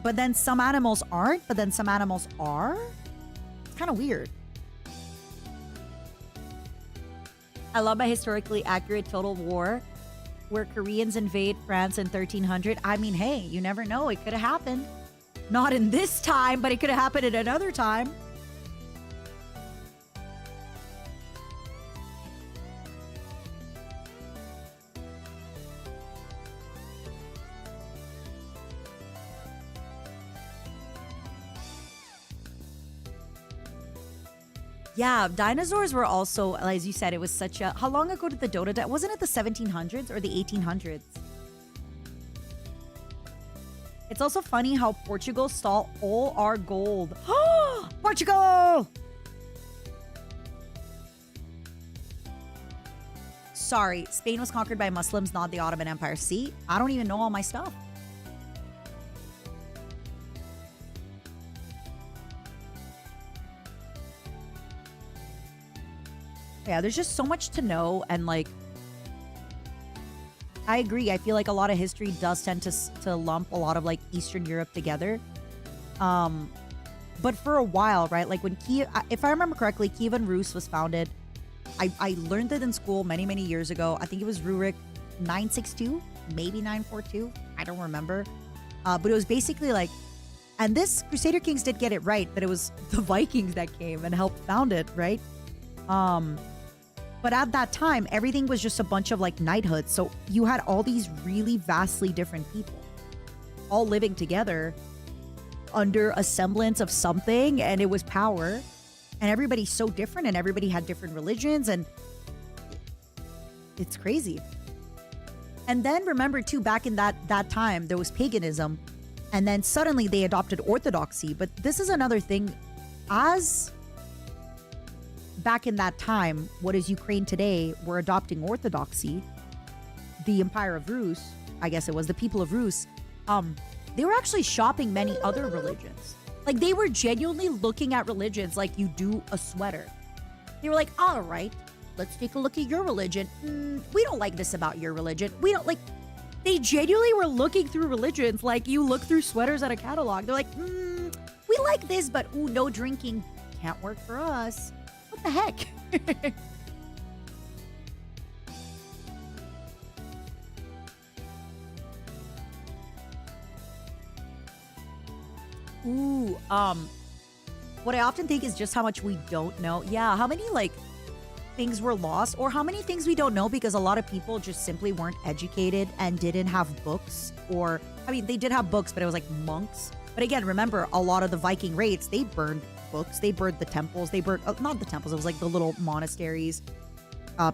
But then some animals aren't, but then some animals are. It's kind of weird. I love my historically accurate Total War where Koreans invade France in 1300. I mean, hey, you never know. It could have happened. Not in this time, but it could have happened at another time. Yeah, dinosaurs were also, as you said, it was such a... How long ago did the Dota die? Wasn't it the 1700s or the 1800s? It's also funny how Portugal stole all our gold. Portugal! Sorry, Spain was conquered by Muslims, not the Ottoman Empire. See? I don't even know all my stuff. Yeah, there's just so much to know, and like, I agree. I feel like a lot of history does tend to lump a lot of like Eastern Europe together. But for a while, right? Like when Kiev, if I remember correctly, Kievan Rus was founded. I learned it in school many, many years ago. I think it was Rurik 962, maybe 942. I don't remember. But it was basically like, and this Crusader Kings did get it right, that it was the Vikings that came and helped found it, right? But at that time, everything was just a bunch of like knighthoods. So you had all these really vastly different people all living together under a semblance of something, and it was power. And everybody's so different, and everybody had different religions, and it's crazy. And then remember too, back in that time, there was paganism, and then suddenly they adopted orthodoxy. But this is another thing. As back in that time, what is Ukraine today, were adopting orthodoxy, the Empire of Rus, I guess it was the people of Rus, they were actually shopping many other religions. Like they were genuinely looking at religions like you do a sweater. They were like, all right, let's take a look at your religion. We don't like this about your religion. We don't like... They genuinely were looking through religions like you look through sweaters at a catalog. They're like, we like this, but ooh, no drinking can't work for us. What the heck? Ooh, what I often think is just how much we don't know. Yeah, how many like things were lost, or how many things we don't know because a lot of people just simply weren't educated and didn't have books. Or, I mean, they did have books, but it was like monks. But again, remember, a lot of the Viking raids, they burned books. They burned the temples. They burned, not the temples, it was like the little monasteries,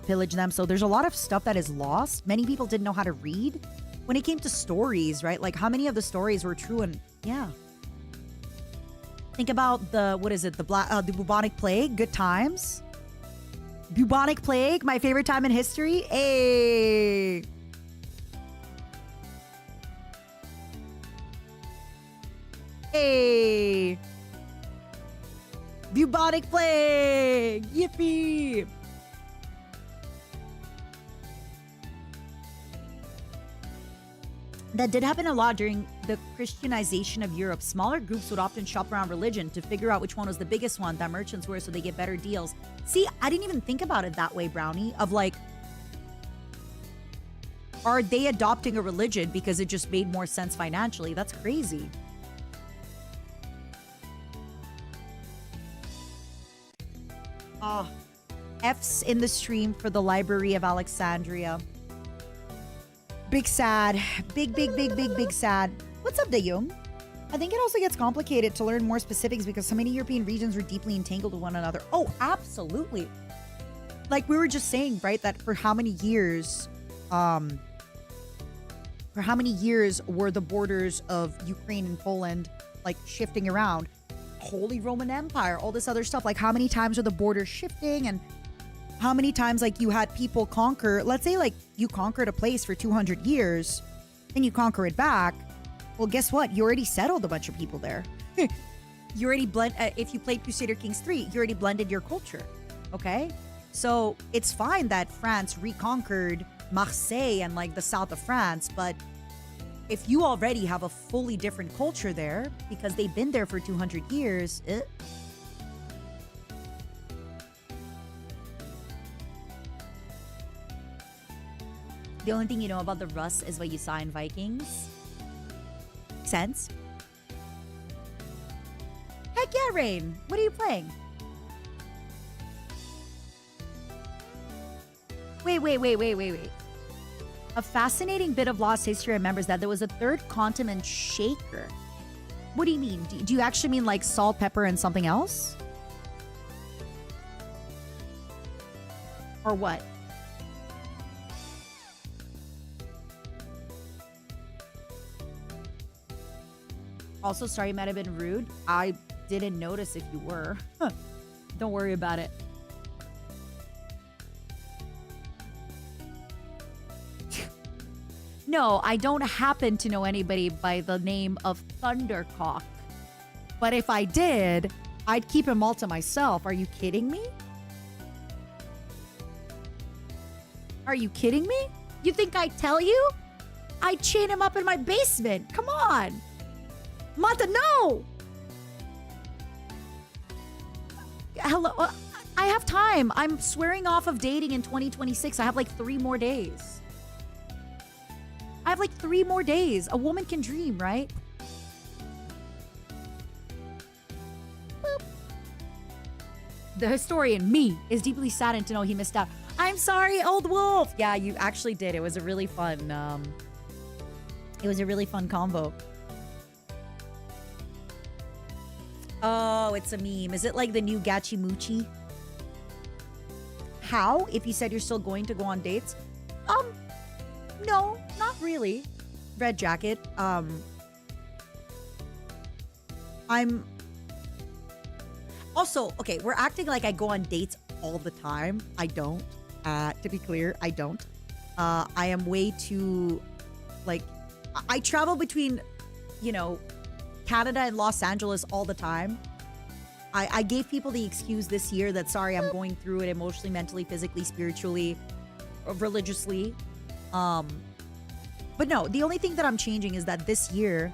pillaged them. So there's a lot of stuff that is lost. Many people didn't know how to read. When it came to stories, right? Like how many of the stories were true? And yeah. Think about the, what is it? The bubonic plague, good times. Bubonic plague, my favorite time in history. Hey. Hey! Bubonic plague! Yippee! That did happen a lot during the Christianization of Europe. Smaller groups would often shop around religion to figure out which one was the biggest one that merchants were so they get better deals. See, I didn't even think about it that way, Brownie, of like, are they adopting a religion because it just made more sense financially? That's crazy. F's in the stream for the Library of Alexandria. Big sad. Big sad. What's up, Dayum? I think it also gets complicated to learn more specifics because so many European regions were deeply entangled with one another. Oh, absolutely. Like we were just saying, right? That for how many years were the borders of Ukraine and Poland like shifting around? Holy Roman Empire, all this other stuff. Like how many times are the borders shifting and how many times like you had people conquer, let's say like you conquered a place for 200 years and you conquer it back. Well, guess what? You already settled a bunch of people there. You already if you played Crusader Kings 3, you already blended your culture. Okay? So it's fine that France reconquered Marseille and like the south of France, but if you already have a fully different culture there because they've been there for 200 years, The only thing you know about the Rus is what you saw in Vikings. Sense? Heck yeah, Rain. What are you playing? Wait. A fascinating bit of lost history remembers that there was a third continent shaker. What do you mean? Do you actually mean like salt, pepper, and something else? Or what? Also, sorry, it might have been rude. I didn't notice if you were. Don't worry about it. No, I don't happen to know anybody by the name of Thundercock. But if I did, I'd keep him all to myself. Are you kidding me? Are you kidding me? You think I'd tell you? I'd chain him up in my basement. Come on. Mata, no! Hello? I have time. I'm swearing off of dating in 2026. I have like 3 more days. I have like 3 more days. A woman can dream, right? Boop. The historian, me, is deeply saddened to know he missed out. I'm sorry, old wolf. Yeah, you actually did. It was a really fun, convo. Oh, it's a meme. Is it like the new Gachi Muchi? How? If you said you're still going to go on dates? No, not really. Red jacket. I'm also, okay, we're acting like I go on dates all the time. I don't. To be clear, I don't. I am way too, like, I travel between, Canada and Los Angeles all the time. I gave people the excuse this year that, sorry, I'm going through it emotionally, mentally, physically, spiritually, religiously. But no, the only thing that I'm changing is that this year,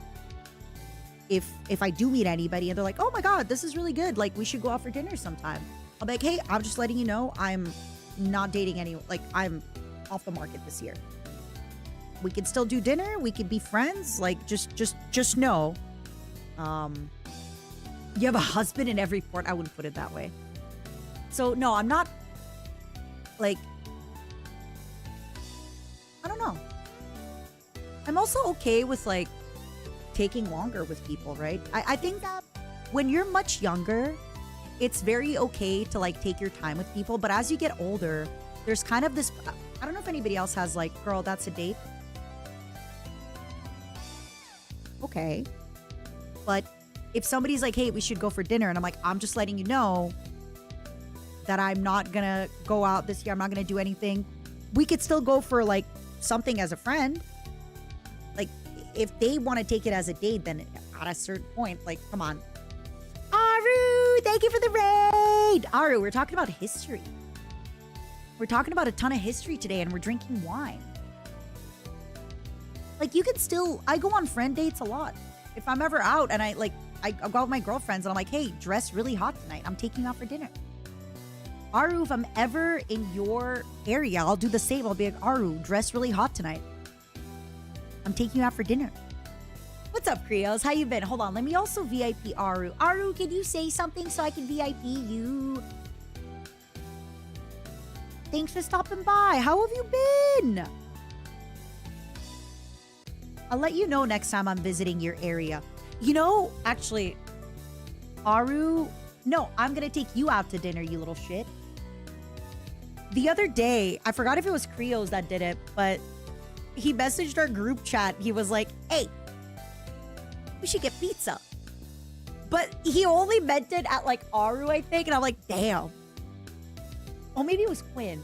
if I do meet anybody and they're like, oh my God, this is really good, like we should go out for dinner sometime. I'll be like, hey, I'm just letting you know I'm not dating anyone. Like I'm off the market this year. We could still do dinner. We could be friends. Like just know. You have a husband in every port. I wouldn't put it that way. So no, I'm not like, I don't know. I'm also okay with like taking longer with people, right? I think that when you're much younger, it's very okay to like take your time with people. But as you get older, there's kind of this, I don't know if anybody else has like, girl, that's a date. Okay. But if somebody's like, hey, we should go for dinner. And I'm like, I'm just letting you know that I'm not going to go out this year. I'm not going to do anything. We could still go for like something as a friend. Like if they want to take it as a date, then at a certain point. Like, come on. Aru, thank you for the raid. Aru, we're talking about history. We're talking about a ton of history today, and we're drinking wine. Like, you could still... I go on friend dates a lot. If I'm ever out and I go out with my girlfriends and I'm like, hey, dress really hot tonight. I'm taking you out for dinner. Aru, if I'm ever in your area, I'll do the same. I'll be like, Aru, dress really hot tonight. I'm taking you out for dinner. What's up, Creos? How you been? Hold on. Let me also VIP Aru. Aru, can you say something so I can VIP you? Thanks for stopping by. How have you been? I'll let you know next time I'm visiting your area. You know, actually, Aru, no, I'm going to take you out to dinner, you little shit. The other day, I forgot if it was Creos that did it, but he messaged our group chat. He was like, hey, we should get pizza. But he only meant it at like Aru, I think. And I'm like, damn. Oh, maybe it was Quinn.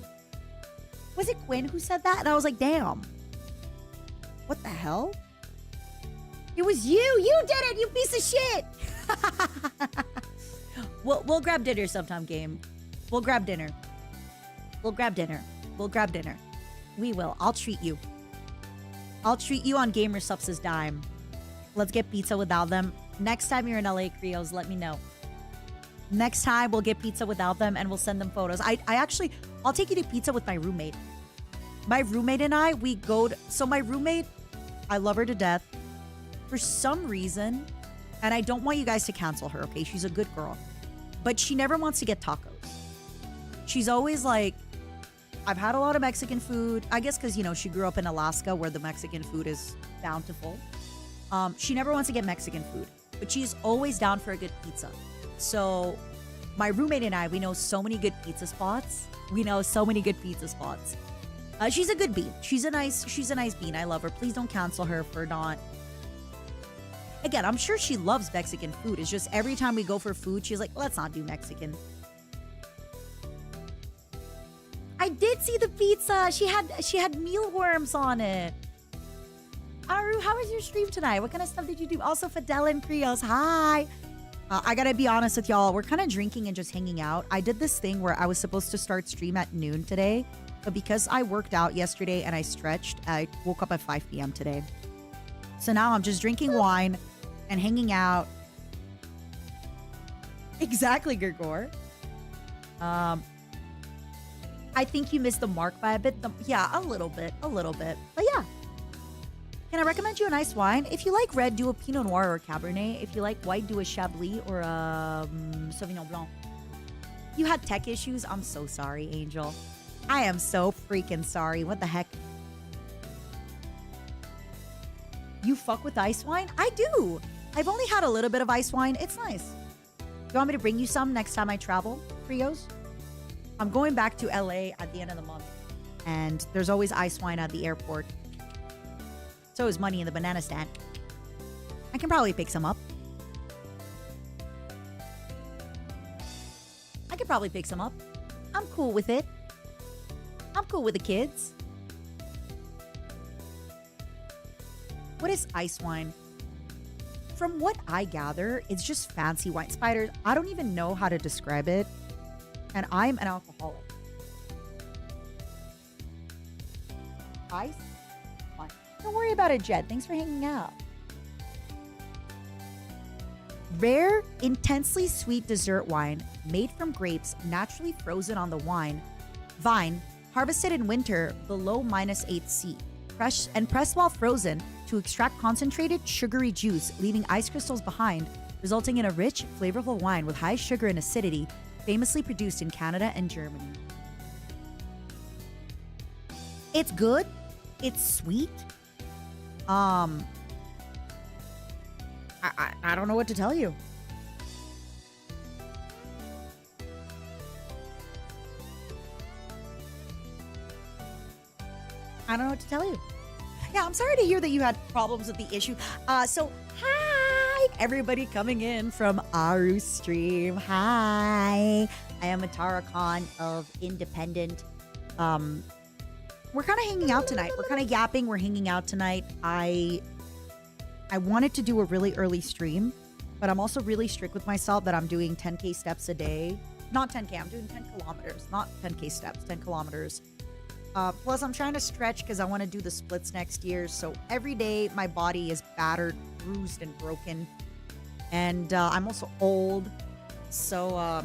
Was it Quinn who said that? And I was like, damn. What the hell? It was you. You did it, you piece of shit. We'll grab dinner sometime, game. We'll grab dinner. We'll grab dinner. We'll grab dinner. We will. I'll treat you. I'll treat you on Gamer Subs' dime. Let's get pizza without them. Next time you're in LA, Creos, let me know. Next time we'll get pizza without them and we'll send them photos. I'll take you to pizza with my roommate. My roommate and I, so my roommate, I love her to death. For some reason, and I don't want you guys to cancel her, okay? She's a good girl. But she never wants to get tacos. She's always like, I've had a lot of Mexican food. I guess because, she grew up in Alaska where the Mexican food is bountiful. She never wants to get Mexican food. But she's always down for a good pizza. So my roommate and I, we know so many good pizza spots. She's a good bean. She's a nice bean. I love her. Please don't cancel her for not. Again, I'm sure she loves Mexican food. It's just every time we go for food, she's like, let's not do Mexican. I did see the pizza. She had mealworms on it. Aru, how was your stream tonight? What kind of stuff did you do? Also, Fidel and Creos, hi. I gotta be honest with y'all. We're kind of drinking and just hanging out. I did this thing where I was supposed to start stream at noon today. But because I worked out yesterday and I stretched, I woke up at 5 p.m. today. So now I'm just drinking wine and hanging out. Exactly, Gregor. I think you missed the mark by a bit. Yeah, a little bit. But yeah. Can I recommend you a nice wine? If you like red, do a Pinot Noir or a Cabernet. If you like white, do a Chablis or a Sauvignon Blanc. You had tech issues? I'm so sorry, Angel. I am so freaking sorry. What the heck? You fuck with ice wine? I do. I've only had a little bit of ice wine. It's nice. You want me to bring you some next time I travel, Creos? I'm going back to LA at the end of the month. And there's always ice wine at the airport. So is money in the banana stand. I can probably pick some up. I'm cool with it. I'm cool with the kids. What is ice wine? From what I gather, it's just fancy wine. Spiders, I don't even know how to describe it. And I'm an alcoholic. Ice wine. Don't worry about it, Jed. Thanks for hanging out. Rare, intensely sweet dessert wine made from grapes naturally frozen on the vine, harvested in winter below -8°C, pressed while frozen to extract concentrated sugary juice, leaving ice crystals behind, resulting in a rich, flavorful wine with high sugar and acidity, famously produced in Canada and Germany. It's good. It's sweet. I don't know what to tell you. I don't know what to tell you. Yeah, I'm sorry to hear that you had problems with the issue. So, hi, everybody coming in from Aru's stream. Hi. I am Matara Khan of Independent. We're kind of hanging out tonight. We're kind of yapping. We're hanging out tonight. I wanted to do a really early stream, but I'm also really strict with myself that I'm doing 10K steps a day. Not 10K, I'm doing 10 kilometers, not 10K steps, 10 kilometers. Plus, I'm trying to stretch because I want to do the splits next year. So every day, my body is battered, bruised, and broken. And I'm also old. So,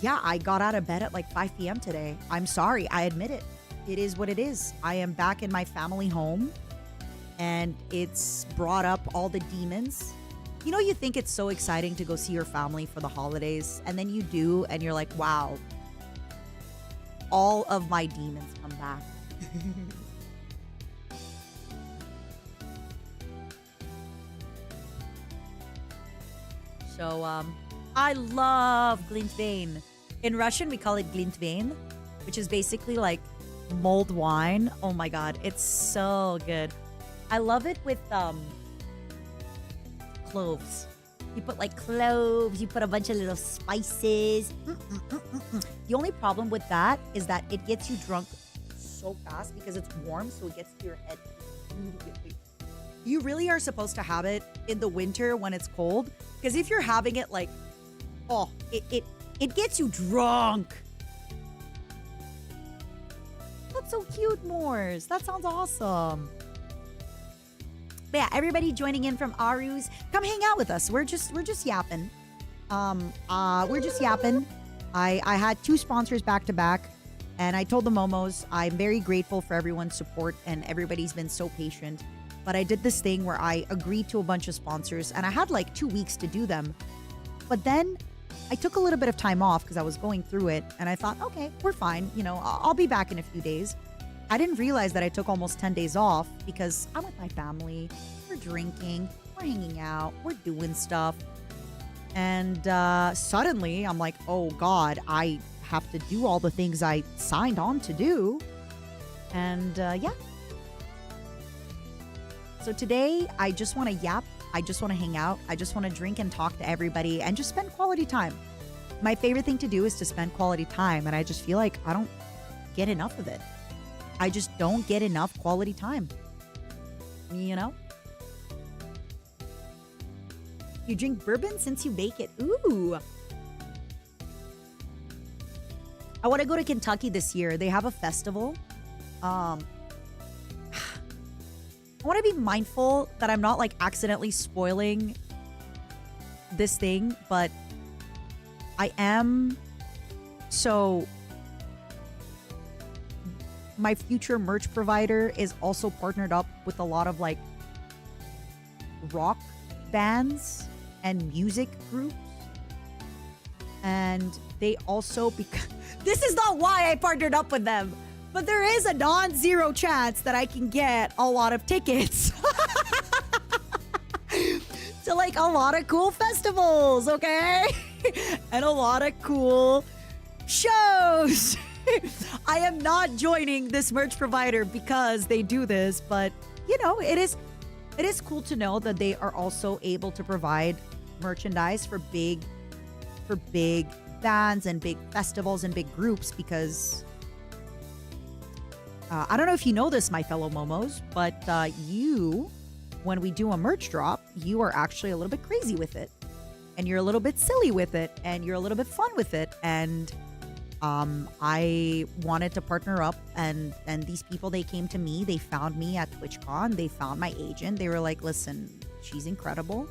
yeah, I got out of bed at like 5 p.m. today. I'm sorry. I admit it. It is what it is. I am back in my family home. And it's brought up all the demons. You know, you think it's so exciting to go see your family for the holidays. And then you do. And you're like, wow. All of my demons come back. So, I love Glintwein. In Russian, we call it Glintwein, which is basically like mulled wine. Oh my god, it's so good. I love it with cloves. You put like cloves, you put a bunch of little spices. The only problem with that is that it gets you drunk so fast because it's warm, so it gets to your head immediately. You really are supposed to have it in the winter when it's cold, because if you're having it like, oh, it gets you drunk. That's so cute, Moors. That sounds awesome. But yeah, everybody joining in from Aru's, come hang out with us. We're just yapping. We're just yapping. I had 2 sponsors back to back, and I told the Momos I'm very grateful for everyone's support, and everybody's been so patient. But I did this thing where I agreed to a bunch of sponsors, and I had like 2 weeks to do them. But then I took a little bit of time off because I was going through it, and I thought, okay, we're fine. You know, I'll be back in a few days. I didn't realize that I took almost 10 days off because I'm with my family. We're drinking, we're hanging out, we're doing stuff. And suddenly I'm like, oh God, I have to do all the things I signed on to do. And yeah. So today I just want to yap. I just want to hang out. I just want to drink and talk to everybody and just spend quality time. My favorite thing to do is to spend quality time. And I just feel like I don't get enough of it. I just don't get enough quality time. You know? You drink bourbon since you bake it. Ooh. I want to go to Kentucky this year. They have a festival. I want to be mindful that I'm not like accidentally spoiling this thing, but I am. So my future merch provider is also partnered up with a lot of like rock bands and music groups. And they also, because this is not why I partnered up with them, but there is a non-zero chance that I can get a lot of tickets to like a lot of cool festivals, okay? And a lot of cool shows. I am not joining this merch provider because they do this, but you know, it is cool to know that they are also able to provide merchandise for big bands and big festivals and big groups, because I don't know if you know this, my fellow Momos, but you, when we do a merch drop, you are actually a little bit crazy with it, and you're a little bit silly with it, and you're a little bit fun with it. And I wanted to partner up, and these people, they came to me, they found me at TwitchCon, they found my agent, they were like, listen, she's incredible,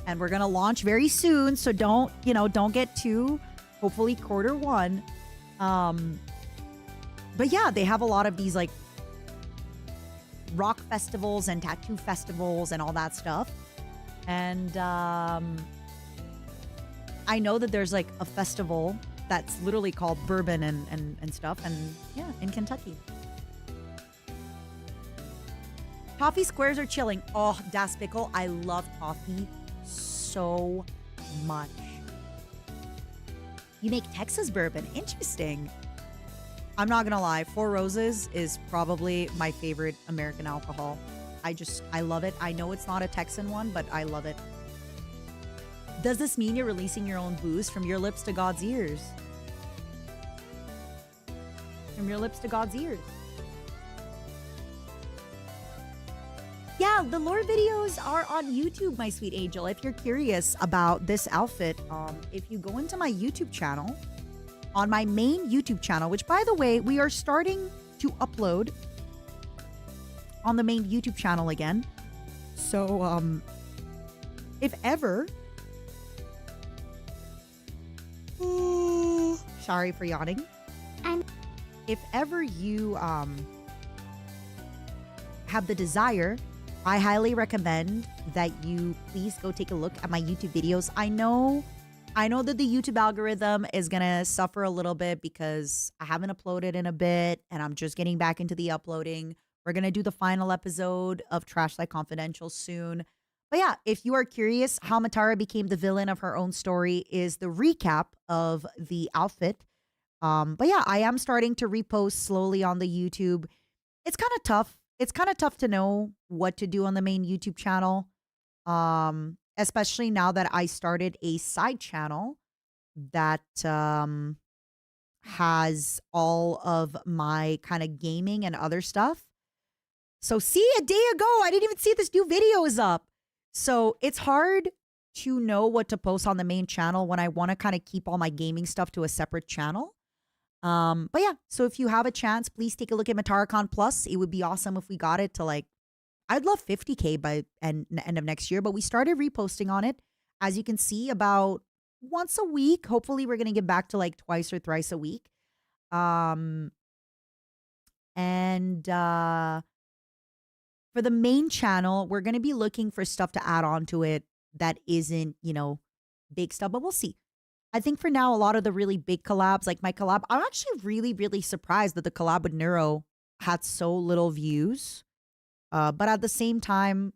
and we're gonna launch very soon, so don't get too, hopefully Q1. But yeah, they have a lot of these like rock festivals and tattoo festivals and all that stuff. And I know that there's like a festival that's literally called Bourbon and stuff. And yeah, in Kentucky. Toffee squares are chilling. Oh, Das Pickle. I love toffee so much. You make Texas bourbon. Interesting. I'm not gonna lie, Four Roses is probably my favorite American alcohol. I love it. I know it's not a Texan one, but I love it. Does this mean you're releasing your own booze? From your lips to God's ears? From your lips to God's ears. Yeah, yeah, the lore videos are on YouTube, my sweet angel. If you're curious about this outfit, if you go into my YouTube channel, on my main YouTube channel, which by the way, we are starting to upload on the main YouTube channel again. So, if ever, sorry for yawning. If ever you have the desire, I highly recommend that you please go take a look at my YouTube videos. I know that the YouTube algorithm is gonna suffer a little bit because I haven't uploaded in a bit and I'm just getting back into the uploading. We're gonna do the final episode of Trash Like Confidential soon. But yeah, if you are curious how Matara became the villain of her own story, is the recap of the outfit. But yeah, I am starting to repost slowly on the YouTube. It's kind of tough. It's kind of tough to know what to do on the main YouTube channel. Especially now that I started a side channel that has all of my kind of gaming and other stuff. So see, a day ago, I didn't even see this new video is up. So it's hard to know what to post on the main channel when I want to kind of keep all my gaming stuff to a separate channel. But yeah, so if you have a chance, please take a look at MataraCon Plus. It would be awesome if we got it to like, I'd love 50K by end of next year, but we started reposting on it. As you can see, about once a week. Hopefully we're going to get back to like twice or thrice a week. And for the main channel, we're going to be looking for stuff to add on to it that isn't, big stuff, but we'll see. I think for now, a lot of the really big collabs, like my collab, I'm actually really, really surprised that the collab with Neuro had so little views. But at the same time,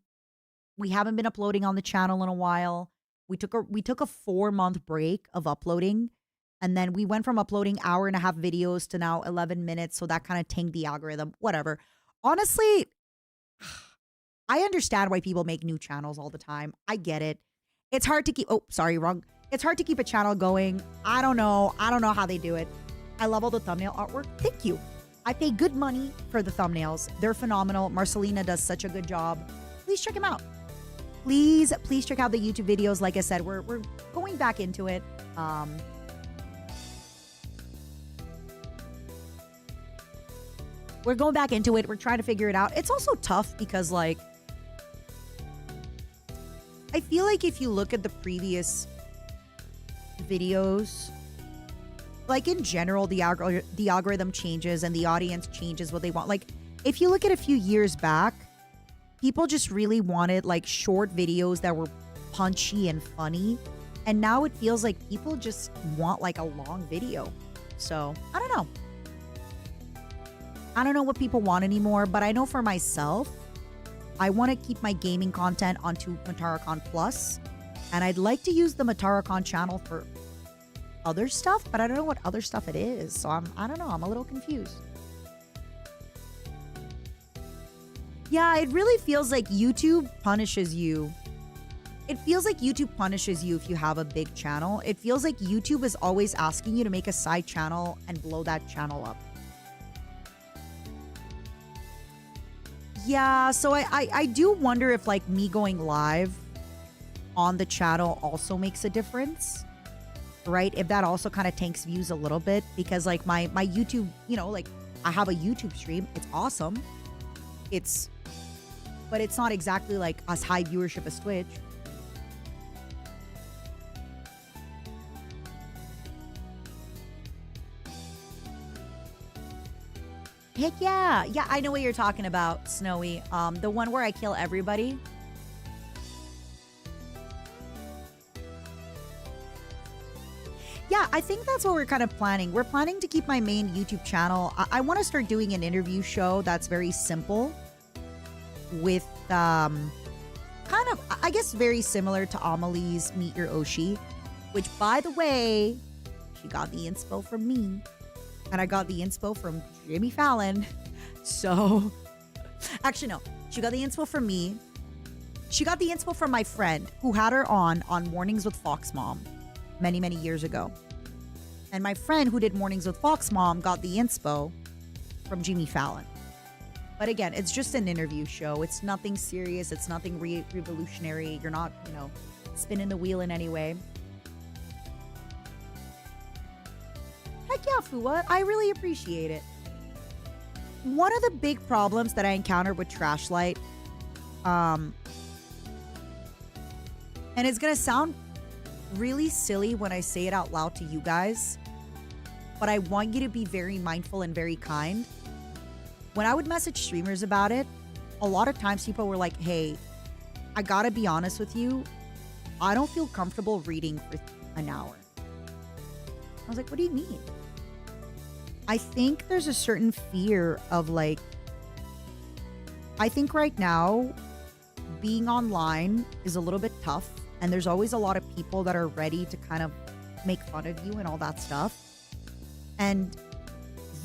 we haven't been uploading on the channel in a while. We took a 4-month break of uploading. And then we went from uploading 1.5 videos to now 11 minutes. So that kind of tanked the algorithm, whatever. Honestly, I understand why people make new channels all the time. I get it. It's hard to keep, It's hard to keep a channel going. I don't know how they do it. I love all the thumbnail artwork. Thank you. I pay good money for the thumbnails. They're phenomenal. Marcelina does such a good job. Please check them out. Please check out the YouTube videos. Like I said, we're going back into it. We're going back into it. We're trying to figure it out. It's also tough because, like, I feel like if you look at the previous videos, like in general, the algorithm changes and the audience changes what they want. Like, if you look at a few years back, people just really wanted like short videos that were punchy and funny. And now it feels like people just want like a long video. So I don't know. I don't know what people want anymore, but I know for myself, I want to keep my gaming content onto MataraCon Plus. And I'd like to use the MataraCon channel for other stuff, but I don't know what other stuff it is. So I don't know. I'm a little confused. Yeah, it really feels like YouTube punishes you. It feels like YouTube punishes you if you have a big channel. It feels like YouTube is always asking you to make a side channel and blow that channel up. Yeah, so I do wonder if like me going live on the channel also makes a difference, right? If that also kind of tanks views a little bit, because like my YouTube, like I have a YouTube stream. It's awesome. But it's not exactly like as high viewership as Twitch. Heck yeah. Yeah, I know what you're talking about, Snowy. The one where I kill everybody. Yeah, I think that's what we're kind of planning. We're planning to keep my main YouTube channel. I want to start doing an interview show that's very simple with kind of, I guess, very similar to Amelie's Meet Your Oshi, which, by the way, she got the inspo from me. And I got the inspo from Jimmy Fallon. So, actually, no. She got the inspo from me. She got the inspo from my friend who had her on Mornings with Fox Mom many, many years ago. And my friend who did Mornings with Fox Mom got the inspo from Jimmy Fallon. But again, it's just an interview show. It's nothing serious. It's nothing revolutionary. You're not, spinning the wheel in any way. Heck yeah, Fua. I really appreciate it. One of the big problems that I encountered with Trashlight, and it's going to sound really silly when I say it out loud to you guys, but I want you to be very mindful and very kind. When I would message streamers about it, a lot of times people were like, hey, I gotta be honest with you, I don't feel comfortable reading for an hour. I was like, what do you mean? I think there's a certain fear of like, I think right now being online is a little bit tough, and there's always a lot of people that are ready to kind of make fun of you and all that stuff. And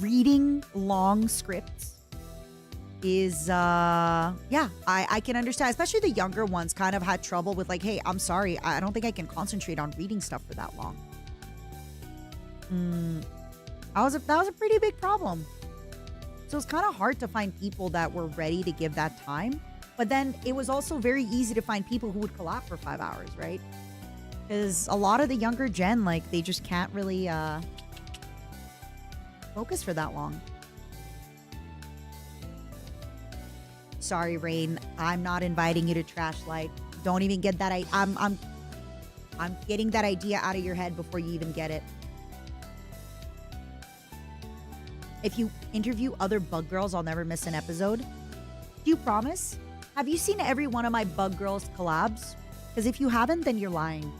reading long scripts is, I can understand, especially the younger ones kind of had trouble with like, hey, I'm sorry, I don't think I can concentrate on reading stuff for that long. That was a pretty big problem. So it's kind of hard to find people that were ready to give that time. But then it was also very easy to find people who would collab for 5 hours, right? Because a lot of the younger gen, like, they just can't really focus for that long. Sorry, Rain. I'm not inviting you to Trashlight. Don't even get that. I'm getting that idea out of your head before you even get it. If you interview other Bug Girls, I'll never miss an episode. Do you promise? Have you seen every one of my Bug Girls collabs? Because if you haven't, then you're lying.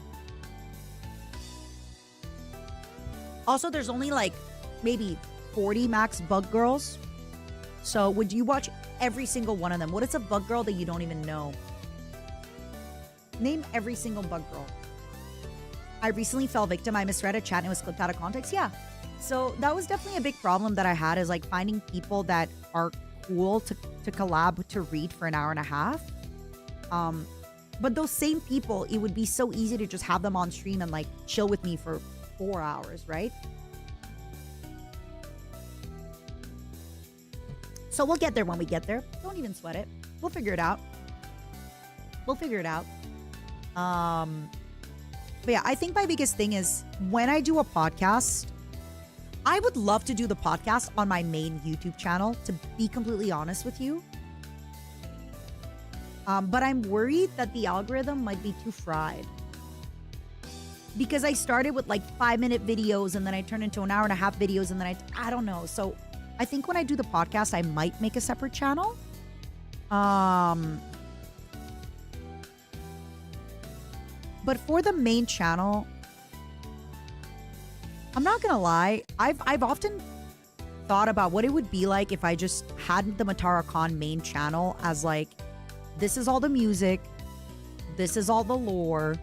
Also, there's only like maybe 40 max Bug Girls. So would you watch every single one of them? What is a Bug Girl that you don't even know? Name every single Bug Girl. I recently fell victim. I misread a chat and it was clipped out of context. Yeah. So that was definitely a big problem that I had, is like finding people that are cool to collab to read for an hour and a half. But those same people, it would be so easy to just have them on stream and like chill with me for 4 hours, right? So we'll get there when we get there. Don't even sweat it. We'll figure it out. We'll figure it out. But yeah, I think my biggest thing is when I do a podcast, I would love to do the podcast on my main YouTube channel, to be completely honest with you. But I'm worried that the algorithm might be too fried. Because I started with like 5-minute videos and then I turned into an hour and a half videos and then I don't know. So I think when I do the podcast, I might make a separate channel. But for the main channel, I'm not gonna lie, I've often thought about what it would be like if I just had the Matara Khan main channel as like, this is all the music, this is all the lore,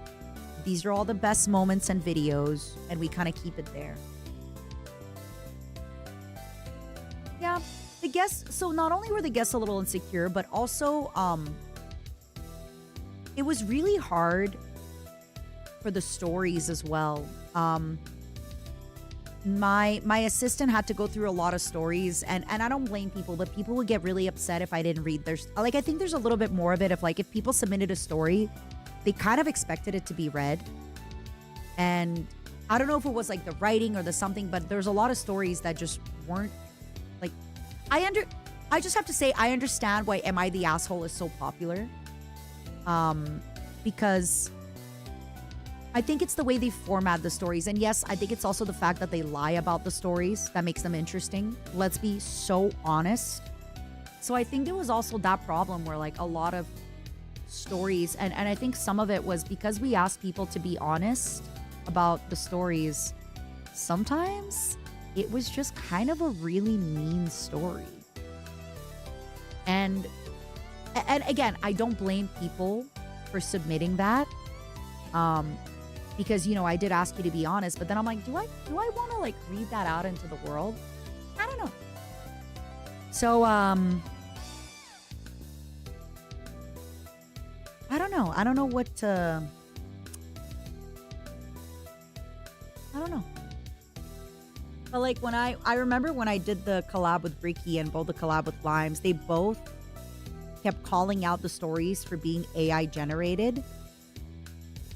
these are all the best moments and videos, and we kind of keep it there. Yeah, the guests, so not only were the guests a little insecure, but also it was really hard for the stories as well. My assistant had to go through a lot of stories, and I don't blame people, but people would get really upset if I didn't read their, like, I think there's a little bit more of it of like, if people submitted a story, they kind of expected it to be read. And I don't know if it was like the writing or the something, but there's a lot of stories that just weren't like, I just have to say, I understand why Am I the Asshole is so popular. Because I think it's the way they format the stories. And yes, I think it's also the fact that they lie about the stories that makes them interesting. Let's be so honest. So I think there was also that problem where like a lot of stories, and I think some of it was because we asked people to be honest about the stories. Sometimes it was just kind of a really mean story. And again, I don't blame people for submitting that. Because, you know, I did ask you to be honest, but then I'm like, do I want to like read that out into the world? I don't know. So, I don't know. I don't know what to, I don't know. But like when I remember when I did the collab with Bricky and both the collab with Limes, they both kept calling out the stories for being AI generated.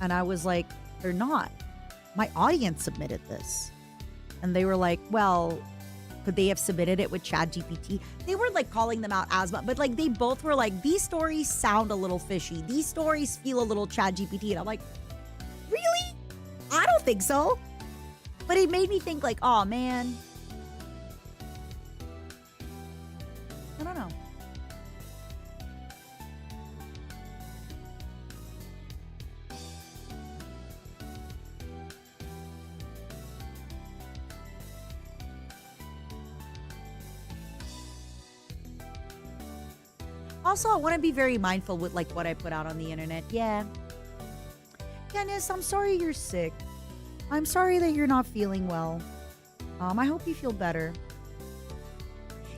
And I was like, they're not. My audience submitted this. And they were like, well, could they have submitted it with ChatGPT? They were like calling them out as much, but like they both were like, these stories sound a little fishy. These stories feel a little ChatGPT. And I'm like, really? I don't think so. But it made me think like, oh man. I don't know. Also, I want to be very mindful with like what I put out on the internet. Yeah. Dennis, I'm sorry you're sick. I'm sorry that you're not feeling well. I hope you feel better.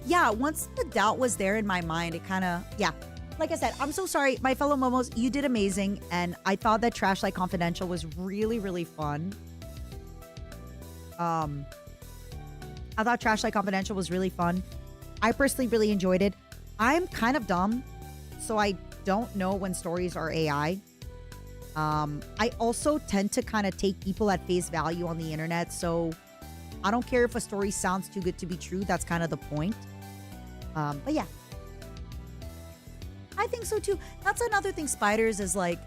Yeah, once the doubt was there in my mind, it kind of, yeah. Like I said, I'm so sorry. My fellow Momos, you did amazing. And I thought that Trash Like Confidential was really, really fun. I thought Trash Like Confidential was really fun. I personally really enjoyed it. I'm kind of dumb, so I don't know when stories are AI. I also tend to kind of take people at face value on the internet, so I don't care if a story sounds too good to be true. That's kind of the point. But yeah. I think so too. That's another thing, Spiders, is like,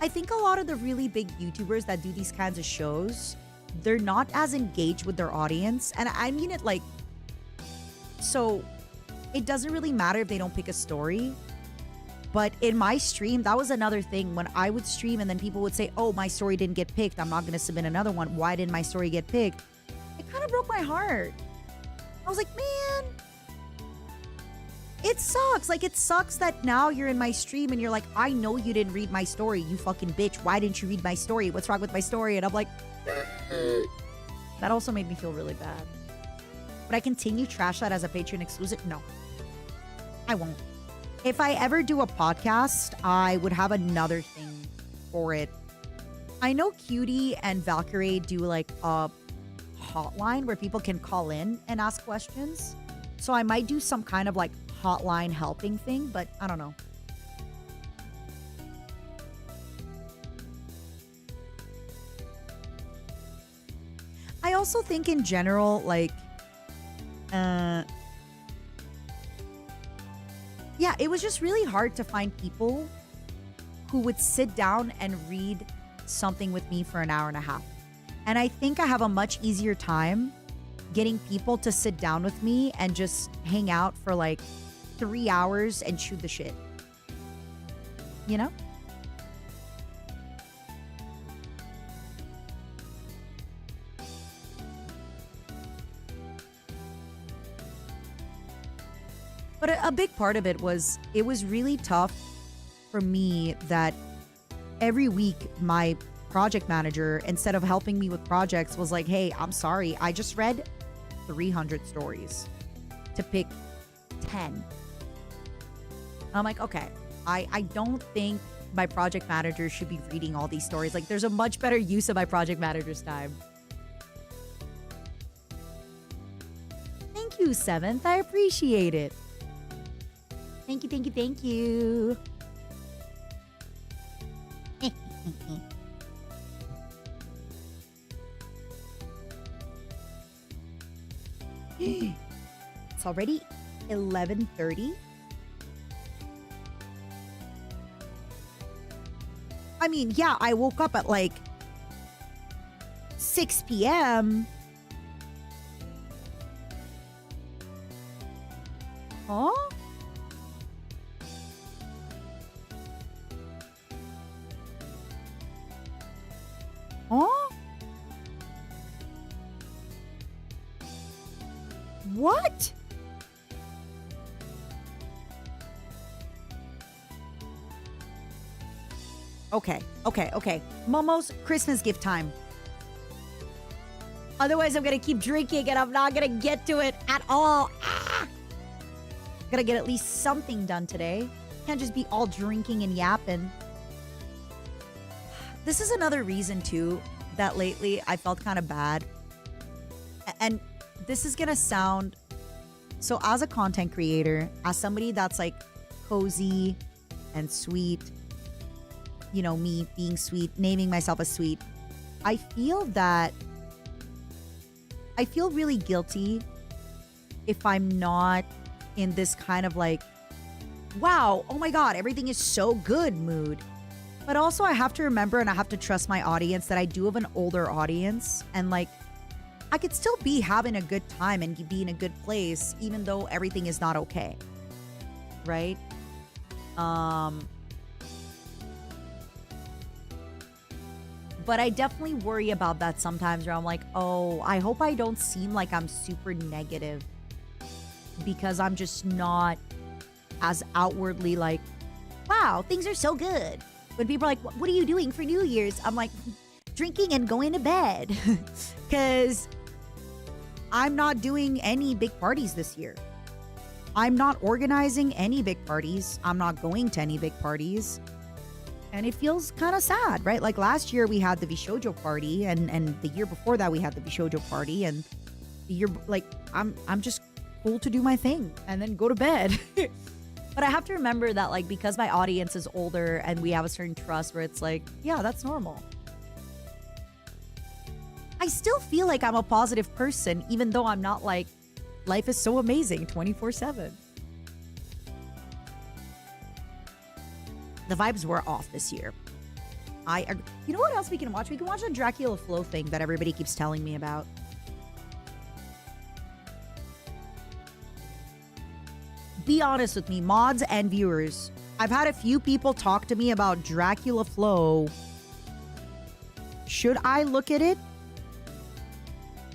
I think a lot of the really big YouTubers that do these kinds of shows, they're not as engaged with their audience. And I mean it like, so it doesn't really matter if they don't pick a story. But in my stream, that was another thing. When I would stream and then people would say, oh, my story didn't get picked, I'm not going to submit another one. Why didn't my story get picked? It kind of broke my heart. I was like, man, it sucks. Like, it sucks that now you're in my stream and you're like, I know you didn't read my story, you fucking bitch. Why didn't you read my story? What's wrong with my story? And I'm like, that also made me feel really bad. Would I continue Trash That as a Patreon exclusive? No. I won't. If I ever do a podcast, I would have another thing for it. I know Cutie and Valkyrie do like a hotline where people can call in and ask questions. So I might do some kind of like hotline helping thing, but I don't know. I also think in general, like, yeah, it was just really hard to find people who would sit down and read something with me for an hour and a half. And I think I have a much easier time getting people to sit down with me and just hang out for like 3 hours and shoot the shit. You know? But a big part of it was really tough for me that every week my project manager, instead of helping me with projects, was like, hey, I'm sorry, I just read 300 stories to pick 10. I'm like, okay, I don't think my project manager should be reading all these stories. Like, there's a much better use of my project manager's time. Thank you, Seventh. I appreciate it. Thank you, thank you, thank you. It's already 11:30. I mean, yeah, I woke up at like 6 p.m. Huh? Huh? What? Okay. Momo's Christmas gift time. Otherwise, I'm gonna keep drinking and I'm not gonna get to it at all. Gotta get at least something done today. Can't just be all drinking and yapping. This is another reason, too, that lately I felt kind of bad. And this is gonna sound so, as a content creator, as somebody that's like cozy and sweet, you know, me being sweet, naming myself as sweet, I feel really guilty if I'm not in this kind of like, wow, oh my God, everything is so good mood. But also I have to remember and I have to trust my audience that I do have an older audience, and like I could still be having a good time and be in a good place even though everything is not okay. Right? But I definitely worry about that sometimes, where I'm like, oh, I hope I don't seem like I'm super negative because I'm just not as outwardly like, wow, things are so good. When people are like, what are you doing for New Year's? I'm like, drinking and going to bed. Because I'm not doing any big parties this year. I'm not organizing any big parties. I'm not going to any big parties. And it feels kind of sad, right? Like last year we had the Vishojo party, and the year before that we had the Vishojo party, and the year, like, I'm just cool to do my thing and then go to bed. But I have to remember that, like, because my audience is older and we have a certain trust where it's like, yeah, that's normal. I still feel like I'm a positive person, even though I'm not like, life is so amazing 24/7. The vibes were off this year. You know what else we can watch? We can watch the Dracula Flow thing that everybody keeps telling me about. Be honest with me, mods and viewers. I've had a few people talk to me about Dracula Flow. Should I look at it?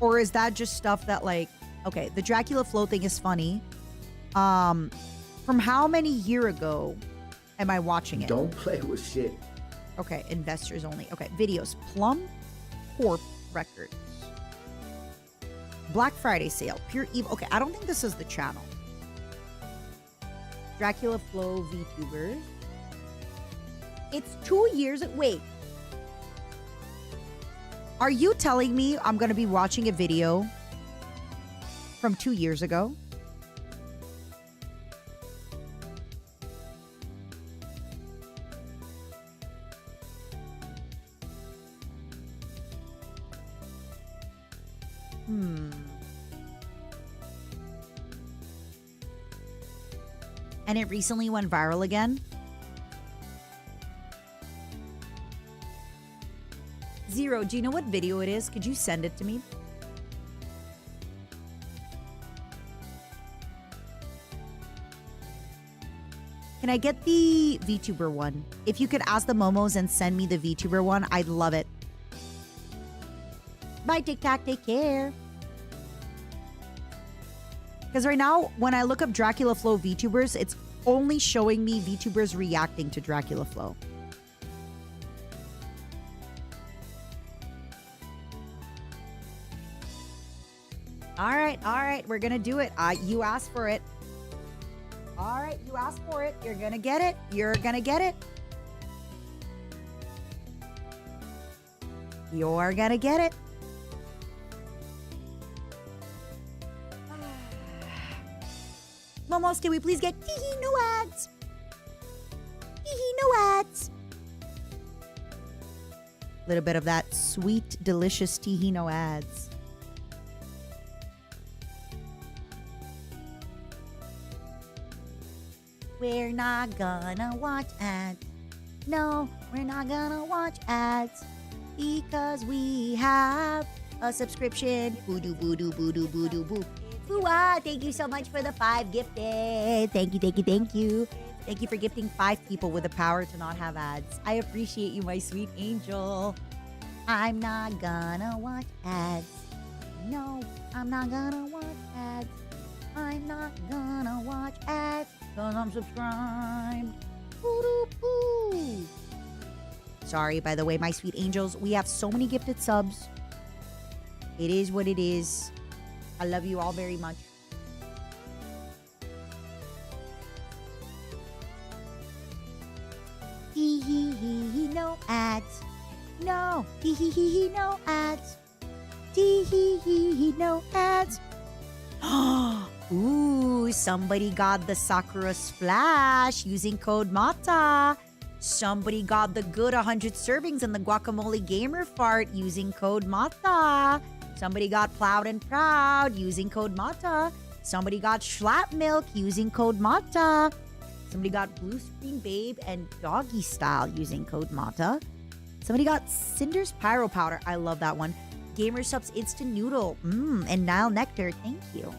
Or is that just stuff that, like, okay, the Dracula Flow thing is funny. From how many year ago am I watching it? Don't play with shit. Okay, investors only. Okay, videos. Plum Corp Records. Black Friday sale. Pure Evil. Okay, I don't think this is the channel. Dracula Flow VTubers. It's 2 years. Wait. Are you telling me I'm going to be watching a video from 2 years ago? And it recently went viral again? Zero, do you know what video it is? Could you send it to me? Can I get the VTuber one? If you could ask the Momos and send me the VTuber one, I'd love it. Bye, TikTok. Take care. Because right now, when I look up Dracula Flow VTubers, it's only showing me VTubers reacting to Dracula Flow. All right, we're gonna do it. You asked for it. All right, you asked for it. You're gonna get it. You're gonna get it. You're gonna get it. Momos, can we please get tee-hee, no ads? Tee-hee, no ads. A little bit of that sweet, delicious tee-hee, no ads. We're not gonna watch ads. No, we're not gonna watch ads because we have a subscription. Boo-doo, boo-doo, boo-doo, boo-doo, boo. Boo-ah, thank you so much for the 5 gifted. Thank you, thank you, thank you. Thank you for gifting 5 people with the power to not have ads. I appreciate you, my sweet angel. I'm not gonna watch ads. No, I'm not gonna watch ads. I'm not gonna watch ads because I'm subscribed. Boo-doo-boo. Sorry, by the way, my sweet angels. We have so many gifted subs. It is what it is. I love you all very much. Hee hee hee hee, no ads. No, hee hee hee hee, no ads. Tee hee hee hee, no ads. Ooh, somebody got the Sakura Splash using code MATA. Somebody got the good 100 servings and the guacamole gamer fart using code MATA. Somebody got plowed and proud using code MATA. Somebody got schlap milk using code MATA. Somebody got blue screen babe and doggy style using code MATA. Somebody got Cinder's pyro powder. I love that one. Gamer subs instant noodle. And Nile nectar. Thank you.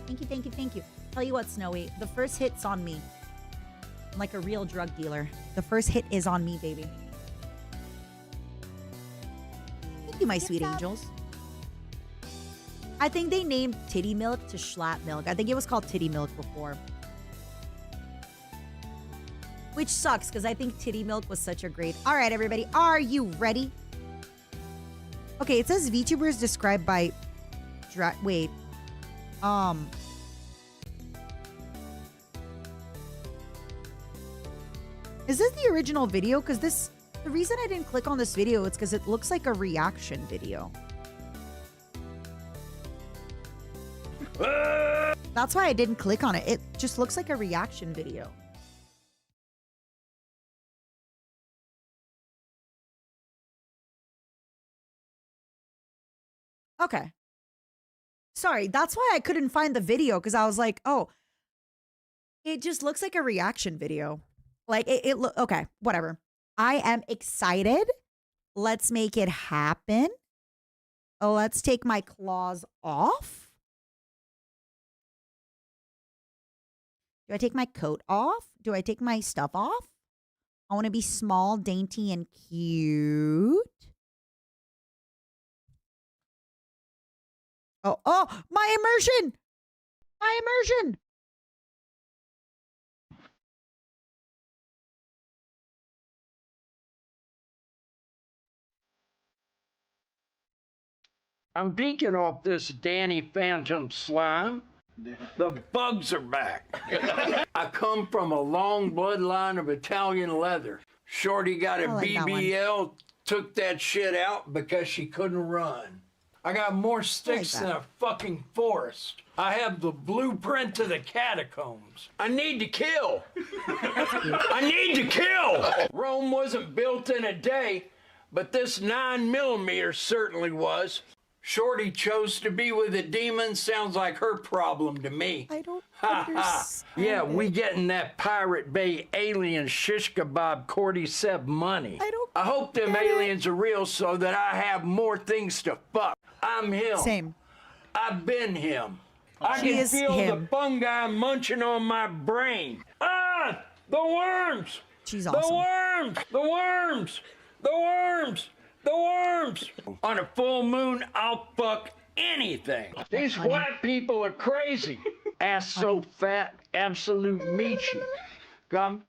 Thank you, thank you, thank you. Tell you what, Snowy, the first hit's on me. I'm like a real drug dealer. The first hit is on me, baby. Thank you, my sweet angels. I think they named titty milk to schlap milk. I think it was called titty milk before. Which sucks, because I think titty milk was such a great... All right, everybody, are you ready? Okay, it says VTubers described by... Wait. Is this the original video? Because the reason I didn't click on this video is because it looks like a reaction video. That's why I didn't click on it. It just looks like a reaction video. Okay. Sorry, that's why I couldn't find the video, because I was like, oh, it just looks like a reaction video. Like, okay, whatever. I am excited. Let's make it happen. Let's take my claws off. Do I take my coat off? Do I take my stuff off? I want to be small, dainty, and cute. Oh, my immersion! My immersion! I'm beaking off this Danny Phantom slime. The bugs are back. I come from a long bloodline of Italian leather. Shorty got a BBL, took that shit out because she couldn't run. I got more sticks than a fucking forest. I have the blueprint to the catacombs. I need to kill. I need to kill. Rome wasn't built in a day, but this 9mm certainly was. Shorty chose to be with a demon. Sounds like her problem to me. I don't understand. Yeah, we getting that Pirate Bay alien shish kebab cordyceps money. I hope them aliens are real so that I have more things to fuck. I'm him. Same. I've been him. I can feel the fungi munching on my brain. Ah, the worms. She's awesome. The worms. The worms. The worms. The worms! On a full moon, I'll fuck anything. These white people are crazy. Ass so fat, absolute meaty. Come.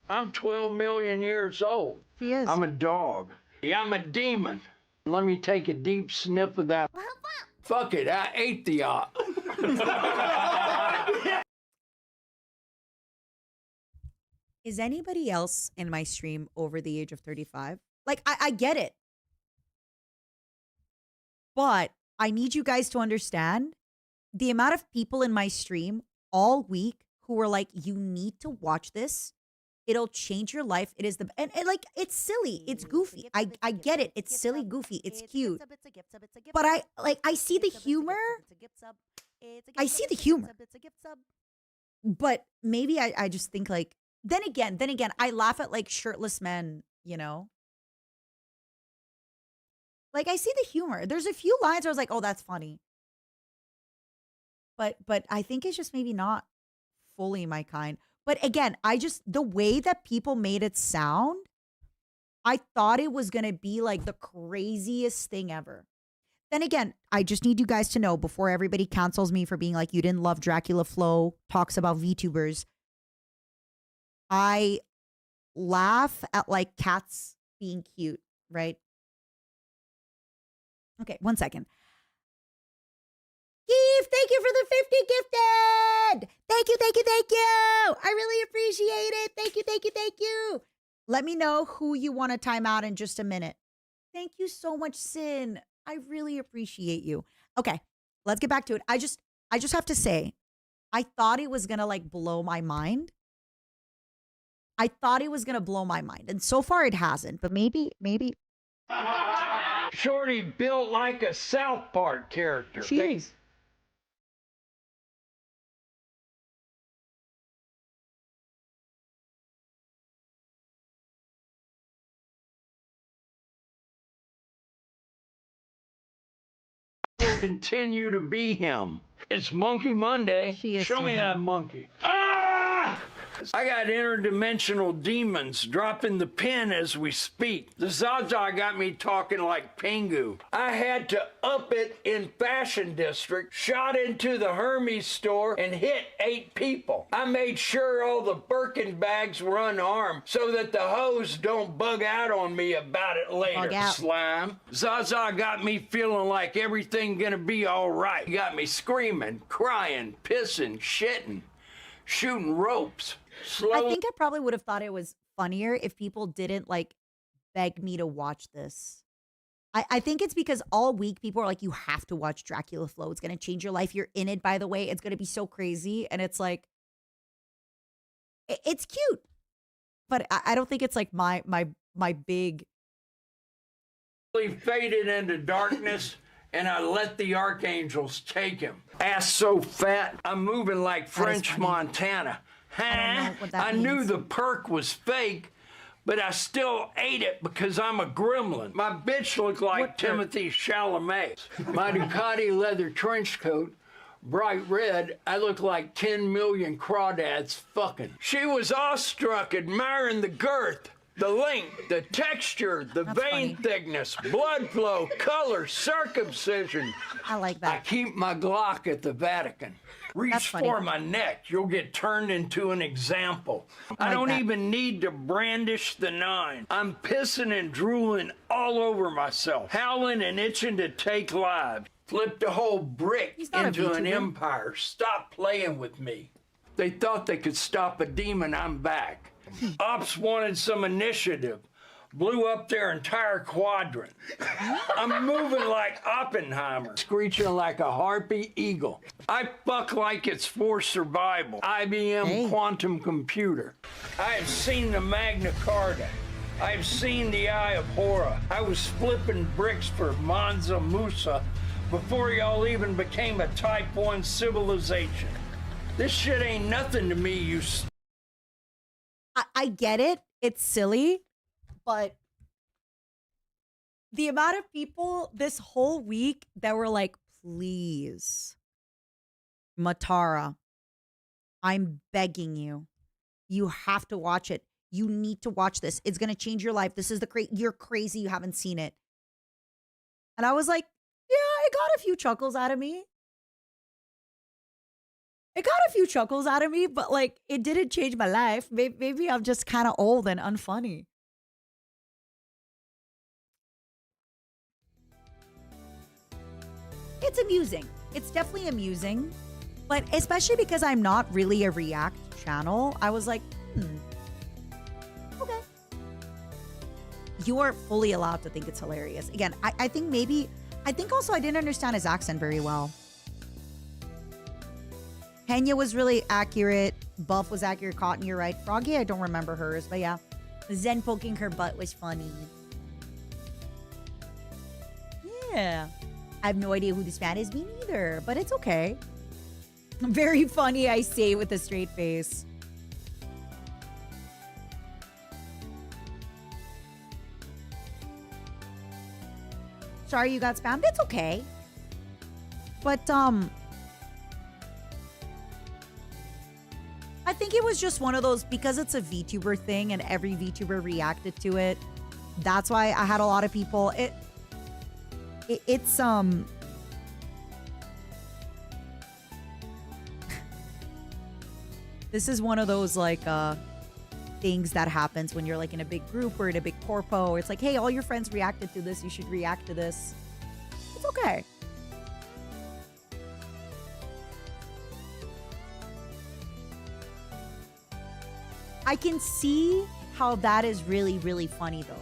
I'm 12 million years old. He is. I'm a dog. Yeah, I'm a demon. Let me take a deep sniff of that. Fuck it, I ate the yacht. Is anybody else in my stream over the age of 35? Like, I get it. But I need you guys to understand the amount of people in my stream all week who were like, you need to watch this. It'll change your life. It is and like, it's silly. It's goofy. I get it. It's silly, goofy. It's cute. But I see the humor. I see the humor. But maybe I just think like, then again, I laugh at like shirtless men, you know? Like, I see the humor. There's a few lines where I was like, oh, that's funny. But I think it's just maybe not fully my kind. But again, the way that people made it sound, I thought it was going to be like the craziest thing ever. Then again, I just need you guys to know before everybody cancels me for being like, you didn't love Dracula Flow, talks about VTubers. I laugh at like cats being cute, right? Okay, 1 second. Keith, thank you for the 50 gifted. Thank you. I really appreciate it. Thank you. Let me know who you want to time out in just a minute. Thank you so much, Sin. I really appreciate you. Okay, let's get back to it. I just have to say, I thought it was gonna like blow my mind. I thought it was gonna blow my mind, and so far it hasn't. But maybe Shorty built like a South Park character. she is. Continue to be him. It's Monkey Monday. She is Show so me that monkey. Ah! I got interdimensional demons dropping the pin as we speak. The Zaza got me talking like Pingu. I had to up it in Fashion District, shot into the Hermes store, and hit 8 people. I made sure all the Birkin bags were unarmed so that the hoes don't bug out on me about it later. Slime. Zaza got me feeling like everything gonna be all right. He got me screaming, crying, pissing, shitting, shooting ropes. I think I probably would have thought it was funnier if people didn't like beg me to watch this. I think it's because all week people are like, you have to watch Dracula Flow. It's going to change your life. You're in it, by the way. It's going to be so crazy. And it's like, it's cute. But I don't think it's like my big. Faded into darkness. And I let the archangels take him. Ass so fat, I'm moving like French Montana. I knew the perk was fake, but I still ate it because I'm a gremlin. My bitch looked like Timothy Chalamet. My Ducati leather trench coat, bright red, I looked like 10 million crawdads fucking. She was awestruck, admiring the girth, the length, the texture, the vein thickness, blood flow, color, circumcision. I like that. I keep my Glock at the Vatican. Reach for my neck. You'll get turned into an example. I don't even need to brandish the 9. I'm pissing and drooling all over myself, howling and itching to take lives. Flipped a whole brick into an empire. Stop playing with me. They thought they could stop a demon. I'm back. Ops wanted some initiative. Blew up their entire quadrant. I'm moving like Oppenheimer, screeching like a harpy eagle. I fuck like it's for survival. IBM quantum computer. I have seen the Magna Carta. I have seen the Eye of Horror. I was flipping bricks for Mansa Musa before y'all even became a Type 1 civilization. This shit ain't nothing to me, you. I get it. It's silly. But the amount of people this whole week that were like, please, Matara, I'm begging you. You have to watch it. You need to watch this. It's going to change your life. This is you're crazy. You haven't seen it. And I was like, yeah, it got a few chuckles out of me. It got a few chuckles out of me, but like, it didn't change my life. Maybe I'm just kind of old and unfunny. It's amusing. It's definitely amusing. But especially because I'm not really a React channel, I was like, okay. You are fully allowed to think it's hilarious. Again, I think also I didn't understand his accent very well. Kenya was really accurate. Buff was accurate. Cotton, you're right. Froggy, I don't remember hers, but yeah. Zen poking her butt was funny. Yeah. I have no idea who this man is, me neither, but it's okay. Very funny, I say with a straight face. Sorry you got spammed. It's okay. But, I think it was just one of those, because it's a VTuber thing and every VTuber reacted to it. That's why I had a lot of people. It's this is one of those like things that happens when you're like in a big group or in a big corpo. It's like, hey, all your friends reacted to this. You should react to this. It's okay. I can see how that is really, really funny though.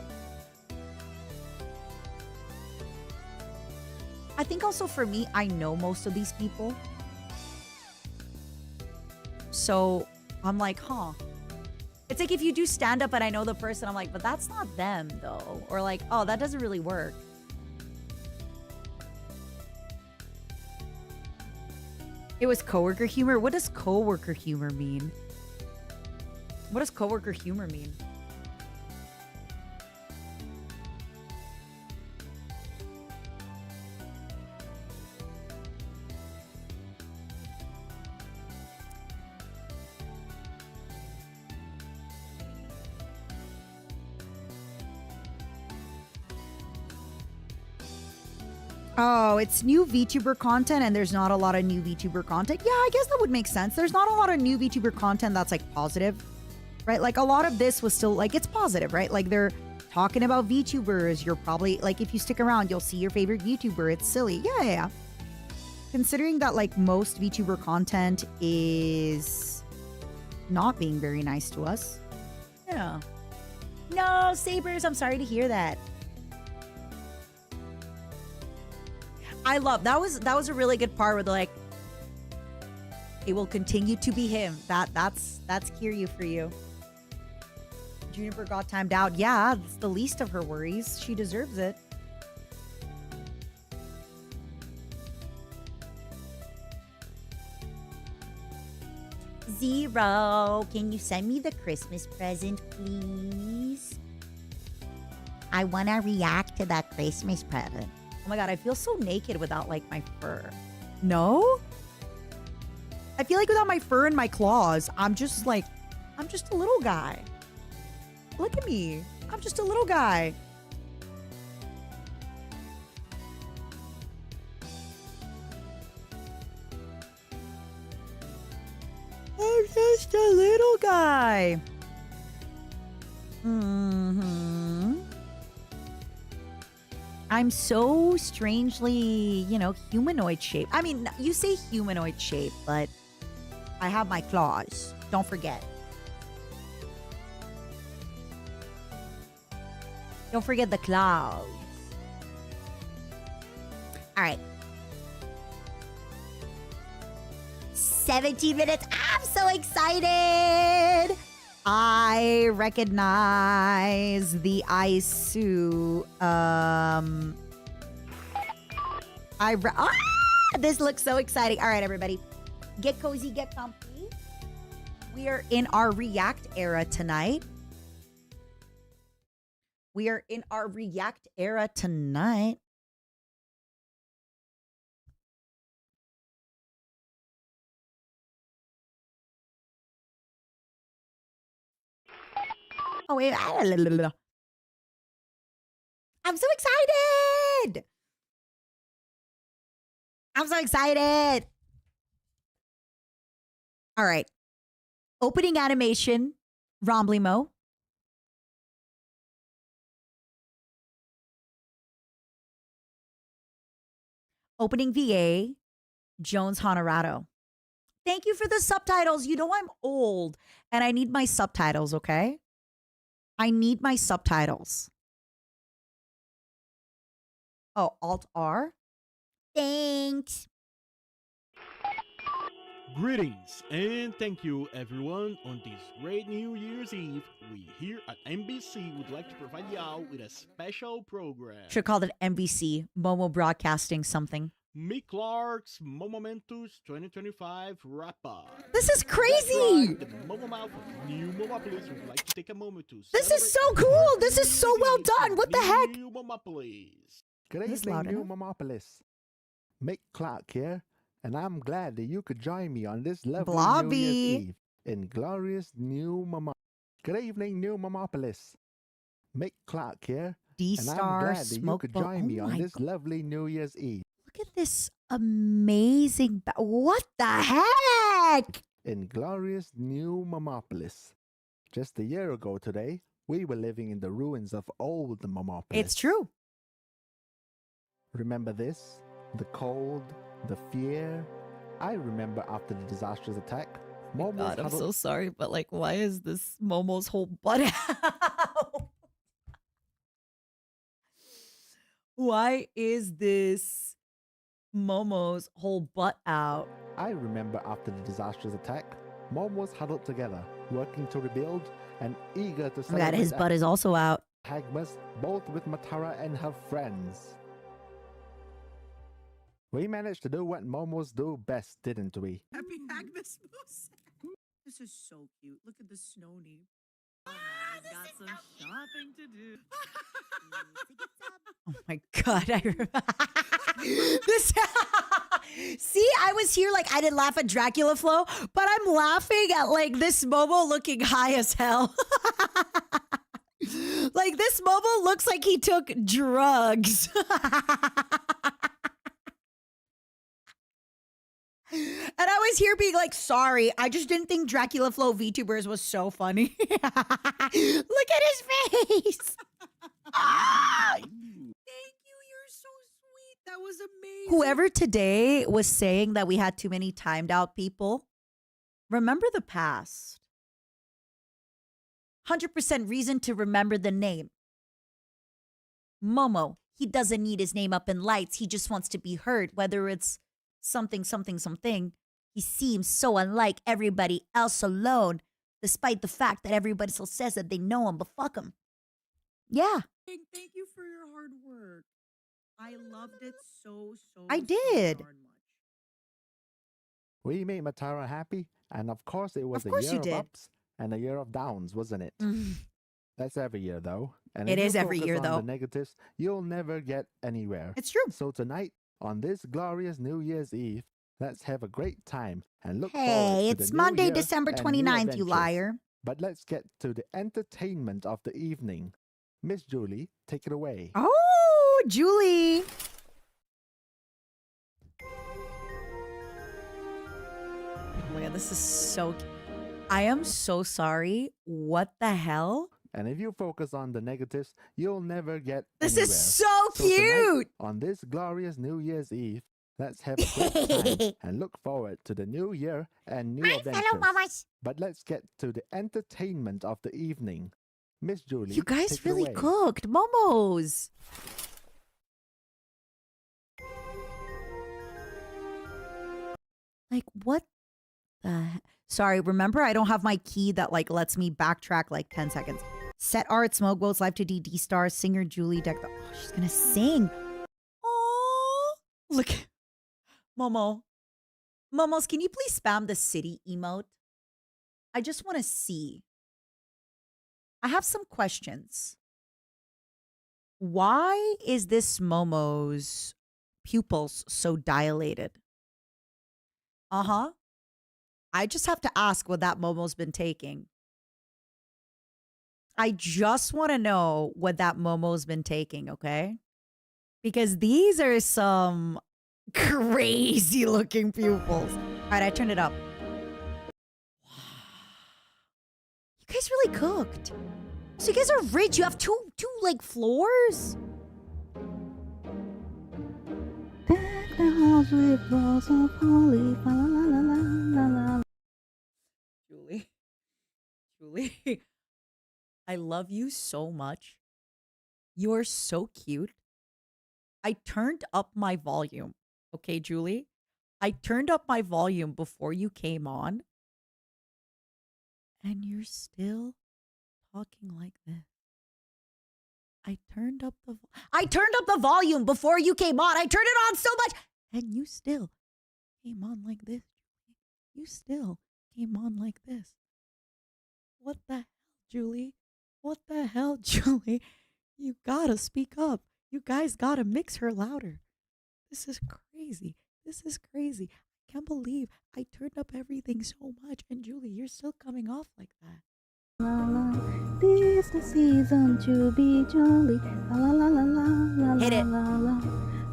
I think also for me, I know most of these people. So I'm like, huh. It's like if you do stand up and I know the person, I'm like, but that's not them though. Or like, oh, that doesn't really work. It was coworker humor. What does coworker humor mean? What does coworker humor mean? Oh, it's new VTuber content and there's not a lot of new VTuber content. Yeah, I guess that would make sense. There's not a lot of new VTuber content that's like positive, right? Like a lot of this was still like, it's positive, right? Like they're talking about VTubers. You're probably like, if you stick around, you'll see your favorite VTuber. It's silly. Yeah. Considering that like most VTuber content is not being very nice to us. Yeah. No, Sabers, I'm sorry to hear that. I love that was a really good part where they're like, it will continue to be him. That's Kiryu for you. Juniper got timed out. Yeah, it's the least of her worries. She deserves it. Zero, can you send me the Christmas present, please? I want to react to that Christmas present. Oh my god, I feel so naked without like my fur. No? I feel like without my fur and my claws, I'm just a little guy. Look at me. I'm just a little guy. I'm just a little guy. I'm so strangely, humanoid shape. I mean, you say humanoid shape, but I have my claws. Don't forget. Don't forget the claws. All right. 17 minutes. I'm so excited. I recognize the ice suit. This looks so exciting. All right, everybody. Get cozy, get comfy. We are in our React era tonight. Oh, wait. I'm so excited. All right. Opening animation, Romblimo. Opening VA, Jones Honorado. Thank you for the subtitles. You know I'm old and I need my subtitles, okay? I need my subtitles. Oh, Alt-R? Thanks. Greetings and thank you everyone. On this great New Year's Eve, we here at NBC would like to provide y'all with a special program. Should have called it NBC, Momo Broadcasting something. Mick Clark's Momomentus 2025 wrap-up. This is crazy! The Momo Mouth of New Momopolis would like to take a moment to This is so cool! This is so well done! What the heck? New Momopolis. Good evening, New Momopolis. Mick Clark here, and I'm glad that you could join me on this lovely New Year's Eve in glorious New Momo. Good evening, New Momopolis. Mick Clark here, and I'm glad that you could join me on this lovely New Year's Eve. Look at this amazing... What the heck? In glorious New Momopolis. Just a year ago today, we were living in the ruins of old Momopolis. It's true. Remember this? The cold, the fear. I remember after the disastrous attack, my Momo's God, I'm huddled so sorry, but like, why is this Momo's whole butt out? Why is this Momo's whole butt out? I remember after the disastrous attack, Momos huddled together, working to rebuild and eager to Oh my God, celebrate his butt is also out. Hagmas, both with Matara and her friends. We managed to do what Momos do best, didn't we? Happy Hagmas Moose. This is so cute. Look at the Snowny. Oh, man, got some shopping to do. Oh my God, I this. See, I was here like I didn't laugh at Dracula Flow, but I'm laughing at like this Momo looking high as hell. Like this Momo looks like he took drugs. And I was here being like, sorry, I just didn't think Dracula Flow VTubers was so funny. Look at his face. Ah! Thank you. You're so sweet. That was amazing. Whoever today was saying that we had too many timed out people, remember the past. 100% reason to remember the name. Momo. He doesn't need his name up in lights. He just wants to be heard, whether it's something, something, something. He seems so unlike everybody else alone, despite the fact that everybody still says that they know him, but fuck him. Yeah. Thank you for your hard work. I loved it so I did. We made Matara happy, and of course it was Of course a you year did. of ups and a year of downs, wasn't it? That's every year, though. And It if is you every focus year, on though. the negatives, you'll never get anywhere. It's true. So tonight, on this glorious New Year's Eve, let's have a great time and look forward Hey, to it's the new Monday, year December and new 29th, you adventures. liar. But let's get to the entertainment of the evening. Miss Julie, take it away. Oh, Julie. Oh my God, this is so. I am so sorry. What the hell? And if you focus on the negatives, you'll never get This anywhere. is so tonight, cute. on this glorious New Year's Eve, let's have a great time and look forward to the new year and new adventures. Hello, mamas. But let's get to the entertainment of the evening. Miss Julie, You guys take it really away. cooked. Momos. Like, what the Sorry, remember I don't have my key that like lets me backtrack like 10 seconds. Set art, smoke boats, live to DD stars, singer Julie deck. Oh, she's gonna sing. Oh, look, Momo. Momos, can you please spam the city emote? I just want to see. I have some questions. Why is this Momo's pupils so dilated? Uh-huh. I just have to ask what that Momo's been taking. I just want to know what that Momo's been taking, okay? Because these are some crazy looking pupils. All right, I turned it up. Wow. You guys really cooked. So you guys are rich. You have two like floors? Deck the halls with balls of holly. Fa la la la la la la. Julie, I love you so much. You're so cute. I turned up my volume. Okay, Julie? I turned up my volume before you came on. And you're still talking like this. I turned up the volume before you came on. I turned it on so much. And you still came on like this. You still came on like this. What the hell, Julie? What the hell, Julie? You gotta speak up. You guys gotta mix her louder. This is crazy. This is crazy. I can't believe I turned up everything so much. And Julie, you're still coming off like that. La, la. This the season to be jolly. La la la la la. Hit it. La, la.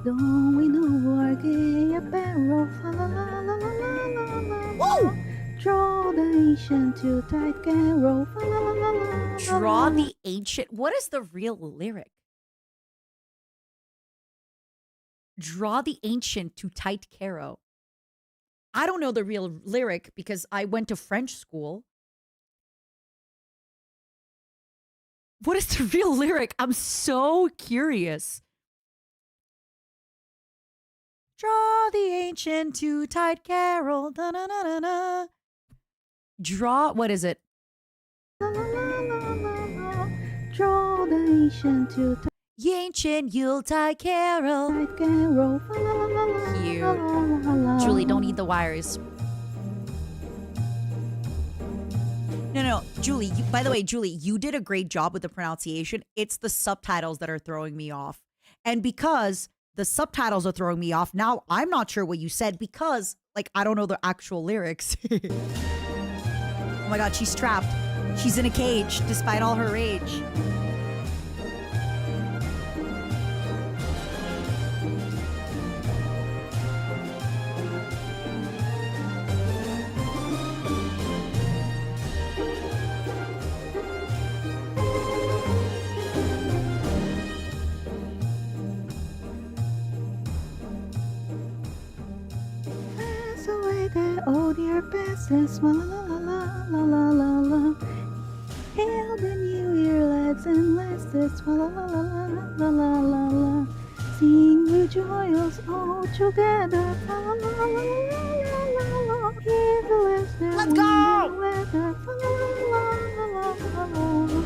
Don't we know our gay apparel? La la la la la la la. Woo! Draw the ancient to tight carol. La la la la. Draw the ancient. What is the real lyric? Draw the ancient to tight caro. I don't know the real lyric because I went to French school. What is the real lyric? I'm so curious. Draw the ancient two-tide carol. Da-na-na-na-na. Draw, what is it? Draw the ancient to Ye ancient Yuletide carol. tide carol. Cute. Julie, don't eat the wires. No, Julie, by the way, Julie, you did a great job with the pronunciation. It's the subtitles that are throwing me off. And because the subtitles are throwing me off, now I'm not sure what you said because, like, I don't know the actual lyrics. Oh my God, she's trapped. She's in a cage despite all her rage. Pass away that old year passes. La la la la la la la. Hail the new year, lads and lasses. La la la la la la la. Sing with joyous all together. La la la la la. Hear the laughter. Let's go! Weather. La la la la la.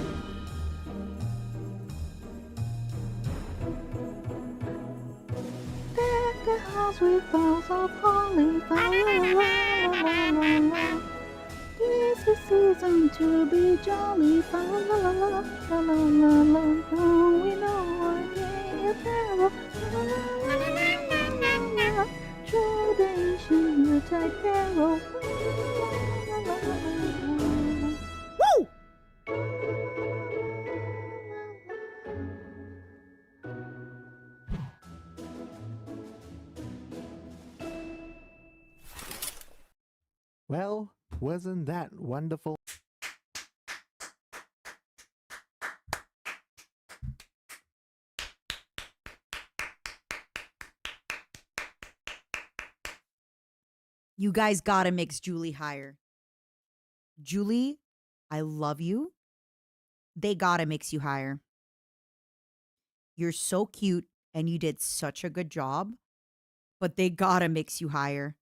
Deck the house with boughs of holly. La la la la la la. It's the season to be jolly. La la la la la la la la. Oh, we know our gay apparel. La la la la la la. Tradition, your tide carol. La la la la la. Woo! Well, wasn't that wonderful? You guys gotta mix Julie higher. Julie, I love you. They gotta mix you higher. You're so cute and you did such a good job, but they gotta mix you higher.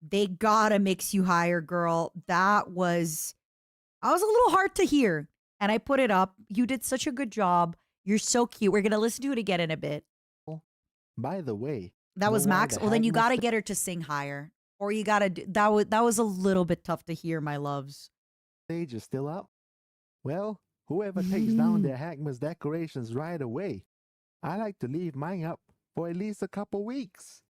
They gotta mix you higher, girl. I was a little hard to hear and I put it up. You did such a good job. You're so cute. We're gonna listen to it again in a bit. By the way, That was know why Max. the Well, then you hag gotta must- get her to sing higher. Or you gotta do that was a little bit tough to hear, my loves. stage is still up? Well, whoever takes down Mm. their Hackmas decorations right away. I like to leave mine up for at least a couple weeks.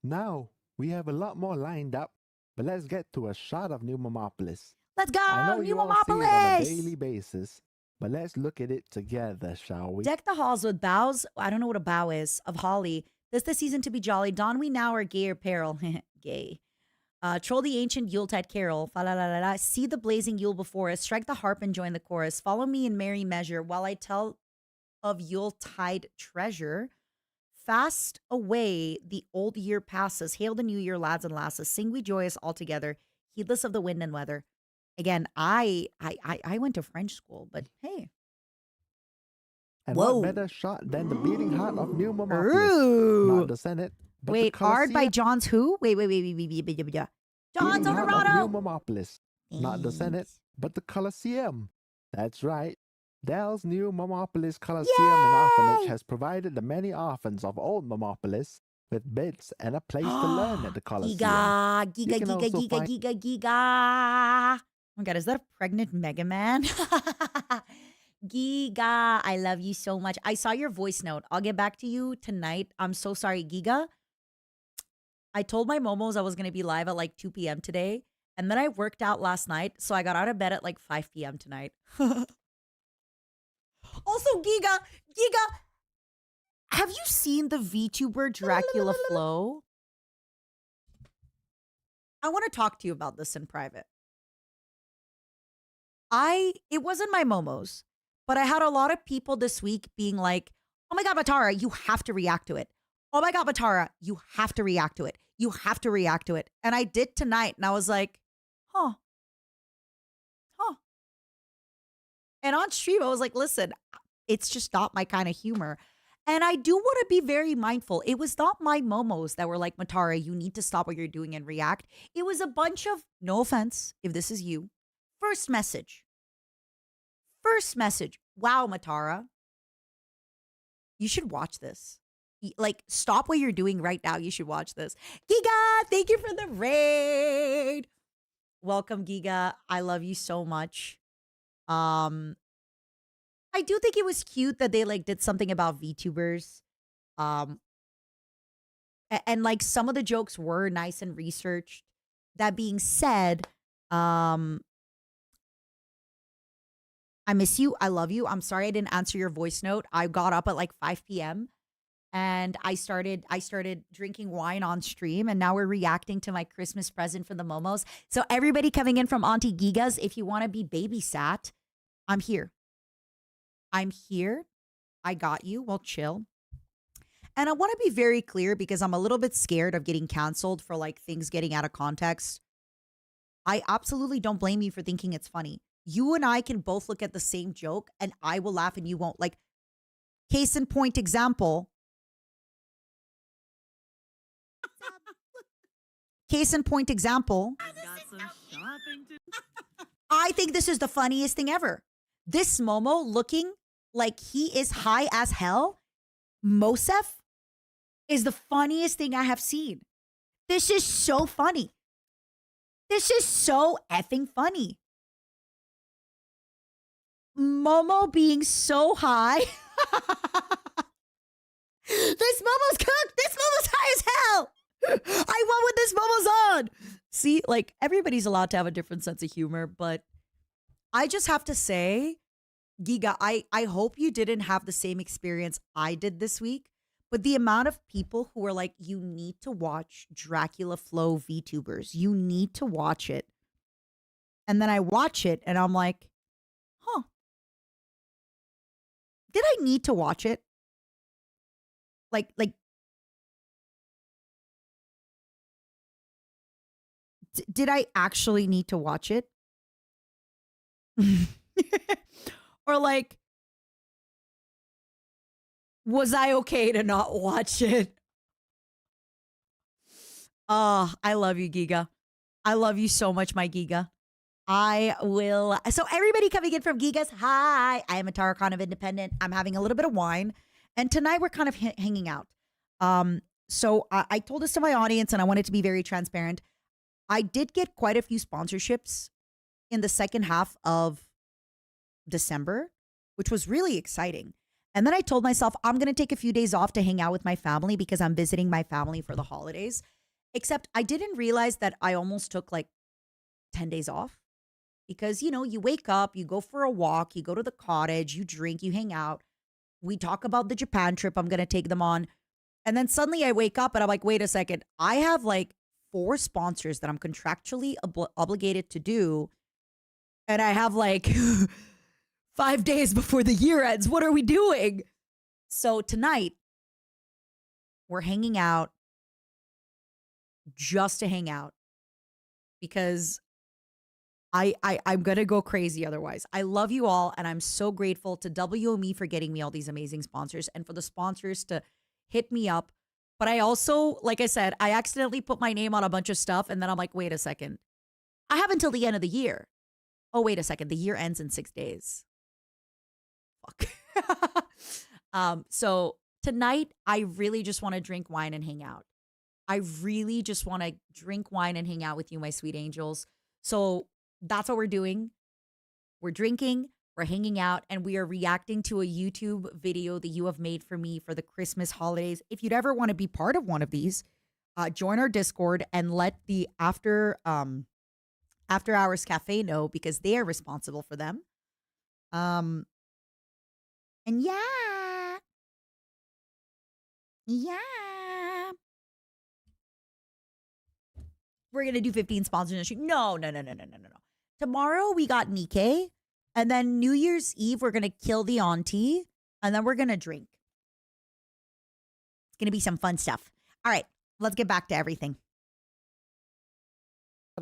Now, we have a lot more lined up, but let's get to a shot of New Momopolis. Let's go, I know New you all see it on a daily Momopolis! basis, but let's look at it together, shall we? Deck the halls with boughs. I don't know what a bough is of holly. This the season to be jolly. Don we now our gay apparel. Gay. Troll the ancient Yuletide carol. Fa la la la la. See the blazing Yule before us. Strike the harp and join the chorus. Follow me in merry measure while I tell of Yuletide treasure. Fast away the old year passes. Hail the new year, lads and lasses. Sing we joyous all together, heedless of the wind and weather. Again, I went to French school, but hey. And Whoa. what better shot than the beating heart of New Momopolis? Ooh. Not the Senate, but Wait, the Ard by Colosseum. John's who? Wait. John's Beating heart of Honorado. New Momopolis. Not the Senate, but the Colosseum. That's right. Dell's new Momopolis Colosseum and Orphanage has provided the many orphans of old Momopolis with bits and a place to learn at the Colosseum. Giga, You giga, can giga, also giga, find- giga, giga. Oh my God, is that a pregnant Mega Man? Giga, I love you so much. I saw your voice note. I'll get back to you tonight. I'm so sorry, Giga. I told my Momos I was going to be live at like 2 p.m. today. And then I worked out last night. So I got out of bed at like 5 p.m. tonight. Also, Giga, have you seen the VTuber Dracula Flow? I want to talk to you about this in private. It wasn't my Momos, but I had a lot of people this week being like, oh my God, Matara, you have to react to it. Oh my God, Matara, you have to react to it. You have to react to it. And I did tonight. And I was like, huh. And on stream, I was like, listen, it's just not my kind of humor. And I do want to be very mindful. It was not my momos that were like, Matara, you need to stop what you're doing and react. It was a bunch of, no offense, if this is you, first message. Wow, Matara. You should watch this. Like, stop what you're doing right now. You should watch this. Giga, thank you for the raid. Welcome, Giga. I love you so much. I do think it was cute that they like did something about VTubers. And like some of the jokes were nice and researched. That being said, I miss you. I love you. I'm sorry I didn't answer your voice note. I got up at like 5 p.m. and I started drinking wine on stream, and now we're reacting to my Christmas present for the Momos. So everybody coming in from Auntie Giga's, if you want to be babysat, I'm here. I got you. Well, chill. And I want to be very clear because I'm a little bit scared of getting canceled for like things getting out of context. I absolutely don't blame you for thinking it's funny. You and I can both look at the same joke and I will laugh and you won't. Like, case in point example. I think this is the funniest thing ever. This Momo looking like he is high as hell, Mosef, is the funniest thing I have seen. This is so funny. This is so effing funny. Momo being so high. This Momo's cooked. This Momo's high as hell. I want what this Momo's on. See, like everybody's allowed to have a different sense of humor, but I just have to say, Giga, I hope you didn't have the same experience I did this week, but the amount of people who are like, you need to watch Dracula Flow VTubers. You need to watch it. And then I watch it and I'm like, huh. Did I need to watch it? Like, did I actually need to watch it? Or like, was I okay to not watch it? Oh, I love you, Giga. I love you so much, my Giga. I will. So everybody coming in from Giga's, hi. I am a Matara Khan of Independent. I'm having a little bit of wine. And tonight we're kind of hanging out. So I told this to my audience and I wanted to be very transparent. I did get quite a few sponsorships in the second half of December, which was really exciting. And then I told myself I'm going to take a few days off to hang out with my family because I'm visiting my family for the holidays. Except I didn't realize that I almost took like 10 days off because, you know, you wake up, you go for a walk, you go to the cottage, you drink, you hang out. We talk about the Japan trip I'm going to take them on. And then suddenly I wake up and I'm like, wait a second. I have like 4 sponsors that I'm contractually obligated to do. And I have like 5 days before the year ends. What are we doing? So tonight, we're hanging out just to hang out because I'm going to go crazy otherwise. I love you all, and I'm so grateful to WME for getting me all these amazing sponsors and for the sponsors to hit me up. But I also, like I said, I accidentally put my name on a bunch of stuff, and then I'm like, wait a second. I have until the end of the year. Oh, wait a second. The year ends in 6 days. Fuck. So tonight, I really just want to drink wine and hang out. I really just want to drink wine and hang out with you, my sweet angels. So that's what we're doing. We're drinking, we're hanging out, and we are reacting to a YouTube video that you have made for me for the Christmas holidays. If you'd ever want to be part of one of these, join our Discord and let the After Hours Cafe know because they are responsible for them. And yeah. We're going to do 15 sponsors. No. Tomorrow we got Nikkei. And then New Year's Eve, we're going to kill the auntie. And then we're going to drink. It's going to be some fun stuff. All right, let's get back to everything.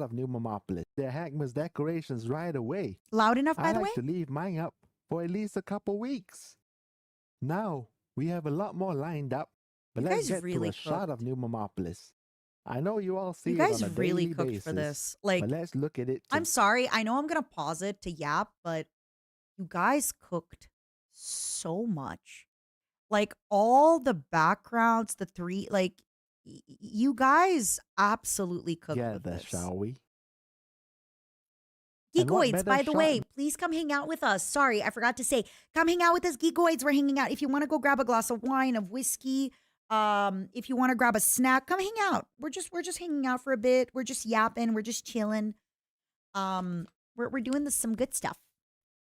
of New Momopolis. Their Hackmas decorations right away. Loud enough, by I the way? like to leave mine up for at least a couple weeks. Now, we have a lot more lined up, but You let's guys get really to a shot of cooked. New Momopolis. I know you all see You it guys on a really daily cooked basis, for this. Like, but let's look at it. I'm sorry. I know I'm going to pause it to yap, but you guys cooked so much. Like, all the backgrounds, the three, like, you guys absolutely cooked with together, this. shall we? And what Geekoids, better by the shot- way, please come hang out with us. Sorry, I forgot to say. Come hang out with us, Geekoids. We're hanging out. If you want to go grab a glass of wine, of whiskey, if you want to grab a snack, come hang out. We're just hanging out for a bit. We're just yapping. We're just chilling. We're doing some good stuff.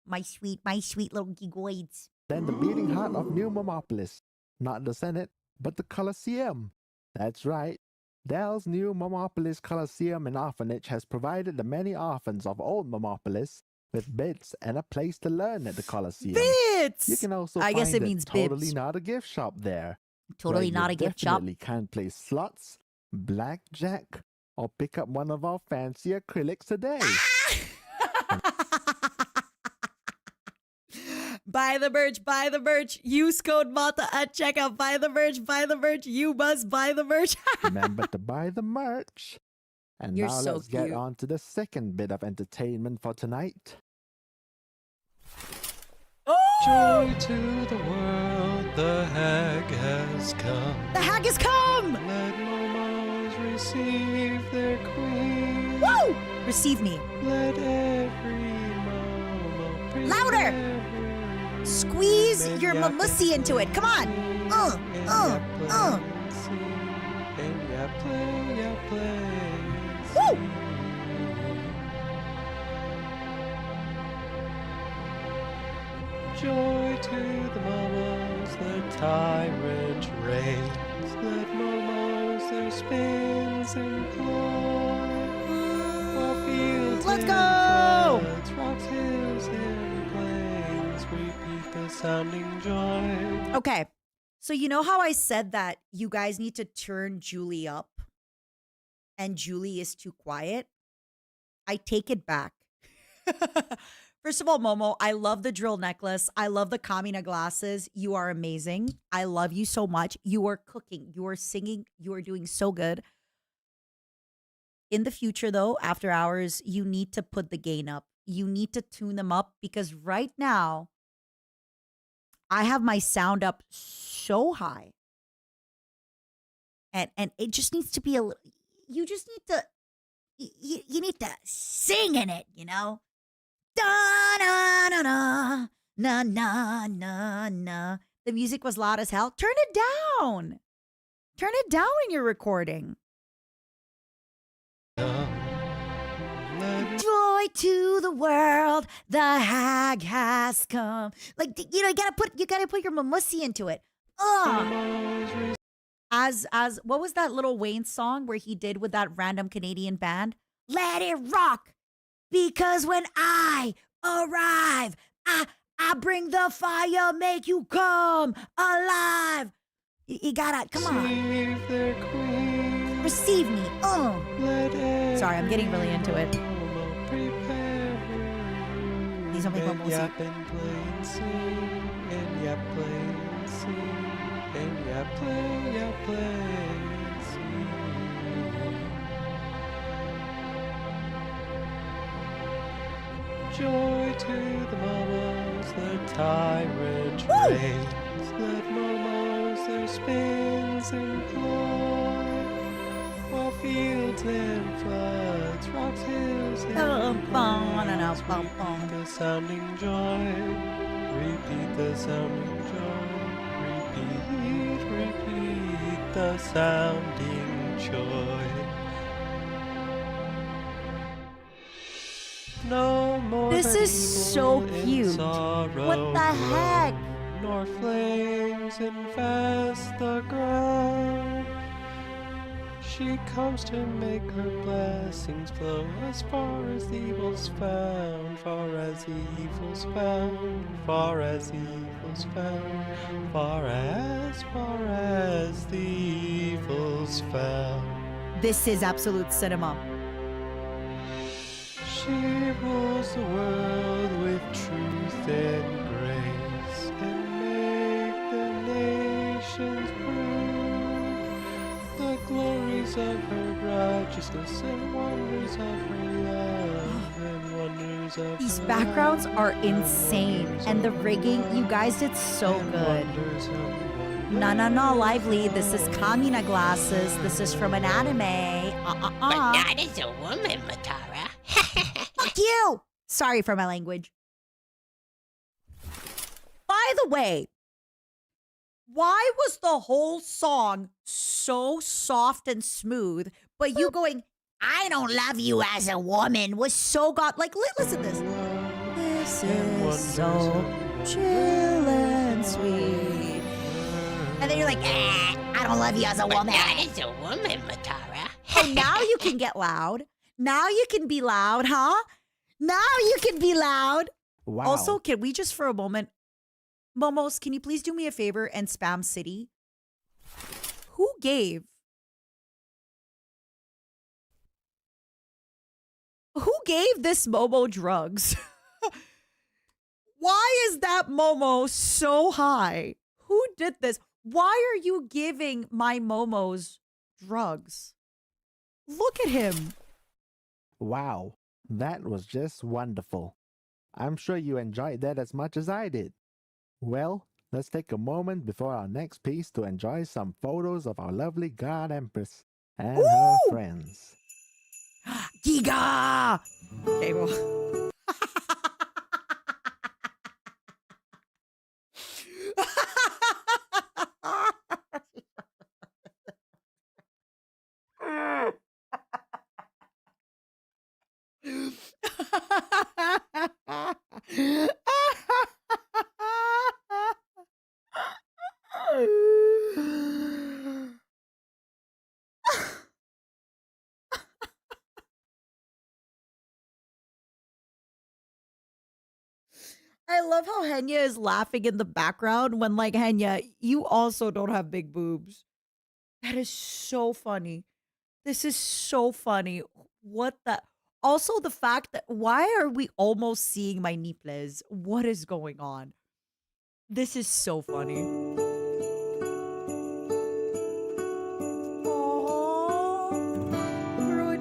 My sweet little Geekoids. Then the beating heart of New Momopolis. Not the Senate, but the Colosseum. That's right. Dell's new Momopolis Colosseum and Orphanage has provided the many orphans of old Momopolis with bits and a place to learn at the Colosseum. Bits! You can also I find guess it a means totally bibs. not a gift shop there. Totally where not you a gift shop. definitely can play slots, blackjack, or pick up one of our fancy acrylics today. Buy the merch, buy the merch. Use code MATA at checkout. Buy the merch, buy the merch. You must buy the merch. Remember to buy the merch. And You're now so let's get cute. on to the second bit of entertainment for tonight. Joy to the world, the hag has come. The hack has come! Let Momos receive their queen. Woo! Receive me. Let every Momo Louder! prepare Squeeze her. your mamussy into it. Come on. And ya play. Woo! Joy to the Momos, the tyrant reigns. Let Momos their spins employ. While fields Let's and go! floods, rocks, hills, and plains repeat the sounding joy. Okay. So you know how I said that you guys need to turn Julie up and Julie is too quiet? I take it back. First of all, Momo, I love the drill necklace. I love the Kamina glasses. You are amazing. I love you so much. You are cooking. You are singing. You are doing so good. In the future, though, after hours, you need to put the gain up. You need to tune them up because right now, I have my sound up so high. And it just needs to be a little, you just need to, you need to sing in it, you know? Da na na na na na na na. The music was loud as hell. Turn it down. Turn it down when you're recording. Joy to the world, the hag has come. Like, you know, you gotta put your mamussy into it. Ugh. As what was that little Wayne song where he did with that random Canadian band? Let it rock. Because when I arrive, I bring the fire, make you come alive. You gotta, come on. Receive me. Sorry, I'm getting really into it. These are my bubbles. Yapping, play, and sing. And yap, play, and sing. And yap, play, and sing. Joy to the Momos, the tyrant reigns. Let Momos their spins employ. While fields and floods, rocks, hills, and plains repeat the sounding joy. Repeat the sounding joy. Repeat the sounding joy. No more This than is so evil in cute. sorrow What the heck? grow, nor flames infest the ground. She comes to make her blessings flow as far as the evil's found, far as the evil's found, far as the evil's found, far as the evil's found. This is absolute cinema. She rules the world with truth and grace, and make the nations prove the glories of her righteousness and wonders of her love and wonders of These her backgrounds love are and insane. wonders And the of her rigging, you love guys did so and good. wonders of her No, lively. This is Kamina glasses. This is from an anime. But not as a woman, Matara. Fuck you! Sorry for my language. By the way, why was the whole song so soft and smooth, but you going, I don't love you as a woman, was so like, listen to this. This is so chill and sweet. And then you're like, I don't love you as a But woman. not as a woman, Matara. Oh, now you can get loud. Now you can be loud, huh? Now you can be loud. Wow. Also, can we just for a moment, Momos, can you please do me a favor and spam City? Who gave this Momo drugs? Why is that Momo so high? Who did this? Why are you giving my Momos drugs? Look at him. Wow, that was just wonderful. I'm sure you enjoyed that as much as I did. Well, let's take a moment before our next piece to enjoy some photos of our lovely God Empress and her Ooh! friends. Giga! Okay, well. I love how Henya is laughing in the background when, like, Henya, you also don't have big boobs. That is so funny. This is so funny. What the? Also, the fact that why are we almost seeing my nipples? What is going on? This is so funny.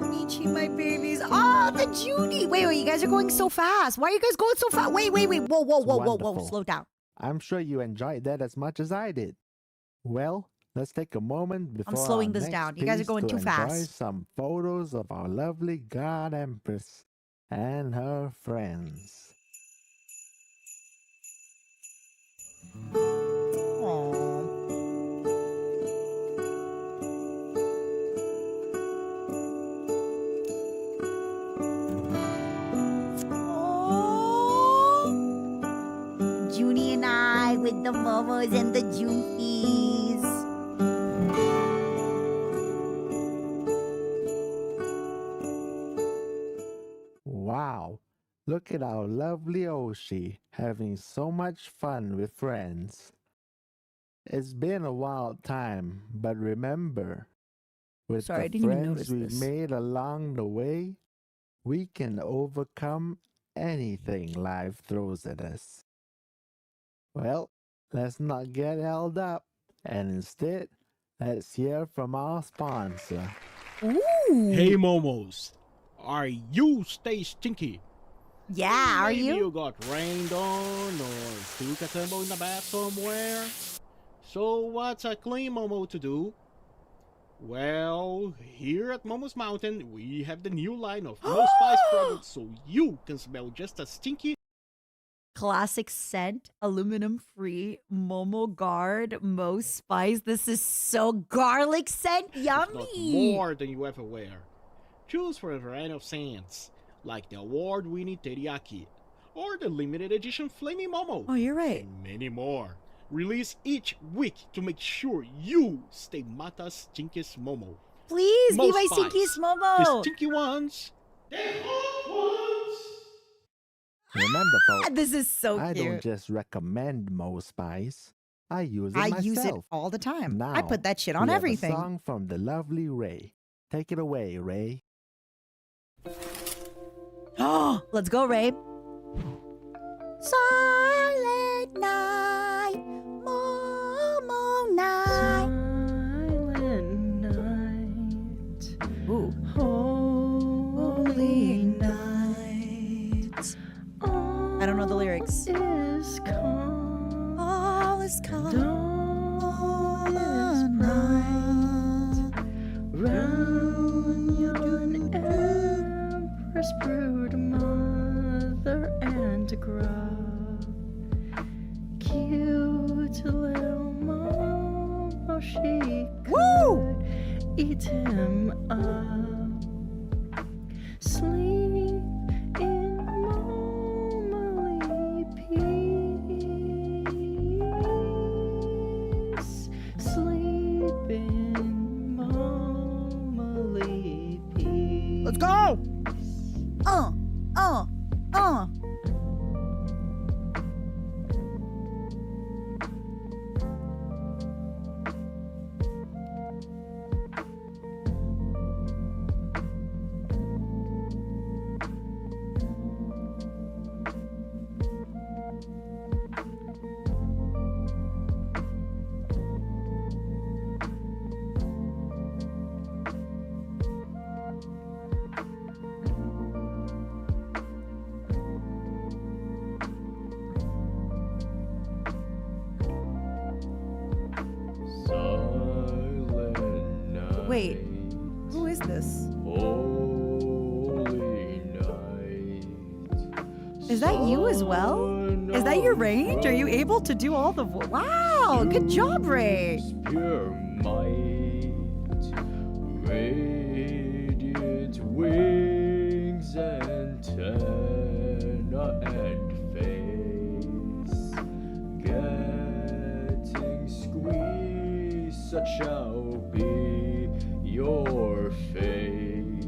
Michi, my babies. Oh, the Judy. Wait, you guys are going so fast. Why are you guys going so fast? Wait. Whoa. Wonderful. Slow down. I'm sure you enjoyed that as much as I did. Well, let's take a moment before slowing our this next down. You guys are piece going to too fast. enjoy some photos of our lovely God Empress and her friends. Junie and I with the Momos and the Junkies. Wow, look at our lovely Oshi having so much fun with friends. It's been a wild time, but remember, with Sorry, I the didn't even friends notice we've this. made along the way, we can overcome anything life throws at us. Well, let's not get held up, and instead, let's hear from our sponsor. Ooh. Hey Momos, are you stay stinky? Yeah, are Maybe you? you got rained on or took a tumble in the bath somewhere. So what's a clean Momo to do? Well, here at Momo's Mountain, we have the new line of No Spice products so you can smell just as stinky. Classic scent, aluminum free, Momo Guard, Mo Spice. This is so garlic scent. if not Yummy. more than you ever wear. Choose from a variety of scents, like the award-winning Teriyaki, or the limited edition Flaming Momo, Oh, you're right. and many more. Release each week to make sure you stay Mata's stinkiest Momo. Please be Mo my Spice. stinkiest The Momo. stinky ones, the hot ones. Remember, folks, This is so I don't cute. just recommend Mo Spice. I use it I myself. use it all the time. I Now, put that shit we on have everything. A song from the lovely Ray. Take it away, Ray. Let's go, Ray. Silent night, Momo night. Silent night, Ooh. holy night. I don't know the lyrics. Is calm, All is calm. all is bright. Round yon empress brood mother and grub. Cute little Momo, she Woo! could eat him up. Sleep in momally peace. Sleep in momally peace. Let's go. Uh. Wait, who is this? Holy night. Is that you as well? Is that your range? Are you able to do all the Wow, good job, Ray. Pure might, radiant wings, antenna and face, getting squeezed, such shall be your fate.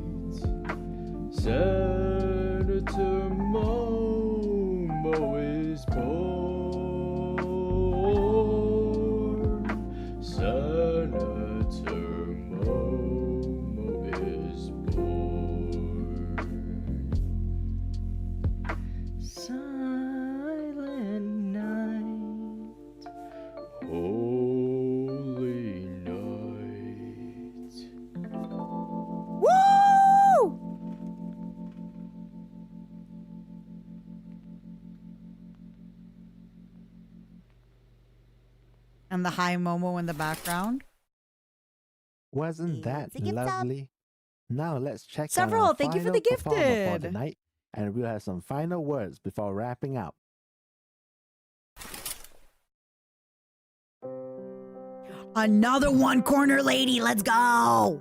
Senator Momo is born. Senator Momo is born. Silent night, holy night. Woo! And the high Momo in the background. Wasn't that It's a gift up. lovely? Now let's check Several, on our thank you for final the performer for gifted. the night, and we'll have some final words before wrapping up. Another one corner lady. Let's go.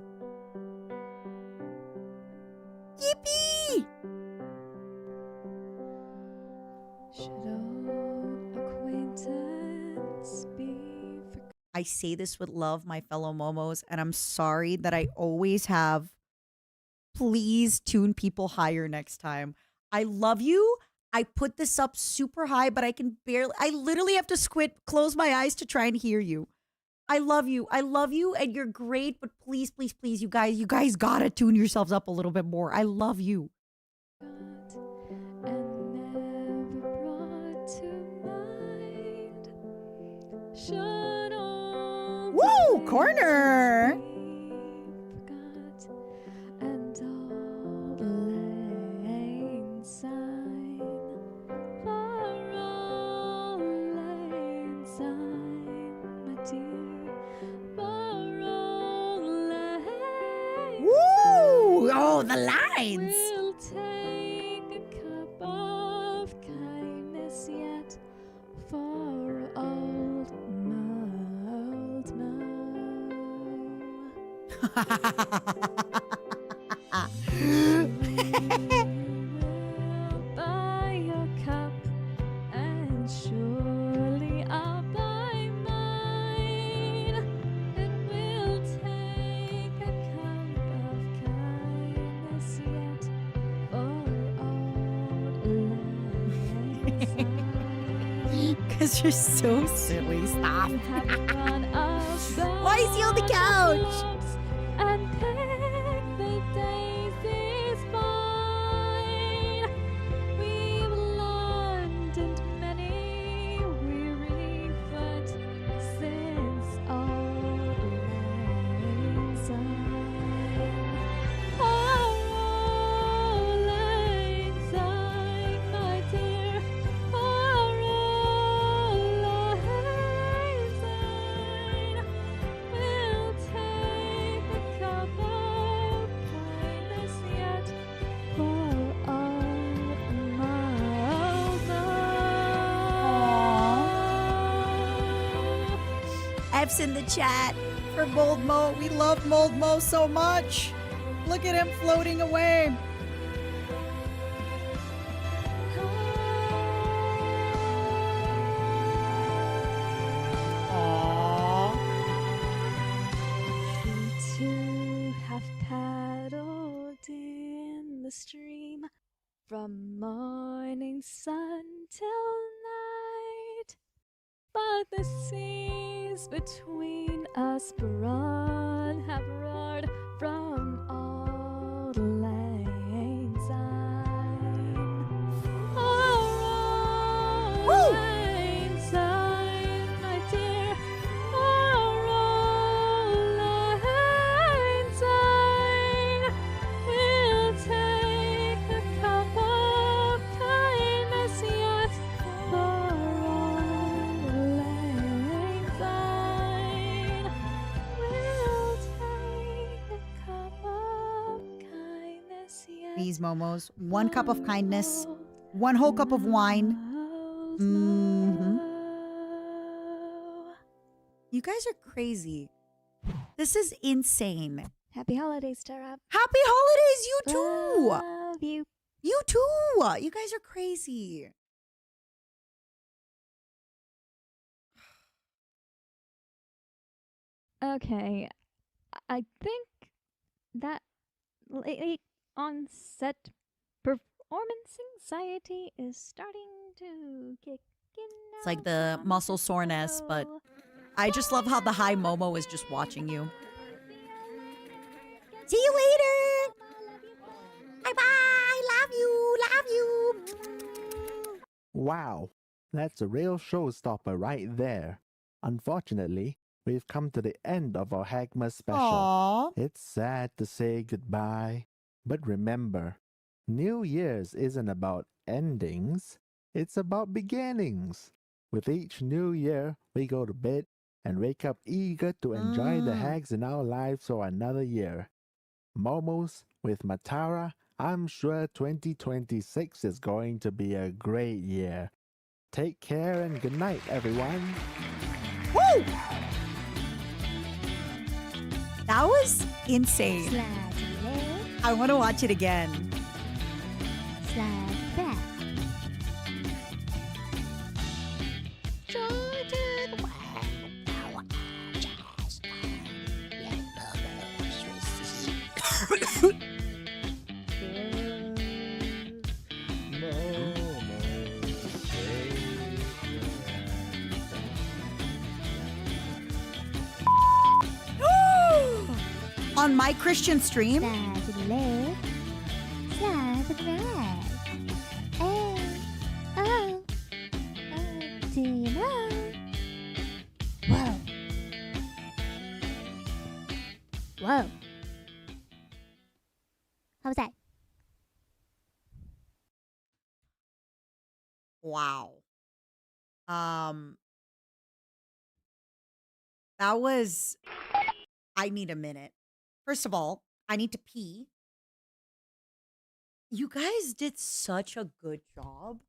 Yippee! Should old acquaintance be forgotten? I say this with love, my fellow Momos, and I'm sorry that I always have. Please tune people higher next time. I love you. I put this up super high, but I literally have to close my eyes to try and hear you. I love you. I love you, and you're great, but please, please, please, you guys gotta tune yourselves up a little bit more. I love you. And never brought to mind. Should old Woo! Corner! acquaintance be forgot, and old lane sign, for old lane sign, my dear, for old lane Woo! Oh, the lines. we'll take a cup of kindness yet for old Mo. We'll buy your cup, and surely I'll buy mine, and we'll take a cup of kindness yet for old lang syne. Because you're so silly. Stop. Why is he on the couch? And pick the daisies fine. fives in the chat for Mold Mo. We love Mold Mo so much. Look at him floating away. Aww. We two have paddled in the stream from morning sun till night, but the seas between us broad have roared from all the lang syne. Oh, lang syne, my dear. Oh, lang syne. We'll take a cup of kindness yet for old lang syne. We'll take a cup of kindness yet. These Momos. 1 cup of kindness. 1 whole cup of wine. Mm-hmm. You guys are crazy. This is insane. Happy holidays, Tara. Happy holidays, you too. Love you. You too. You guys are crazy. Okay, I think that late onset performance anxiety is starting to kick in. It's like the muscle soreness, but I just love how the high Momo is just watching you. See you later. Bye-bye. Love you. Love you. Wow, that's a real showstopper right there. Unfortunately, we've come to the end of our Hagma special. Aww. It's sad to say goodbye, but remember, New Year's isn't about endings, it's about beginnings. With each new year, we go to bed and wake up eager to enjoy the hags in our lives for another year. Momos with Matara, I'm sure 2026 is going to be a great year. Take care and good night, everyone. Woo! That was insane. Slide left, I want to watch it again. slide back. Joy to the world, our just yet others receive. On my Christian stream, Slide to the left, slide to the right. Oh, oh, do you know? Whoa. Whoa. How was that? wow. That was. I need a minute. First of all, I need to pee. You guys did such a good job.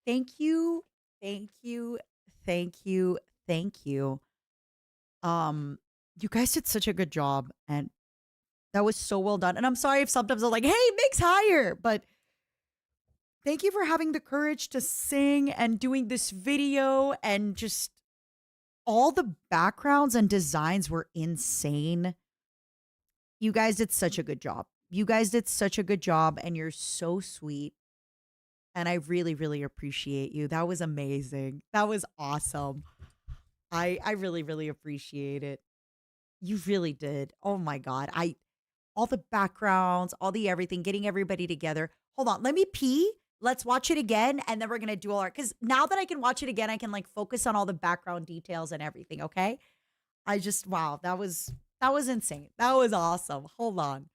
Thank you. Thank you. Thank you. Thank you. You guys did such a good job, and that was so well done. And I'm sorry if sometimes I'm like, hey, mix higher, but thank you for having the courage to sing and doing this video, and just all the backgrounds and designs were insane. You guys did such a good job. You guys did such a good job, and you're so sweet. And I really, really appreciate you. That was amazing. That was awesome. I really, really appreciate it. You really did. Oh my God. All the backgrounds, all the everything, getting everybody together. Hold on. Let me pee. Let's watch it again. And then we're going to do all our, because now that I can watch it again, I can like focus on all the background details and everything. Okay. Wow. That was insane. That was awesome. Hold on.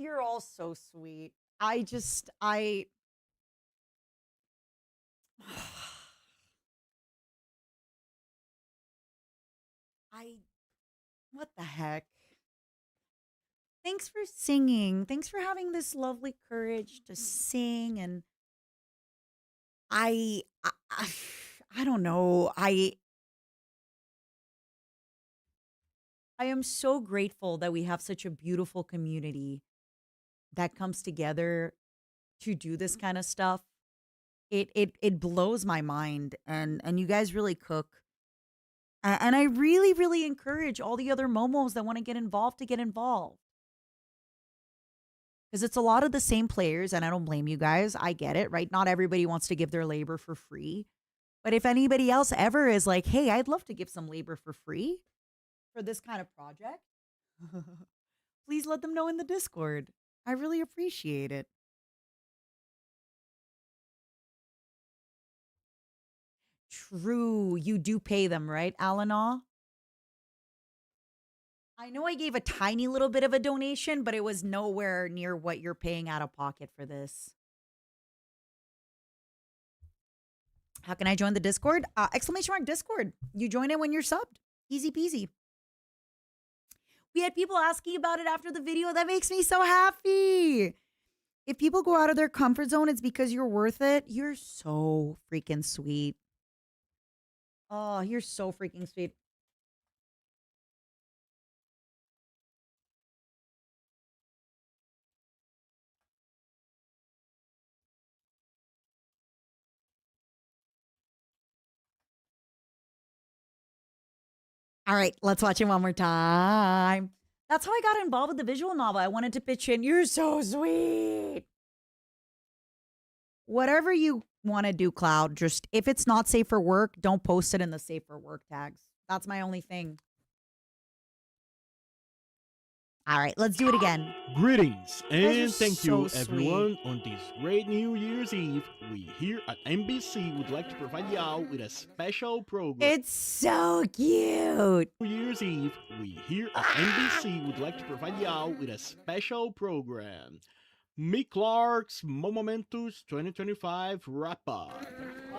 You're all so sweet. I what the heck? Thanks for singing. Thanks for having this lovely courage to sing. And I I don't know. I am so grateful that we have such a beautiful community that comes together to do this kind of stuff. It blows my mind, and you guys really cook. And I really, really encourage all the other Momos that want to get involved to get involved. Because it's a lot of the same players, and I don't blame you guys. I get it, right? Not everybody wants to give their labor for free. But if anybody else ever is like, hey, I'd love to give some labor for free for this kind of project, please let them know in the Discord. I really appreciate it. True. You do pay them, right, Alana? I know I gave a tiny little bit of a donation, but it was nowhere near what you're paying out of pocket for this. How can I join the Discord? Exclamation mark Discord. You join it when you're subbed. Easy peasy. We had people asking about it after the video. That makes me so happy. If people go out of their comfort zone, it's because you're worth it. You're so freaking sweet. Oh, you're so freaking sweet. All right, let's watch it one more time. That's how I got involved with the visual novel. I wanted to pitch in. You're so sweet. Whatever you want to do, Cloud, just if it's not safe for work, don't post it in the safe for work tags. That's my only thing. All right, let's do it again. Greetings guys are and thank so you everyone on this great New Year's Eve. We here at NBC would like to provide y'all with a special program. It's so cute. New Year's Eve, we here at NBC would like to provide y'all with a special program. Mick Clark's Momentus 2025 wrap-up.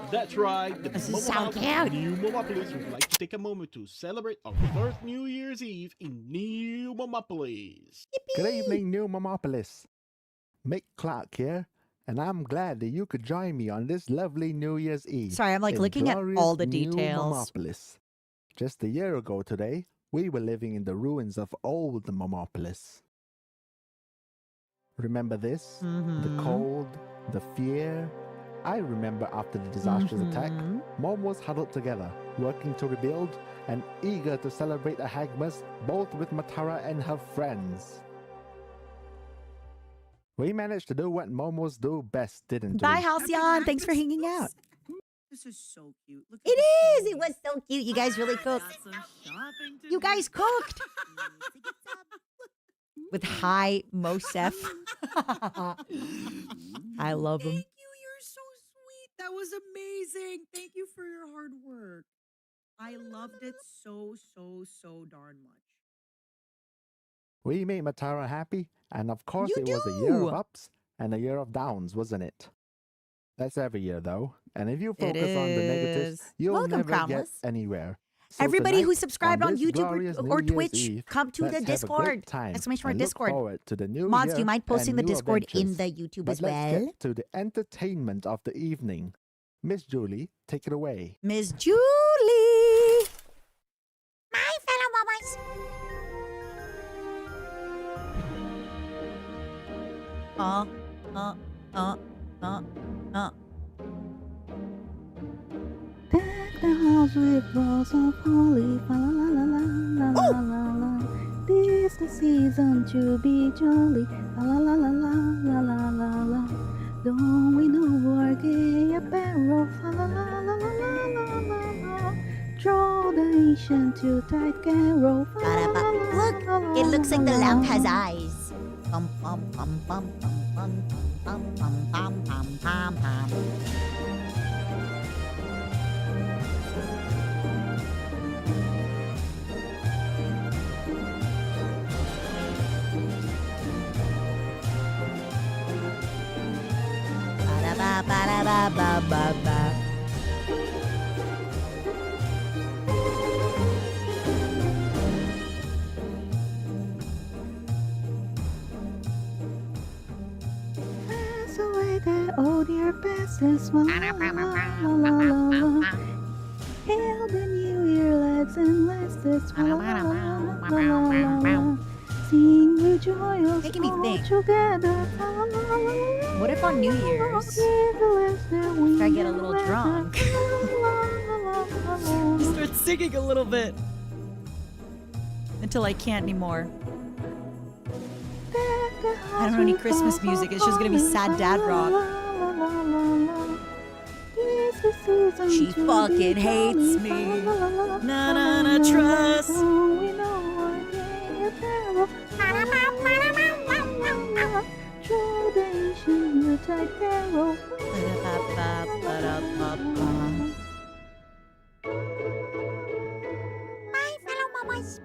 That's right, the This is so cute. New Momopolis would like to take a moment to celebrate our first New Year's Eve in New Momopolis. Good evening, New Momopolis. Mick Clark here, and I'm glad that you could join me on this lovely New Year's Eve. Sorry, I'm like in looking at glorious all the New details. Momopolis. Just a year ago today, we were living in the ruins of old Momopolis. Remember this? The cold, the fear. I remember after the disastrous attack, Mom was huddled together, working to rebuild and eager to celebrate a Hagmas, both with Matara and her friends. We managed to do what Momos do best, didn't we? Bye, Halcyon. Thanks for hanging out. This is so cute. Look It is. It was so cute. You guys really cooked. got some shopping to You guys cooked. With high Mosef. I love him. Thank you. You're so sweet. That was amazing. Thank you for your hard work. I loved it so darn much. We made Matara happy, and of course You it was a year do. of ups and a year of downs, wasn't it? That's every year, though. And if you focus on the negatives, is. you'll Welcome, never Crownless. get anywhere. So Everybody tonight, who subscribed on this YouTube glorious or New Year's Twitch, Eve, come to let's the have a great Discord. time Exclamation mark and look Discord. forward to the new Mods, year do you mind posting and the new Discord in adventures. the YouTube But as let's well? get to the entertainment of the evening. Miss Julie, take it away. Miss Julie. My fellow Momos. Deck the halls with balls of holly, fa la la la la la la la la. This the season to be jolly, fa la la la la la la la la. Don't we know our gay apparel, fa la la la la la la la la. Draw the ancient to tight carol, fa la la la la. Look, it looks like the lamp has eyes. Bum bum bum bum bum bum bum bum bum bum bum. ba ba ba ba. Pass away that old dear past is la la la la la la. Hail the new year, lads and lasses. La la la la la la. Sing the joy of Making me all think. together. La la la la. What if on New Year's I get a little drunk? Start singing a little bit until I can't anymore. I don't know any Christmas music. It's just gonna be sad dad rock. She fucking hates me. Na na na trust. My fellow Momos.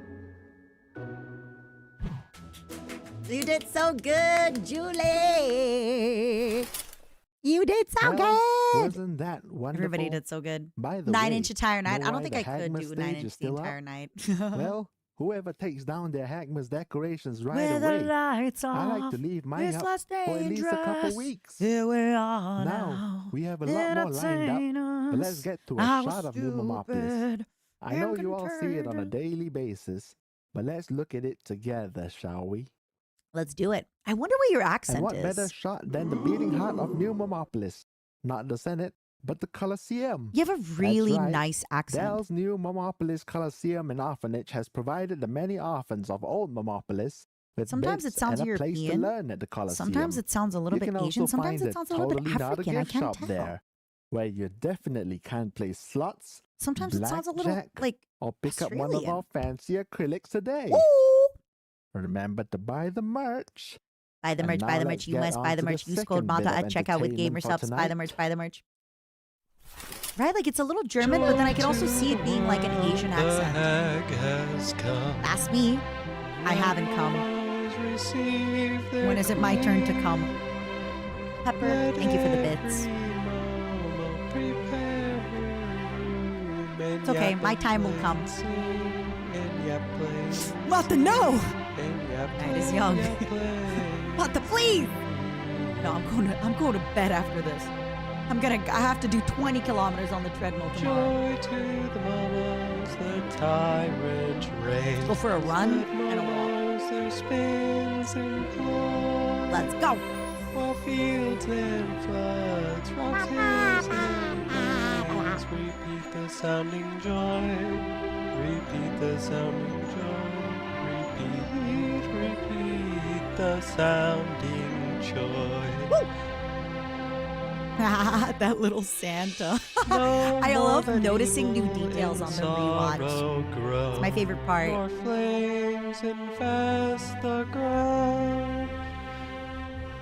You did so good, Julie. You did so Well, good. wasn't that wonderful? Everybody did so good. By the 9-inch way, entire night. know I don't why think the I could Hagmas do stage 9-inch is the still entire up? night. Well, whoever takes down their Hagmas decorations right With the away. lights I off, like to leave mine this up last for at least a couple dangerous. weeks. Here we are Now, we have a lot They're more lined up, entertain but let's us. get to I a was shot of New Momopolis. stupid. I know you all see it on a Incontrated. daily basis, but let's look at it together, shall we? Let's do it. I wonder what your And accent what is. better shot than the beating heart of New Momopolis? Not the Senate, but the Colosseum. You have a really right. nice accent. Dell's new Momopolis Colosseum and Orphanage has provided the many orphans of old Momopolis with Sometimes bits it sounds and a place to European. learn at the Colosseum. Sometimes it sounds a little You bit can also Asian. Sometimes find it sounds a little bit totally not a African. I gift can't shop tell. there, where you definitely can play slots Sometimes it sounds a little blackjack, like or pick up one of Australian. our fancy acrylics today. Ooh. Remember to buy the merch. Buy the And merch, buy now the let's merch. You get must buy on the to the merch. Use code second MATA bit at of checkout with entertainment Gamer for Subs. Buy the tonight. merch, buy the merch. Right? Like it's a little German, but then I can also see it being like an Asian The accent. hag has come. That's me. I haven't come. Receive their When is it my turn to come? Pepper, Let thank you for the bits. every Momo prepare her room and It's okay, yap my and time will play come. and sing and yap play Mata, no! and yap Night is play, young. yap play. Mata, please! No, I'm going to bed after this. I have to do 20 kilometers on the treadmill tomorrow. Joy to the Momos, the tyrant reigns. Go for a run Let and a walk. Momos their spins and claws. Let's go! While fields and floods, rocks, hills, and plains repeat the sounding joy. Repeat the sounding joy. Repeat the sounding joy. Woo! That little Santa. No I love more noticing new evil details and on the rewatch. sorrow grow. It's my favorite part. Nor flames infest the ground.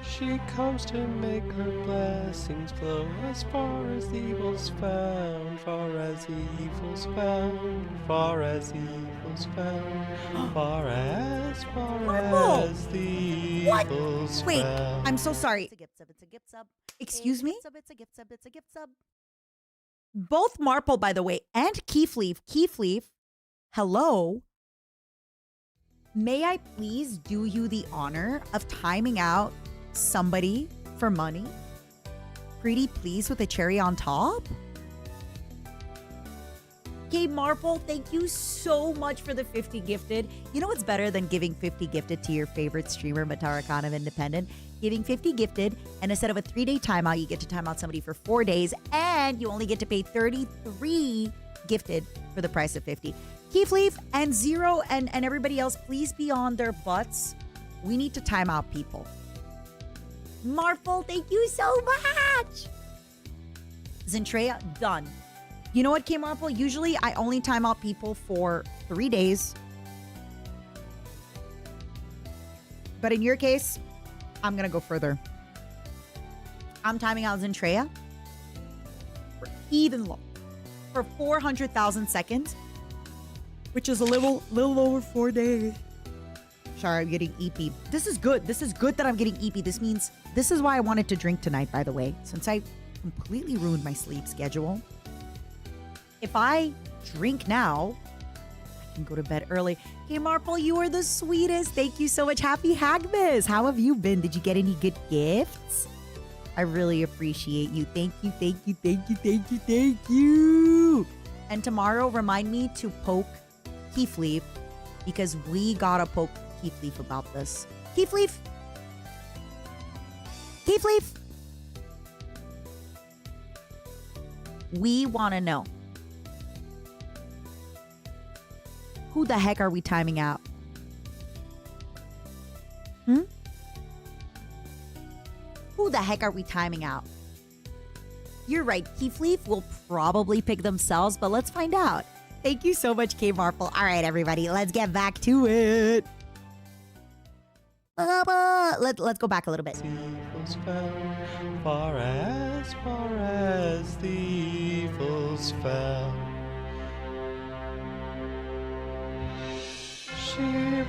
She comes to make her blessings flow as far as the evil's found, far as the evil's found, far as the evil's found, far Marvel! as the What? evil's Wait, found. I'm so sorry. It's a gift sub. It's a gift sub. Excuse me? It's a gift sub. It's a gift sub. Both Marple, by the way, and Keefleaf, hello. May I please do you the honor of timing out somebody for money? Pretty please with a cherry on top? Okay, Marple, thank you so much for the 50 gifted. You know what's better than giving 50 gifted to your favorite streamer, Matara Khan of Independent? Giving 50 gifted, and instead of a 3-day timeout, you get to time out somebody for 4 days, and you only get to pay 33 gifted for the price of 50. Keefleaf and Zero and everybody else, please be on their butts. We need to time out people. Marple, thank you so much. Zentrea, done. You know what, K Marple? Usually I only time out people for 3 days. But in your case, I'm going to go further. I'm timing out Zentrea for even low. For 400,000 seconds, which is a little over 4 days. Sorry, I'm getting EP. This is good. This is good that I'm getting EP. This means, this is why I wanted to drink tonight, by the way. Since I completely ruined my sleep schedule. If I drink now, I can go to bed early. Hey, Marple, you are the sweetest. Thank you so much. Happy Hagmas. How have you been? Did you get any good gifts? I really appreciate you. Thank you, thank you, thank you, thank you, thank you. And tomorrow, remind me to poke Keefleaf because we gotta poke Keefleaf about this. Keefleaf! Keefleaf! We want to know. Who the heck are we timing out? Who the heck are we timing out? You're right, Keefleaf will probably pick themselves, but let's find out. Thank you so much, K Marple. All right, everybody, let's get back to it. Let's go back a little bit. Evils fell, far as the evils fell. She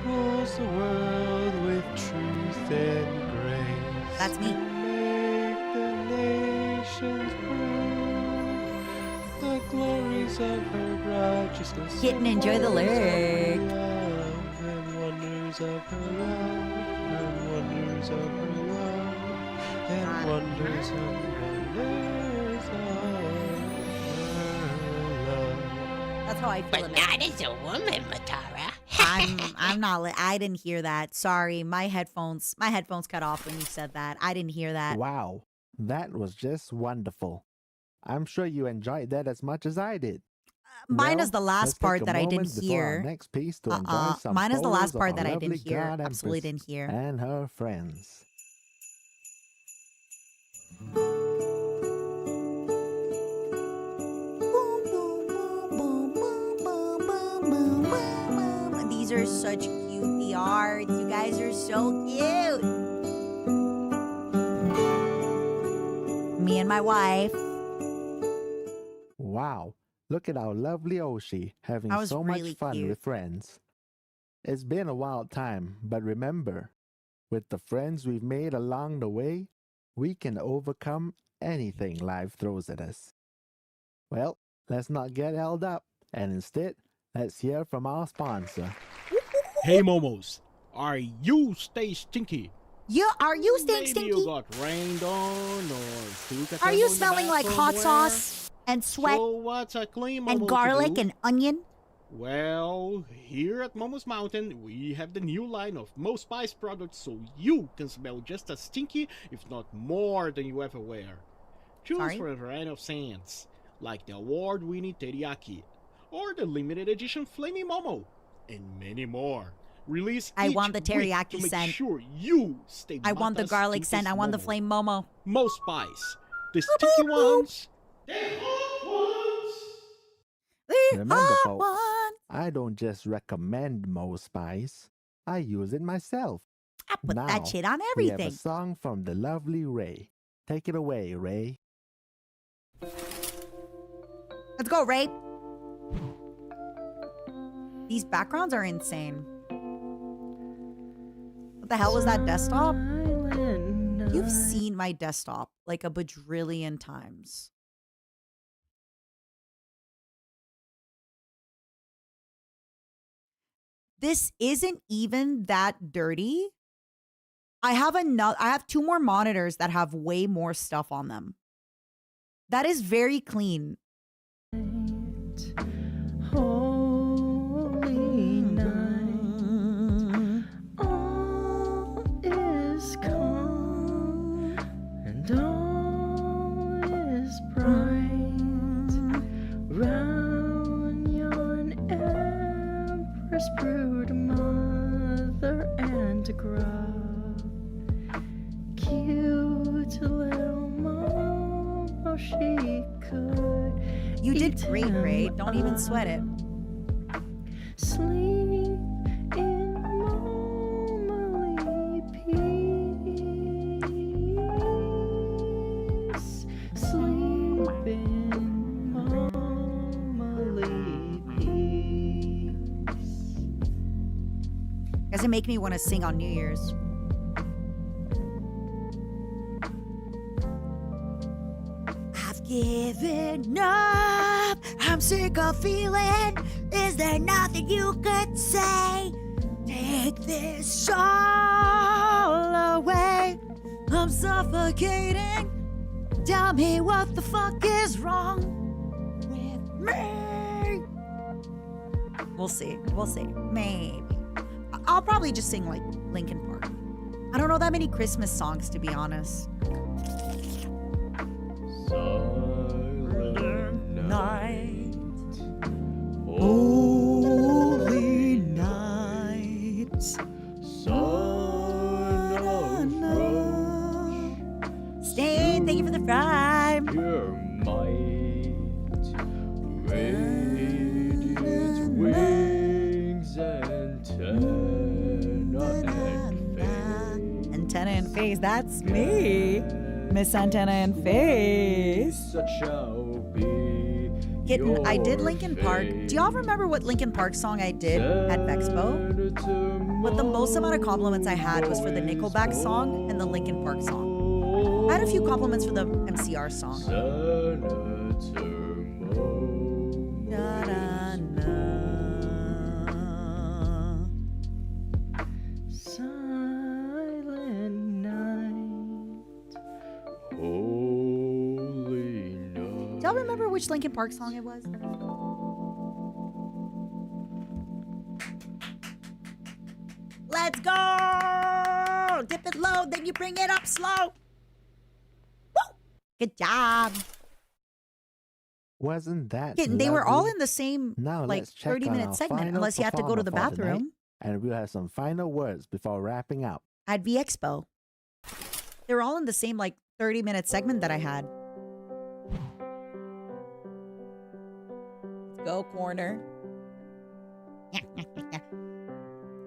rules the world with truth and grace. That's me. Make the nations prove the glories of her righteousness. Get and enjoy the lyric. Love and wonders of her love, and wonders of her love, and wonders of her love. That's how I feel But about not as a woman, Matara. I'm not. I didn't hear that. Sorry, my headphones cut off when you said that. I didn't hear that. Wow, that was just wonderful. I'm sure you enjoyed that as much as I did. Mine Well, is the let's last take part a that I didn't moment before our hear. next piece to enjoy some Mine is the photos last of part our that I lovely didn't hear. God Absolutely Empress didn't hear. and her friends. These are such cute yards. You guys are so cute. Me and my wife. Wow, look at our lovely Oshi having That was so really much fun cute. with friends. It's been a wild time, but remember, with the friends we've made along the way, we can overcome anything life throws at us. Well, let's not get held up, and instead, let's hear from our sponsor. Hey, Momos, are you stay stinky? Are you staying Maybe stinky? you got rained on or Are you smelling like hot sauce and sweat So what's a clean Momo and to garlic do? and onion? Well, here at Momos Mountain, we have the new line of Mo Spice products so you can smell just as stinky, if not more than you ever were. Choose Sorry? from a variety of scents, like the award-winning teriyaki, or the limited edition Flaming Momo, and many more. Release I each want the week teriyaki to make scent. sure you stay I want the Mata's garlic scent. stinkest I want the Momo. flame Momo. Mo Spice, the stinky ones, the hot ones. Remember, hot folks, one. I don't just recommend Mo Spice, I use it myself. I put Now, that shit on We have everything. a song from the lovely Ray. Take it away, Ray. Let's go, Ray. These backgrounds are insane. What the hell was that desktop? You've seen my desktop like a bajillion times. This isn't even that dirty. I have two more monitors that have way more stuff on them. That is very clean. Holy night, all is calm and all is bright. Round yon empress brood mother and grub, cute little Momo, she could. You did great, Ray. Don't even sweat it. Sleep in momely peace. Sleep in momely peace. Guys, it make me want to sing on New Year's. giving up. I'm sick of feeling. Is there nothing you could say? Take this all away. I'm suffocating. Tell me what the fuck is wrong with me. We'll see. We'll see. Maybe. I'll probably just sing like Linkin Park. I don't know that many Christmas songs, to be honest. Silent Night. Holy night. Son of Stain, thank you for the prime. your might, radiant wings, Antenna and face, that's me. Miss Antenna and Face. such shall be. Kitten, I did Linkin Park. Do y'all remember what Linkin Park song I did at Vexpo? But the most amount of compliments I had was for the Nickelback song and the Linkin Park song. I had a few compliments for the MCR song. Silent night, holy night. Do y'all remember which Linkin Park song it was? Let's go! Dip it low, then you bring it up slow. Woo! Good job. Wasn't that Kitten, they were all lovely? in the same Now like let's check 30-minute on our segment, final unless you had to go to the performer for tonight, bathroom. and we'll have some final words before wrapping up. At VExpo. They were all in the same like 30-minute segment that I had. Let's go, corner.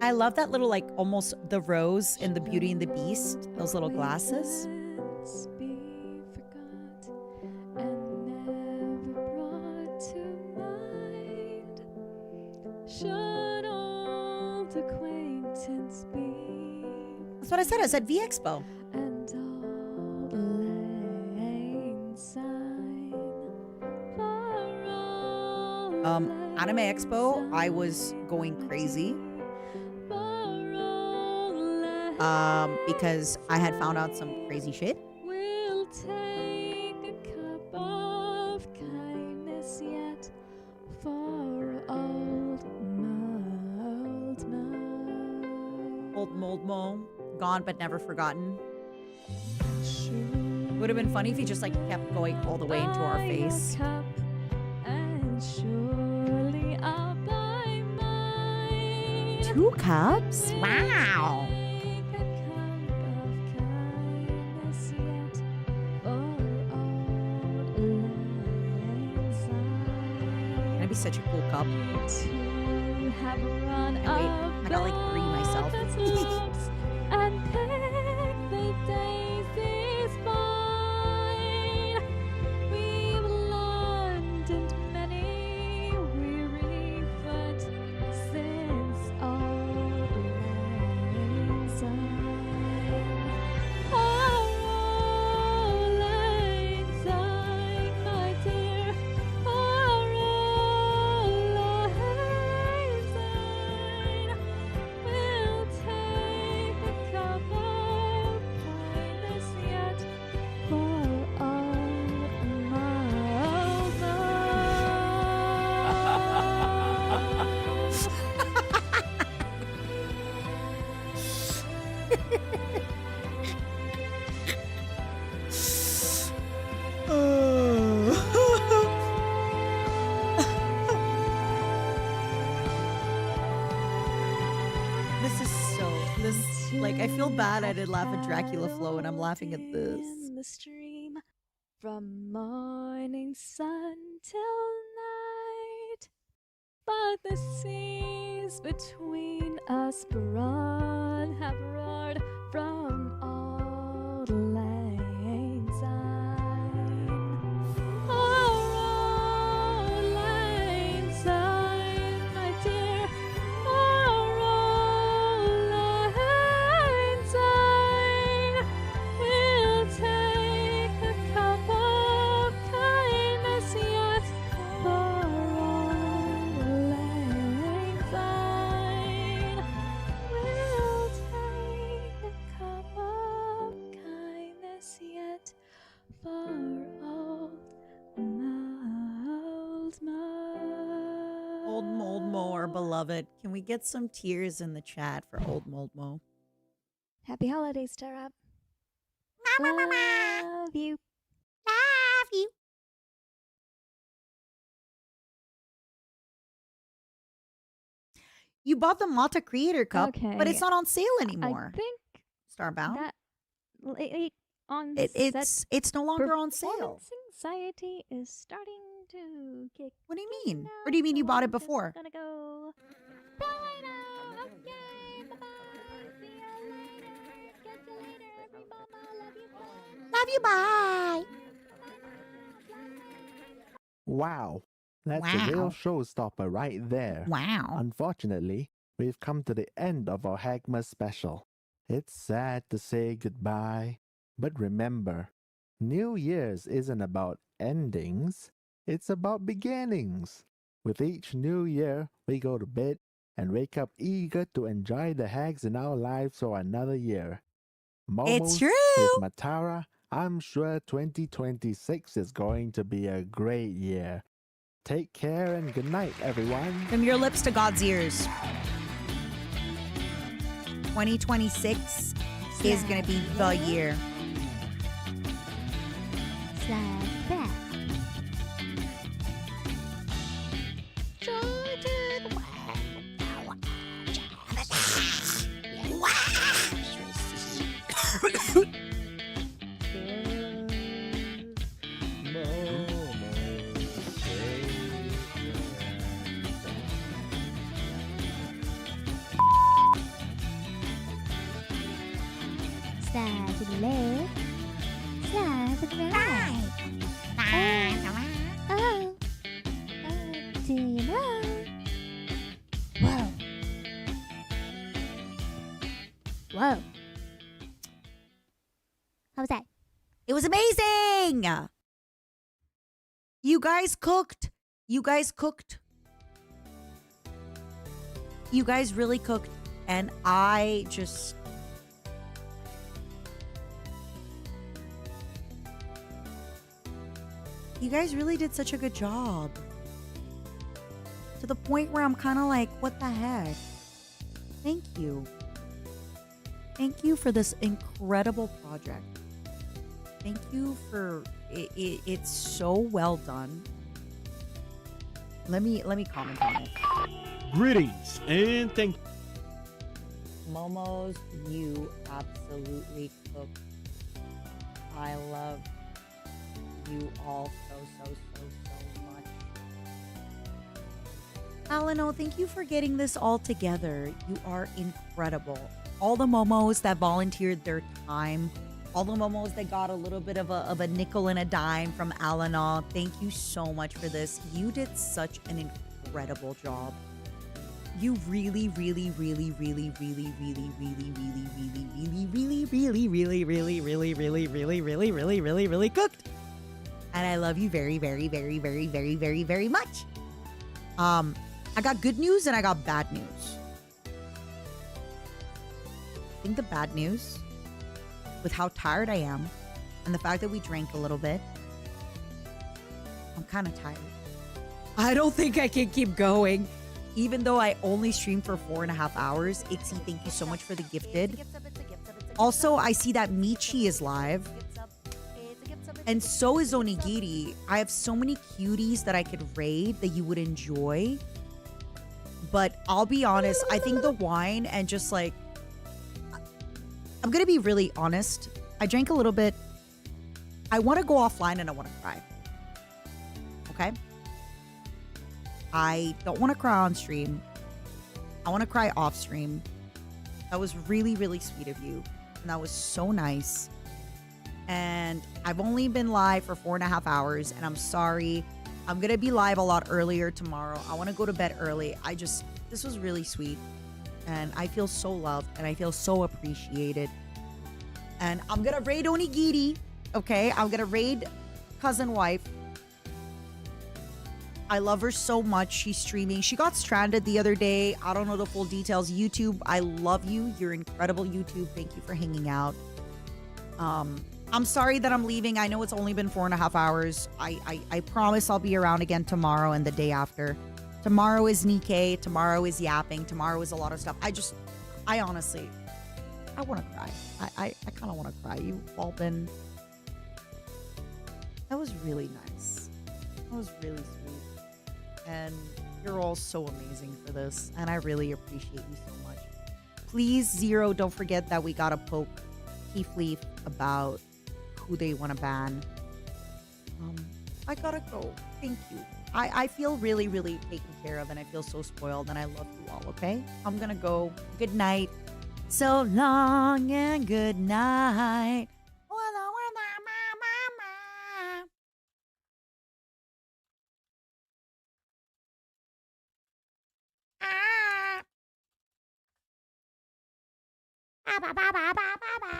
I love that little like almost the rose in the Beauty and the Beast, those little glasses. Be forgot and never brought to mind. Should old acquaintance be That's what I said. I said VExpo. and all lane sign for all Anime Expo, I was going crazy. Because I had found out some crazy shit. We'll take a cup of kindness yet for old Mold Mo, gone but never forgotten. Would have been funny if he just like kept going all the way into our face. And surely I'll buy mine. 2 cups? Wow. Can I be such a cool cup? To have run And wait, I got like 3 myself. And pick the daisies fine. We've learned and many weary foot since old lang syne. Old lang syne, my dear. Old lang syne. We'll take a cup of kindness yet for all my Like, I feel bad I didn't laugh at Dracula Flow, and I'm laughing at this. In the stream, from morning sun till night. But the seas between us broad have roared from old lang syne. Old lang syne, my dear. Old lang syne. We'll take a cup of kindness Mo, our beloved. Can we get some tears in the chat for old Mold Mo? Happy holidays, Tara. Love you. Love you. You bought the Mata Creator Cup, but it's Okay. not on sale anymore. I think Starbound. that lately on It's no longer on sale. performance anxiety is starting to kick. What do you mean? now, What do you mean you so bought it I'm just before? Gonna go. Bye now. Okay. Bye bye. See you later. Catch you later. Every mama. Love you. Bye. Love you. Bye. Wow. That's a real Wow. showstopper right there. Wow. Unfortunately, we've come to the end of our Hagma special. It's sad to say goodbye, but remember, New Year's isn't about endings, it's about beginnings. With each new year, we go to bed and wake up eager to enjoy the hags in our lives for another year. It's Momos true. with Matara, I'm sure 2026 is going to be a great year. Take care and good night, everyone. From your lips to God's ears. 2026 is going to be the year. Slide back. Joy to the world. Slide to the left. Slide to the right. Oh. Do you know? Whoa. Whoa. How was that? It was amazing. You guys cooked. You guys cooked. You guys really cooked. And I just... You guys really did such a good job. To the point where I'm kind of like, what the heck? Thank you. Thank you for this incredible project. Thank you for it. It's so well done. Let me comment on it. Greetings and thank Momos, you absolutely cooked. I love you all so much. Alano, thank you for getting this all together. You are incredible. All the Momos that volunteered their time, all the Momos that got a little bit of a nickel and a dime from Alana, thank you so much for this. You did such an incredible job. You really cooked. And I love you very much. I got good news and I got bad news. I think the bad news, with how tired I am and the fact that we drank a little bit, I'm kind of tired. I don't think I can keep going. Even though I only streamed for 4.5 hours. Ixie, thank you so much for the gifted. Also, I see that Michi is live. And so is Onigiri. I have so many cuties that I could raid that you would enjoy. But I'll be honest, I think the wine and just like... I'm going to be really honest. I drank a little bit. I want to go offline and I want to cry. Okay? I don't want to cry on stream. I want to cry off stream. That was really sweet of you. And that was so nice. And I've only been live for 4.5 hours. And I'm sorry. I'm going to be live a lot earlier tomorrow. I want to go to bed early. This was really sweet. And I feel so loved. And I feel so appreciated. And I'm going to raid Onigiri. Okay? I'm going to raid cousin wife. I love her so much. She's streaming. She got stranded the other day. I don't know the full details. YouTube, I love you. You're incredible, YouTube. Thank you for hanging out. I'm sorry that I'm leaving. I know it's only been 4.5 hours. I promise I'll be around again tomorrow and the day after. Tomorrow is Nikkei. Tomorrow is yapping. Tomorrow is a lot of stuff. I honestly, I want to cry. I kind of want to cry. You've all been, that was really nice. That was really sweet. And you're all so amazing for this. And I really appreciate you so much. Please, Zero, don't forget that we got to poke Keith Leaf about who they want to ban. I gotta go. Thank you. I feel really, really taken care of, and I feel so spoiled, and I love you all, okay? I'm gonna go. Good night. So long and good night.